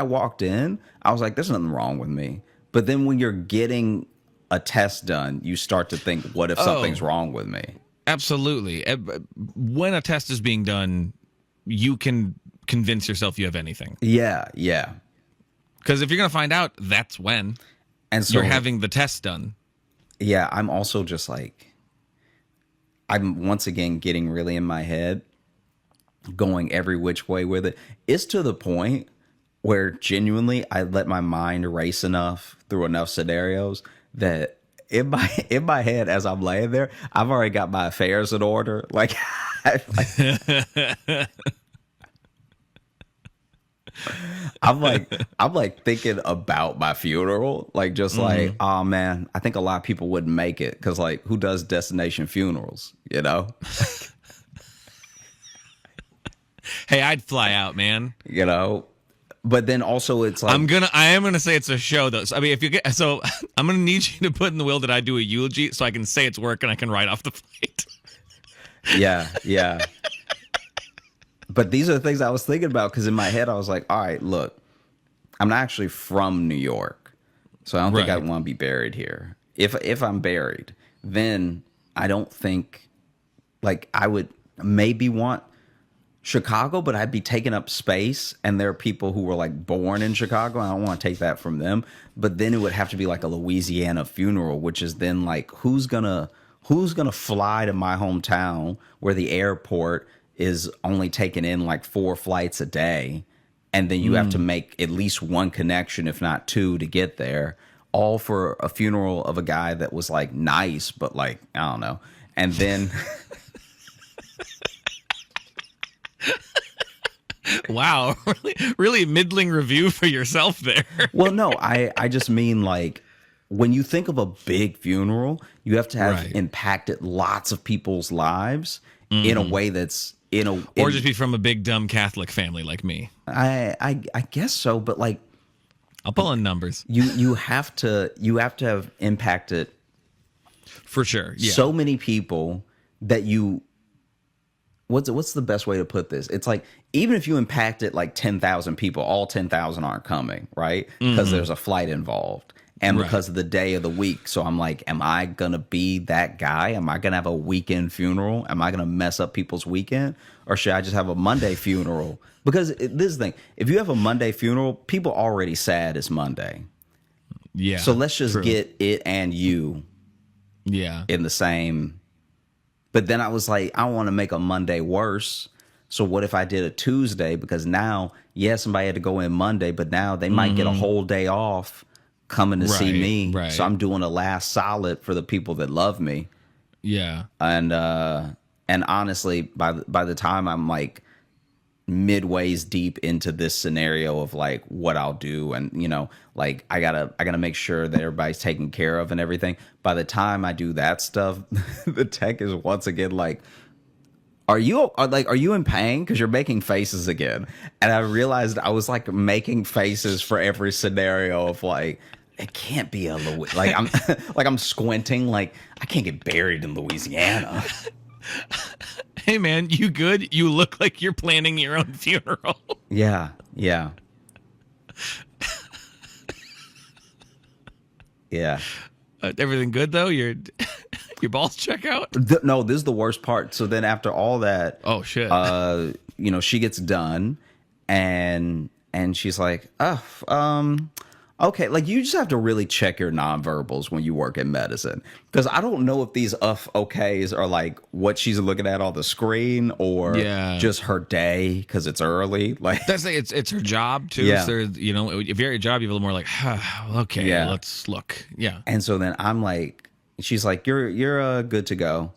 walked in, I was like, there's nothing wrong with me. But then when you're getting a test done, you start to think, what if something's wrong with me? Absolutely. When a test is being done, you can convince yourself you have anything. Yeah. Because if you're going to find out, that's when. And so you're having the test done. Yeah, I'm also just like, I'm once again getting really in my head, going every which way with it. It's to the point where genuinely I let my mind race enough through enough scenarios that in my head as I'm laying there, I've already got my affairs in order. Like, I'm like thinking about my funeral, like just like, oh man, I think a lot of people wouldn't make it because like who does destination funerals, you know? Hey, I'd fly out, man. You know, but then also it's like I am gonna say it's a show though. So, I mean, if you get I'm gonna need you to put in the will that I do a eulogy so I can say it's work and I can write off the flight. Yeah. But these are the things I was thinking about because in my head I was like, all right, look, I'm not actually from New York, so I don't think I want to be buried here. If I'm buried, then I don't think like I would maybe want Chicago, but I'd be taking up space, and there are people who were like born in Chicago. I don't want to take that from them, but then it would have to be like a Louisiana funeral, which is then like who's gonna fly to my hometown where the airport is only taking in like 4 flights a day, and then you have to make at least one connection, if not 2, to get there, all for a funeral of a guy that was like nice, but like I don't know, and then. Wow, really middling review for yourself there. Well, no, I just mean like when you think of a big funeral, you have to have impacted lots of people's lives in a way that's or just be from a big dumb Catholic family like me. I guess so, but like I'll pull in numbers. You have to have impacted for sure. Yeah. So many people that you. What's the best way to put this? It's like even if you impacted like 10,000 people, all 10,000 aren't coming, right? Because there's a flight involved and because of the day of the week. So I'm like, am I going to be that guy? Am I going to have a weekend funeral? Am I going to mess up people's weekend? Or should I just have a Monday funeral? Because this is the thing. If you have a Monday funeral, people already sad it's Monday. Yeah. So let's just get it and you in the same. But then I was like, I don't want to make a Monday worse. So what if I did a Tuesday? Because now, somebody had to go in Monday, but now they might get a whole day off coming to see me. Right. So I'm doing a last solid for the people that love me. Yeah. And honestly, by the time I'm like midways deep into this scenario of like what I'll do, and you know, like I gotta make sure that everybody's taken care of and everything. By the time I do that stuff, the tech is once again like, are you in pain? Because you're making faces again. And I realized I was like making faces for every scenario of like, it can't be like I'm like I'm squinting, like I can't get buried in Louisiana. Hey man, you good? You look like you're planning your own funeral. Yeah. Everything good though? Your balls check out? No, this is the worst part. So then after all that, oh shit. You know, she gets done and she's like, okay, like you just have to really check your nonverbals when you work in medicine, because I don't know if these okays are like what she's looking at on the screen or just her day because it's early. Like that's it's her job too. Yeah. So you know, if you're at your job, you're a little more like, okay, let's look. Yeah. And so then I'm like, she's like, you're good to go.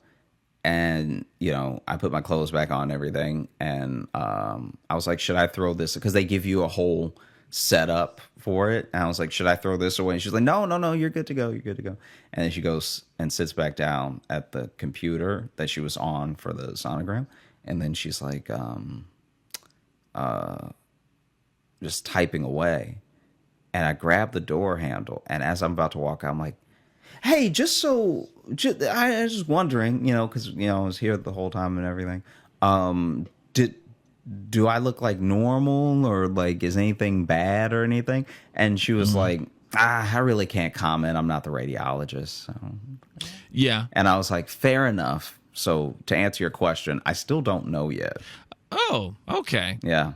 And, you know, I put my clothes back on and everything. And I was like, should I throw this? Because they give you a whole setup for it. And I was like, should I throw this away? And she's like, no, you're good to go. You're good to go. And then she goes and sits back down at the computer that she was on for the sonogram. And then she's like, just typing away. And I grabbed the door handle. And as I'm about to walk out, I'm like, hey, I was just wondering, you know, because, you know, I was here the whole time and everything. do I look like normal, or like is anything bad or anything? And she was like, I really can't comment. I'm not the radiologist. So. Yeah. And I was like, fair enough. So to answer your question, I still don't know yet. Oh, okay. Yeah.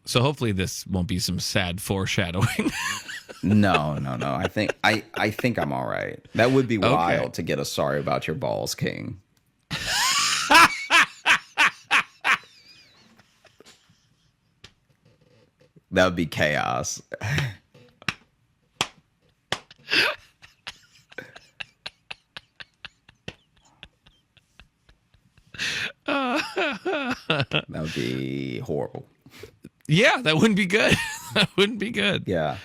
So hopefully this won't be some sad foreshadowing. No. I think I'm all right. That would be wild to get a sorry about your balls, King. That would be chaos. That would be horrible. Yeah, that wouldn't be good. That wouldn't be good. Yeah.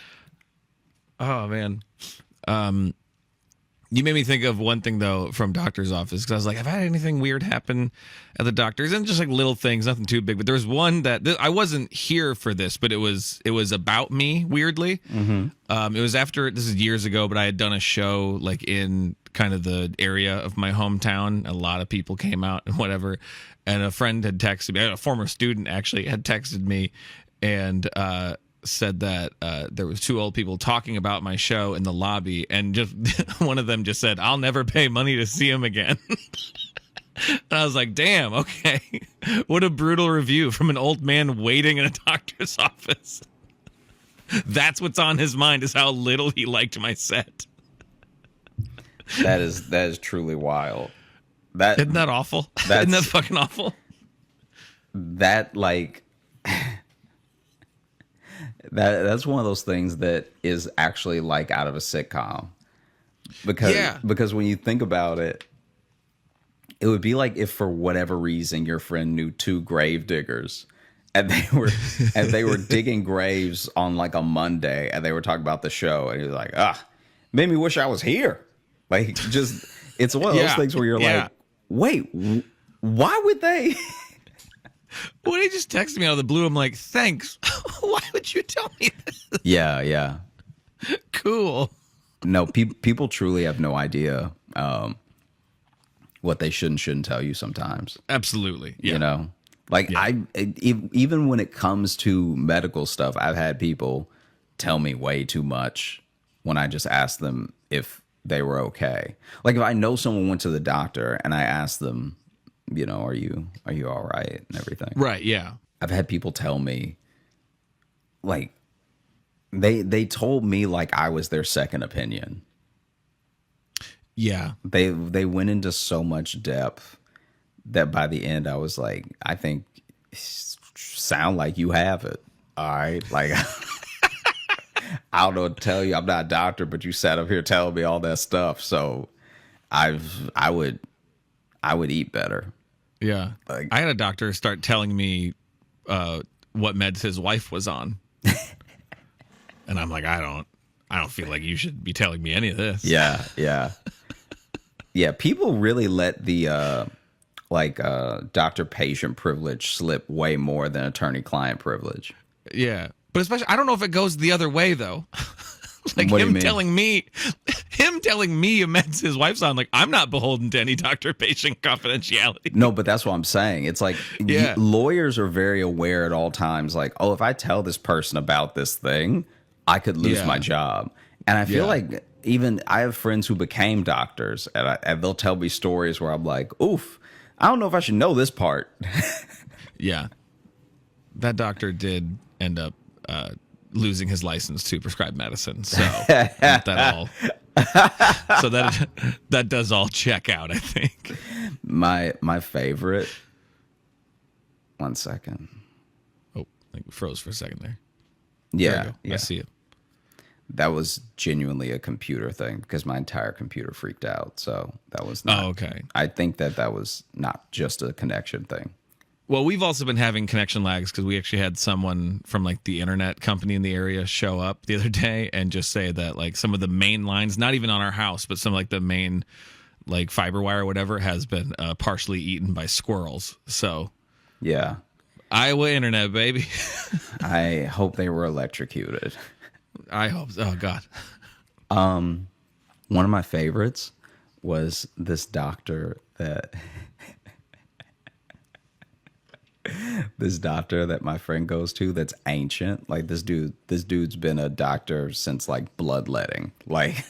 Oh, man. You made me think of one thing, though, from doctor's office, because I was like, have I had anything weird happen at the doctor's? And just like little things, nothing too big. But there was one that I wasn't here for this, but it was about me, weirdly. It was after, this is years ago, but I had done a show like in kind of the area of my hometown. A lot of people came out and whatever. And a friend had texted me, a former student actually had texted me and said that there was two old people talking about my show in the lobby, and just one of them just said, I'll never pay money to see him again. And I was like, damn, okay. What a brutal review from an old man waiting in a doctor's office. That's what's on his mind, is how little he liked my set. That is truly wild. Isn't that awful? Isn't that fucking awful? That like that's one of those things that is actually like out of a sitcom. Because when you think about it, it would be like if for whatever reason your friend knew two grave diggers and they were digging graves on like a Monday, and they were talking about the show, and he was like, made me wish I was here. Like, just, it's one of those things where you're like, wait, why would they? When he just texted me out of the blue, I'm like, thanks. Why would you tell me this? Yeah. Cool. No, people truly have no idea what they should and shouldn't tell you sometimes. Absolutely. Yeah. You know? Like, even when it comes to medical stuff, I've had people tell me way too much when I just ask them if they were okay. Like, if I know someone went to the doctor and I ask them, you know, are you all right and everything? Right, yeah. I've had people tell me, like, they told me like I was their second opinion. Yeah. They went into so much depth that by the end I was like, I think sound like you have it. All right. Like, I don't know what to tell you. I'm not a doctor, but you sat up here telling me all that stuff. So I would eat better. Yeah. Like, I had a doctor start telling me what meds his wife was on. And I'm like, I don't feel like you should be telling me any of this. Yeah. Yeah, people really let the doctor-patient privilege slip way more than attorney-client privilege. Yeah. But especially, I don't know if it goes the other way, though. Like, what do you him mean? telling me meds his wife's on, like, I'm not beholden to any doctor-patient confidentiality. No, but that's what I'm saying. It's like, lawyers are very aware at all times, like, oh, if I tell this person about this thing, I could lose my job. And I feel like even I have friends who became doctors, and they'll tell me stories where I'm like, oof, I don't know if I should know this part. Yeah. That doctor did end up losing his license to prescribe medicine. So that does all check out, I think. My favorite. One second. Oh, I think we froze for a second there. Yeah. I see it. That was genuinely a computer thing because my entire computer freaked out. So that was not. Oh, okay. I think that was not just a connection thing. Well, we've also been having connection lags because we actually had someone from like the internet company in the area show up the other day and just say that like some of the main lines, not even on our house, but some like the main like fiber wire or whatever has been partially eaten by squirrels. So yeah, Iowa internet, baby. I hope they were electrocuted. I hope so. Oh God. One of my favorites was this doctor that this doctor that my friend goes to that's ancient. Like this dude's been a doctor since like bloodletting. Like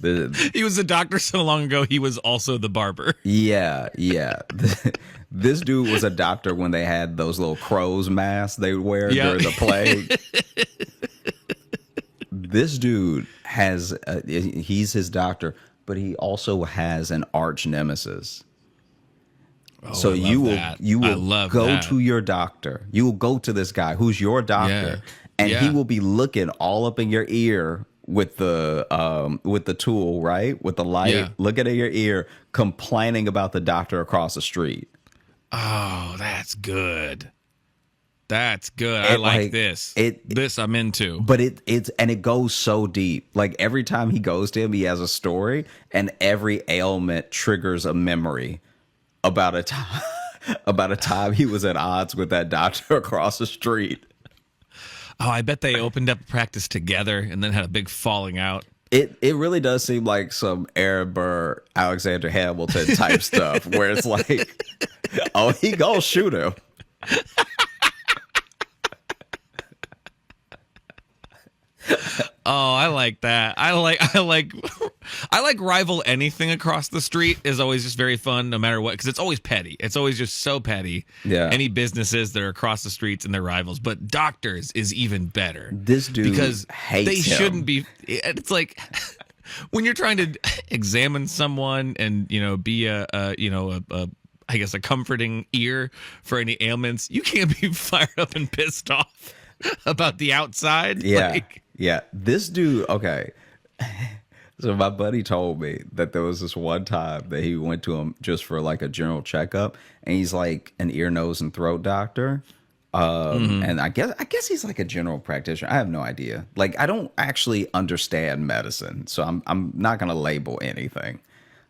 He was a doctor so long ago, he was also the barber. yeah. This dude was a doctor when they had those little crow's masks they would wear during the plague. This dude has, he's his doctor, but he also has an arch nemesis. Oh, So you will go to your doctor. You will go to this guy who's your doctor, and he will be looking all up in your ear with the tool, right? With the light, looking at your ear, complaining about the doctor across the street. Oh, that's good. That's good. I like this. This I'm into. But it goes so deep. Like every time he goes to him, he has a story, and every ailment triggers a memory about a time he was at odds with that doctor across the street. Oh, I bet they opened up practice together and then had a big falling out. It really does seem like some Aaron Burr, Alexander Hamilton type stuff, where it's like, oh, he gonna shoot him. Oh, I like that. I like rival anything across the street is always just very fun, no matter what, because it's always petty. It's always just so petty. Yeah. Any businesses that are across the streets and their rivals, but doctors is even better. This dude because hates they him. shouldn't be. It's like when you're trying to examine someone and be I guess a comforting ear for any ailments. You can't be fired up and pissed off about the outside. Yeah. Yeah. This dude, okay. So my buddy told me that there was this one time that he went to him just for like a general checkup, and he's like an ear, nose, and throat doctor. And I guess he's like a general practitioner. I have no idea. Like I don't actually understand medicine, so I'm not gonna label anything,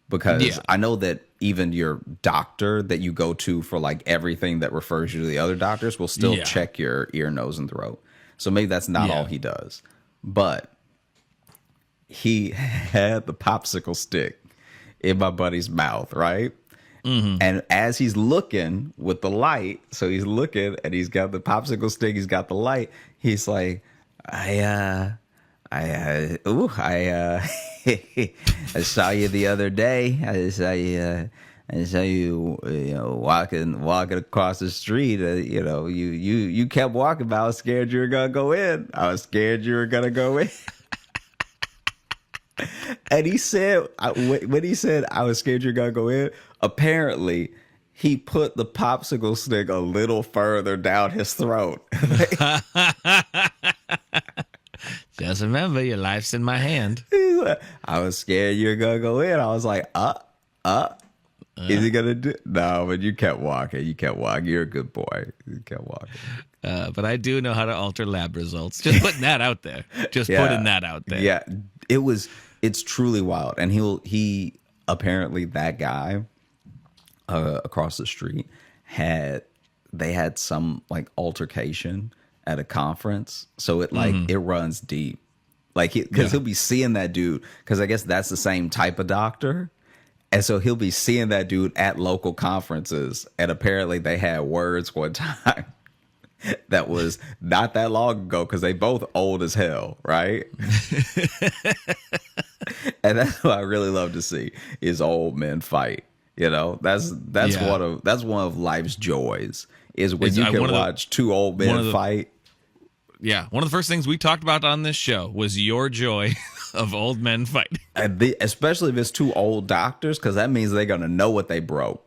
because I know that even your doctor that you go to for like everything that refers you to the other doctors will still check your ear, nose, and throat. So maybe that's not all he does. But he had the popsicle stick in my buddy's mouth, right? And as he's looking with the light, so he's looking and he's got the popsicle stick, he's got the light, he's like, I saw you the other day. I saw you, walking across the street. You kept walking, but I was scared you were gonna go in. And he said, when he said I was scared you're gonna go in, apparently he put the popsicle stick a little further down his throat. Just remember, your life's in my hand. He's like, I was scared you were gonna go in. I was like, is he gonna do? No, but you kept walking. You're a good boy. You kept walking. But I do know how to alter lab results. Just putting that out there. Putting that out there. Yeah, it's truly wild. And he apparently, that guy across the street had some like altercation at a conference. So it it runs deep. Like he'll be seeing that dude, because I guess that's the same type of doctor. And so he'll be seeing that dude at local conferences. And apparently they had words one time that was not that long ago, because they both old as hell, right? And that's what I really love to see, is old men fight. That's one of life's joys, is when you can watch two old men fight. Yeah, one of the first things we talked about on this show was your joy of old men fighting. Especially if it's two old doctors, because that means they're going to know what they broke.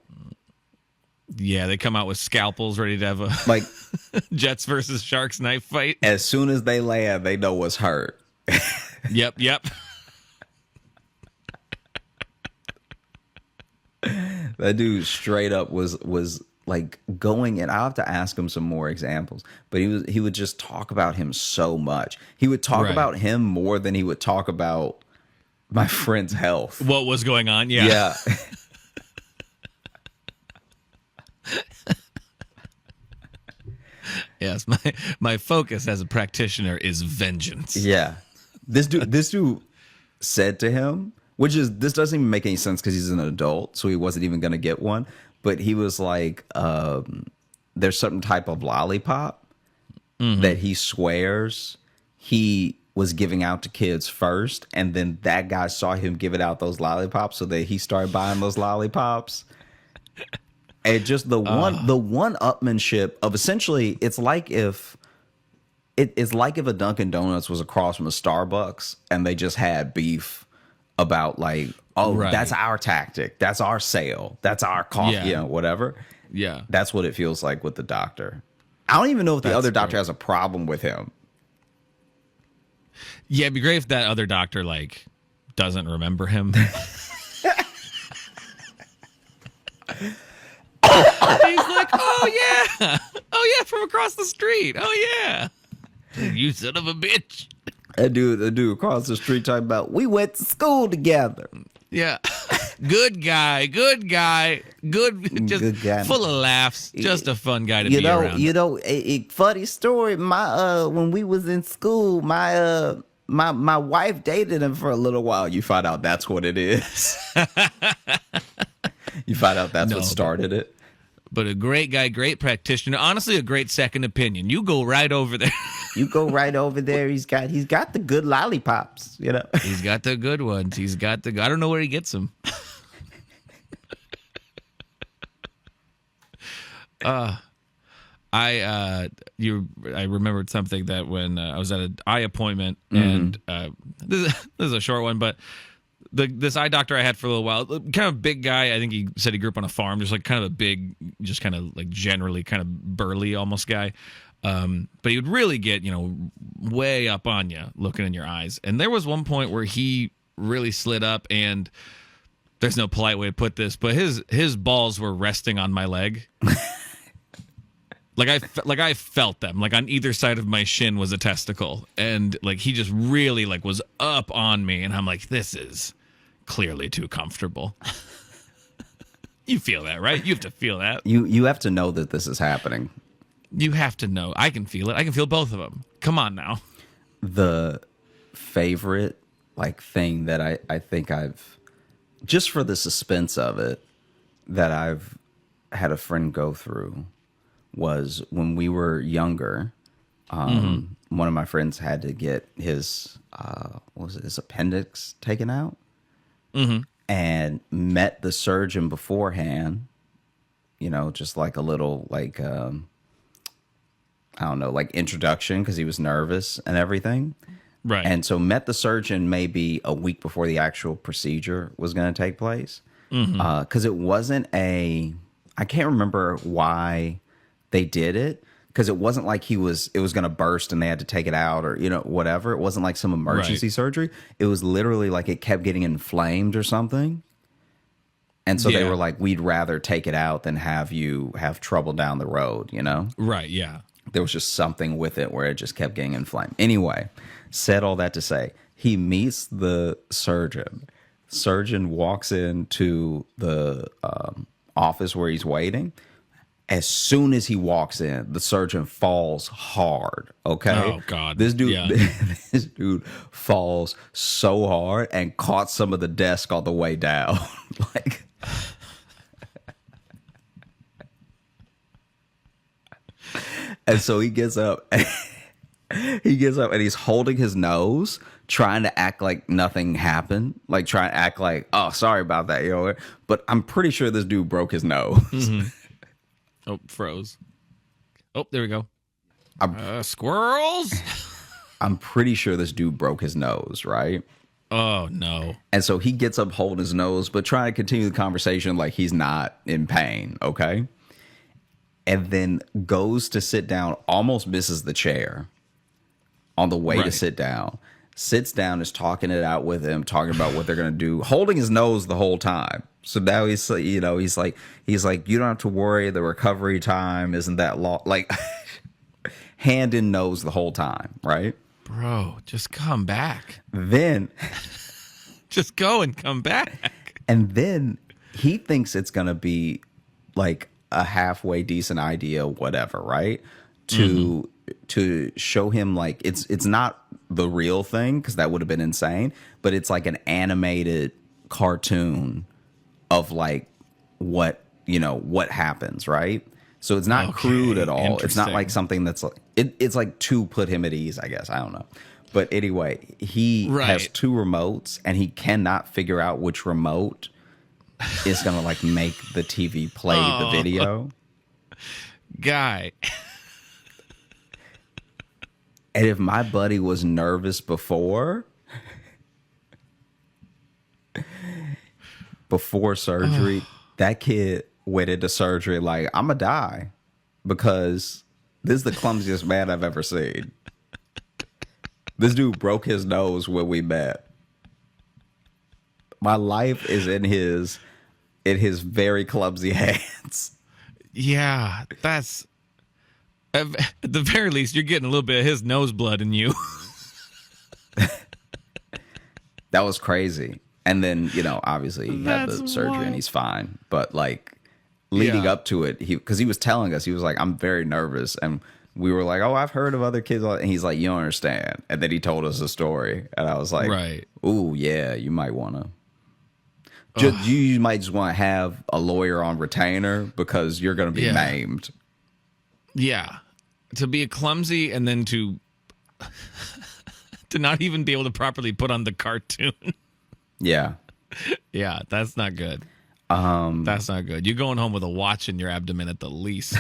Yeah, they come out with scalpels ready to have a like Jets versus Sharks knife fight. As soon as they land, they know what's hurt. Yep. That dude straight up was like going, and I'll have to ask him some more examples, but he would just talk about him so much. He would talk about him more than he would talk about my friend's health. What was going on? Yeah. Yes, my focus as a practitioner is vengeance. Yeah. This dude said to him, this doesn't even make any sense because he's an adult, so he wasn't even going to get one. but he was like, there's some type of lollipop that he swears he was giving out to kids first, and then that guy saw him giving out those lollipops, so that he started buying those lollipops. And just the one-upmanship of essentially, it's like if a Dunkin' Donuts was across from a Starbucks and they just had beef about like, oh, Right. that's our tactic, that's our sale, that's our coffee, Yeah. you know, whatever. Yeah. That's what it feels like with the doctor. I don't even know if the That's other doctor great. has a problem with him. Yeah, it'd be great if that other doctor like doesn't remember him. He's like, oh yeah, from across the street. Oh yeah, you son of a bitch. That dude across the street talking about, we went to school together. Yeah, good guy, just Good guy. full of laughs, just a fun guy to be around. A funny story. My when we was in school, my wife dated him for a little while. You find out that's what it is. You find out that's what started it. But a great guy, great practitioner. Honestly, a great second opinion. You go right over there. You go right over there. He's got the good lollipops. You know. He's got the good ones. I don't know where he gets them. I remembered something that when I was at an eye appointment, and this is a short one, but this eye doctor I had for a little while, kind of big guy. I think he said he grew up on a farm, just like kind of a big, just kind of like generally kind of burly almost guy. But he would really get, way up on you looking in your eyes. And there was one point where he really slid up, and there's no polite way to put this, but his balls were resting on my leg. Like I felt them. Like on either side of my shin was a testicle, and like he just really like was up on me, and I'm like, this is clearly too comfortable. You feel that, right? You have to feel that. You have to know that this is happening. You have to know. I can feel it. I can feel both of them. Come on now. The favorite like thing that I think I've, just for the suspense of it, that I've had a friend go through was when we were younger. One of my friends had to get his his appendix taken out, and met the surgeon beforehand. Just like a little like I don't know, like introduction, because he was nervous and everything. Right. And so met the surgeon maybe a week before the actual procedure was going to take place, because it wasn't I can't remember why they did it, because it wasn't like it was going to burst and they had to take it out, or whatever. It wasn't like some emergency surgery. It was literally like it kept getting inflamed or something, and so they were like, we'd rather take it out than have you have trouble down the road. Right. Yeah. There was just something with it where it just kept getting inflamed. Anyway, said all that to say, he meets the surgeon. Surgeon walks into the office where he's waiting. As soon as he walks in, the surgeon falls hard. Okay. Oh God. This dude falls so hard and caught some of the desk on the way down. Like, and so he gets up. And he's holding his nose, trying to act like nothing happened, like trying to act like, oh, sorry about that, But I'm pretty sure this dude broke his nose. Oh, froze. Oh, there we go. Squirrels. I'm pretty sure this dude broke his nose, right? Oh no. And so he gets up holding his nose, but trying to continue the conversation like he's not in pain, okay? And then goes to sit down, almost misses the chair on the way to sit down. Sits down, is talking it out with him, talking about what they're going to do, holding his nose the whole time. So now he's like, you don't have to worry. The recovery time isn't that long. Like, hand in nose the whole time, right? Bro, just come back. Then, just go and come back. And then he thinks it's going to be like a halfway decent idea, whatever, right? To show him like it's not the real thing, because that would have been insane, but it's like an animated cartoon of like what what happens, right? So it's not crude at all. It's not like something that's like it's like to put him at ease, I guess. I don't know. But anyway, he has 2 remotes and he cannot figure out which remote is going to like make the TV play the video. Guy. And if my buddy was nervous before surgery, that kid went into surgery like, I'm going to die because this is the clumsiest man I've ever seen. This dude broke his nose when we met. My life is in his very clumsy hands. Yeah, that's... At the very least, you're getting a little bit of his nose blood in you. That was crazy. And then, obviously he had the surgery and he's fine. But like leading up to it, because he was telling us, he was like, I'm very nervous. And we were like, oh, I've heard of other kids. And he's like, you don't understand. And then he told us a story. And I was like, right. Ooh, yeah, you might want to. You might just want to have a lawyer on retainer because you're going to be maimed. Yeah. To be a clumsy and then to not even be able to properly put on the cartoon. Yeah. Yeah, that's not good. That's not good. You're going home with a watch in your abdomen at the least.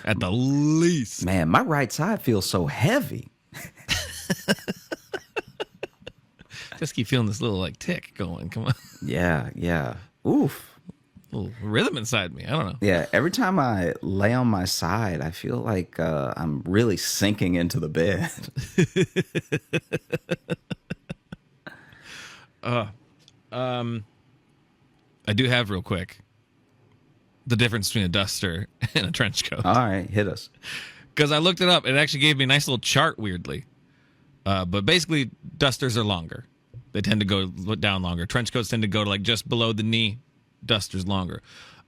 At the least. Man, my right side feels so heavy. Just keep feeling this little like tick going. Come on. Yeah. Oof. A little rhythm inside me. I don't know. Yeah, every time I lay on my side, I feel like I'm really sinking into the bed. I do have real quick the difference between a duster and a trench coat. All right, hit us. Because I looked it up. It actually gave me a nice little chart, weirdly. But basically, dusters are longer. They tend to go down longer. Trench coats tend to go to like just below the knee. Dusters longer.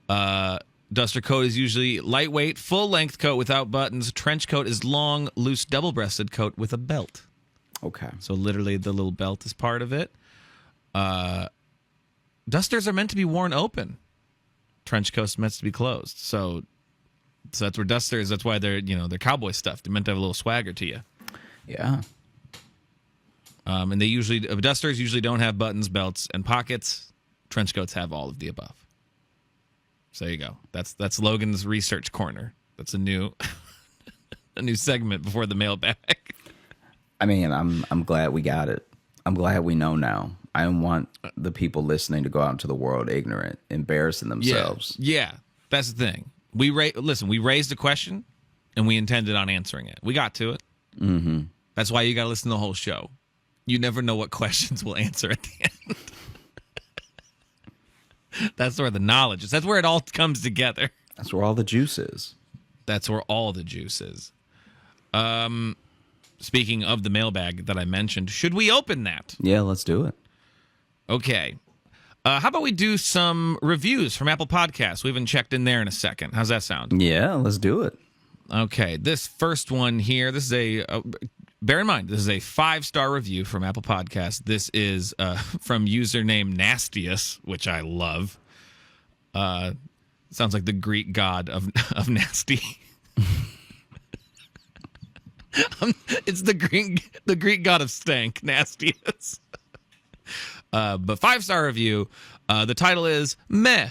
Duster coat is usually lightweight, full-length coat without buttons. Trench coat is long, loose, double-breasted coat with a belt. Okay. So literally the little belt is part of it. Dusters are meant to be worn open. Trench coats meant to be closed. So that's where dusters, that's why they're cowboy stuff. They're meant to have a little swagger to you. Yeah. And dusters usually don't have buttons, belts, and pockets. Trench coats have all of the above. So there you go. That's Logan's research corner. That's a new segment before the mailbag. I mean, I'm glad we got it. I'm glad we know now. I don't want the people listening to go out into the world ignorant, embarrassing themselves. Yeah, that's the thing. We raised a question, and we intended on answering it. We got to it. Mm-hmm. That's why you got to listen to the whole show. You never know what questions we'll answer at the end. That's where the knowledge is. That's where it all comes together. That's where all the juice is. That's where all the juice is. Speaking of the mailbag that I mentioned, should we open that? Yeah, let's do it. Okay. How about we do some reviews from Apple Podcasts? We haven't checked in there in a second. How's that sound? Yeah, let's do it. Okay. This first one here, this is bear in mind, this is a 5-star review from Apple Podcasts. This is from username Nastius, which I love. Sounds like the Greek god of nasty. It's the Greek god of stank, Nastius. But 5-star review. The title is Meh.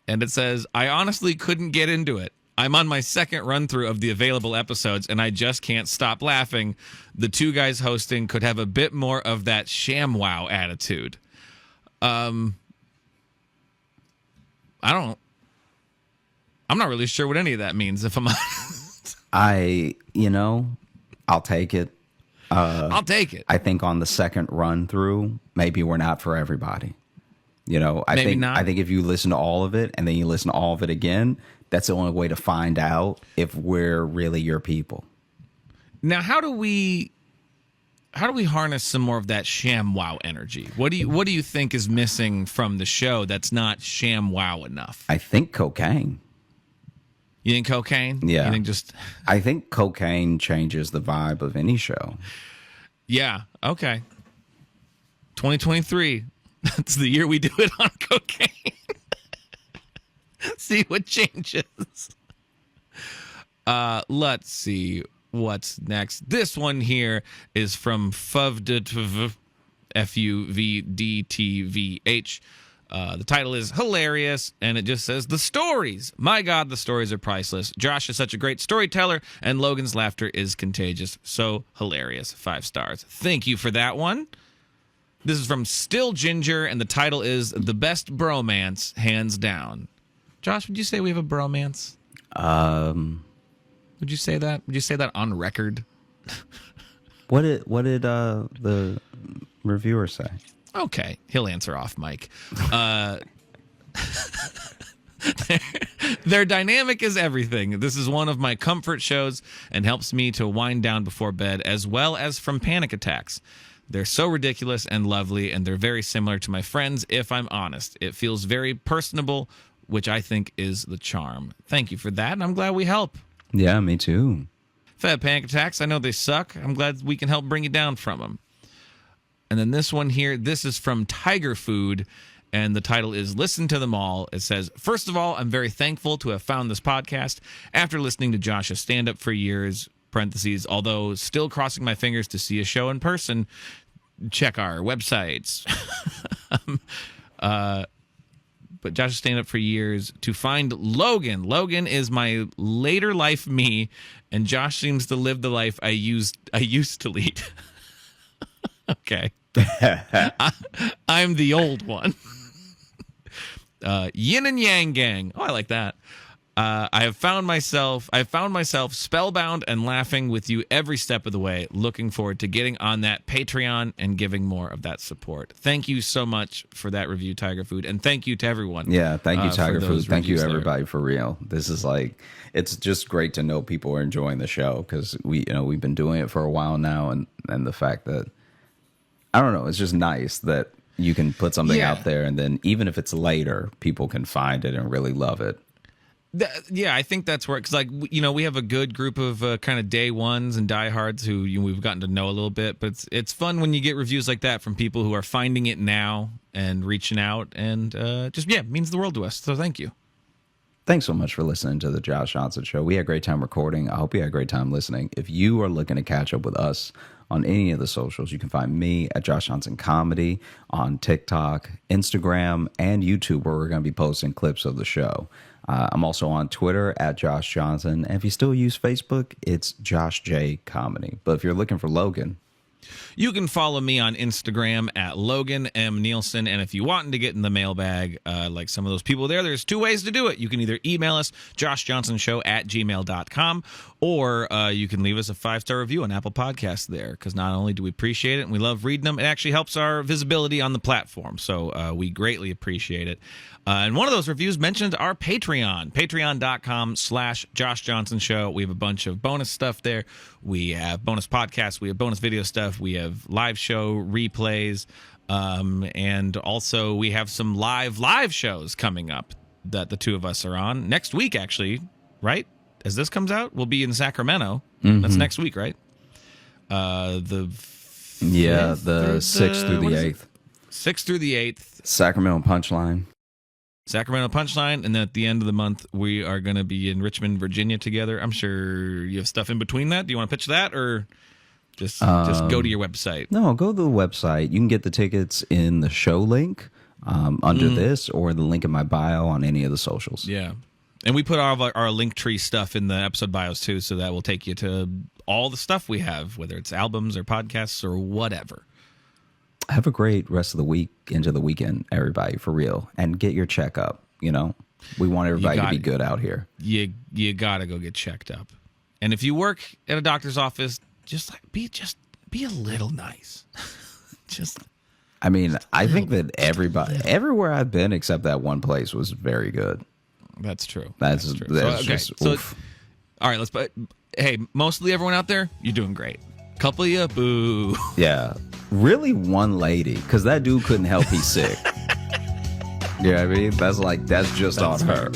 And it says, I honestly couldn't get into it. I'm on my second run-through of the available episodes, and I just can't stop laughing. The 2 guys hosting could have a bit more of that ShamWow attitude. I'm not really sure what any of that means, if I'm honest. I'll take it. I'll take it. I think on the second run-through, maybe we're not for everybody. I think if you listen to all of it and then you listen to all of it again, that's the only way to find out if we're really your people. Now, how do we harness some more of that ShamWow energy? What do you think is missing from the show that's not ShamWow enough? I think cocaine. You think cocaine? Yeah. You think I think cocaine changes the vibe of any show. Yeah. Okay. 2023. That's the year we do it on cocaine. See what changes. Let's see what's next. This one here is from Fuvdtvh, Fuvdtvh. The title is hilarious, and it just says, the stories. My God, the stories are priceless. Josh is such a great storyteller, and Logan's laughter is contagious. So hilarious. 5 stars. Thank you for that one. This is from Still Ginger, and the title is The Best Bromance, Hands Down. Josh, would you say we have a bromance? Would you say that? Would you say that on record? What did the reviewer say? Okay, he'll answer off mic. Their dynamic is everything. This is one of my comfort shows and helps me to wind down before bed, as well as from panic attacks. They're so ridiculous and lovely, and they're very similar to my friends, if I'm honest. It feels very personable, which I think is the charm. Thank you for that, and I'm glad we help. Yeah, me too. If I have panic attacks, I know they suck. I'm glad we can help bring you down from them. And then this one here, this is from Tiger Food, and the title is Listen to Them All. It says, first of all, I'm very thankful to have found this podcast after listening to Josh's stand-up for years, parentheses, although still crossing my fingers to see a show in person. Check our websites. But Josh's stand-up for years to find Logan. Logan is my later life me, and Josh seems to live the life I used to lead. Okay. I'm the old one. Yin and Yang Gang. Oh, I like that. I found myself spellbound and laughing with you every step of the way. Looking forward to getting on that Patreon and giving more of that support. Thank you so much for that review, Tiger Food, and thank you to everyone. Yeah, thank you, Tiger Food. Thank you, there. everybody, for real. This is like, it's just great to know people are enjoying the show, because we've been doing it for a while now, and the fact that, I don't know, it's just nice that you can put something out there, and then even if it's later, people can find it and really love it. Yeah, I think that's where, because we have a good group of kind of day ones and diehards who we've gotten to know a little bit, but it's fun when you get reviews like that from people who are finding it now and reaching out, and means the world to us. So thank you. Thanks so much for listening to the Josh Johnson Show. We had a great time recording. I hope you had a great time listening. If you are looking to catch up with us on any of the socials, you can find me at Josh Johnson Comedy on TikTok, Instagram, and YouTube, where we're going to be posting clips of the show. I'm also on Twitter at Josh Johnson. And if you still use Facebook, it's Josh J Comedy. But if you're looking for Logan, you can follow me on Instagram at Logan M. Nielsen. And if you want to get in the mailbag, like some of those people there's 2 ways to do it. You can either email us, joshjohnsonshow@gmail.com, or you can leave us a 5-star review on Apple Podcasts there, because not only do we appreciate it and we love reading them, it actually helps our visibility on the platform. So we greatly appreciate it. And one of those reviews mentioned our Patreon, patreon.com/Josh Johnson Show. We have a bunch of bonus stuff there. We have bonus podcasts. We have bonus video stuff. We have live show replays. And also we have some live shows coming up that the two of us are on next week, actually, right? As this comes out, we'll be in Sacramento. Mm-hmm. That's next week, right? The 6th through the 8th. 6th through the 8th. Sacramento Punchline, and then at the end of the month, we are going to be in Richmond, Virginia together. I'm sure you have stuff in between that. Do you want to pitch that, or just go to your website? No, go to the website. You can get the tickets in the show link under this, or the link in my bio on any of the socials. Yeah. And we put all of our Linktree stuff in the episode bios, too, so that will take you to all the stuff we have, whether it's albums or podcasts or whatever. Have a great rest of the week into the weekend, everybody, for real. And get your checkup, We want everybody to be good out here. You got to go get checked up. And if you work at a doctor's office, be a little nice. I think that everywhere I've been except that one place was very good. That's true. That's true. All right, hey, mostly everyone out there, you're doing great. Couple of you, boo. Yeah. Really one lady, because that dude couldn't help he's sick. You know what I mean? That's just on her.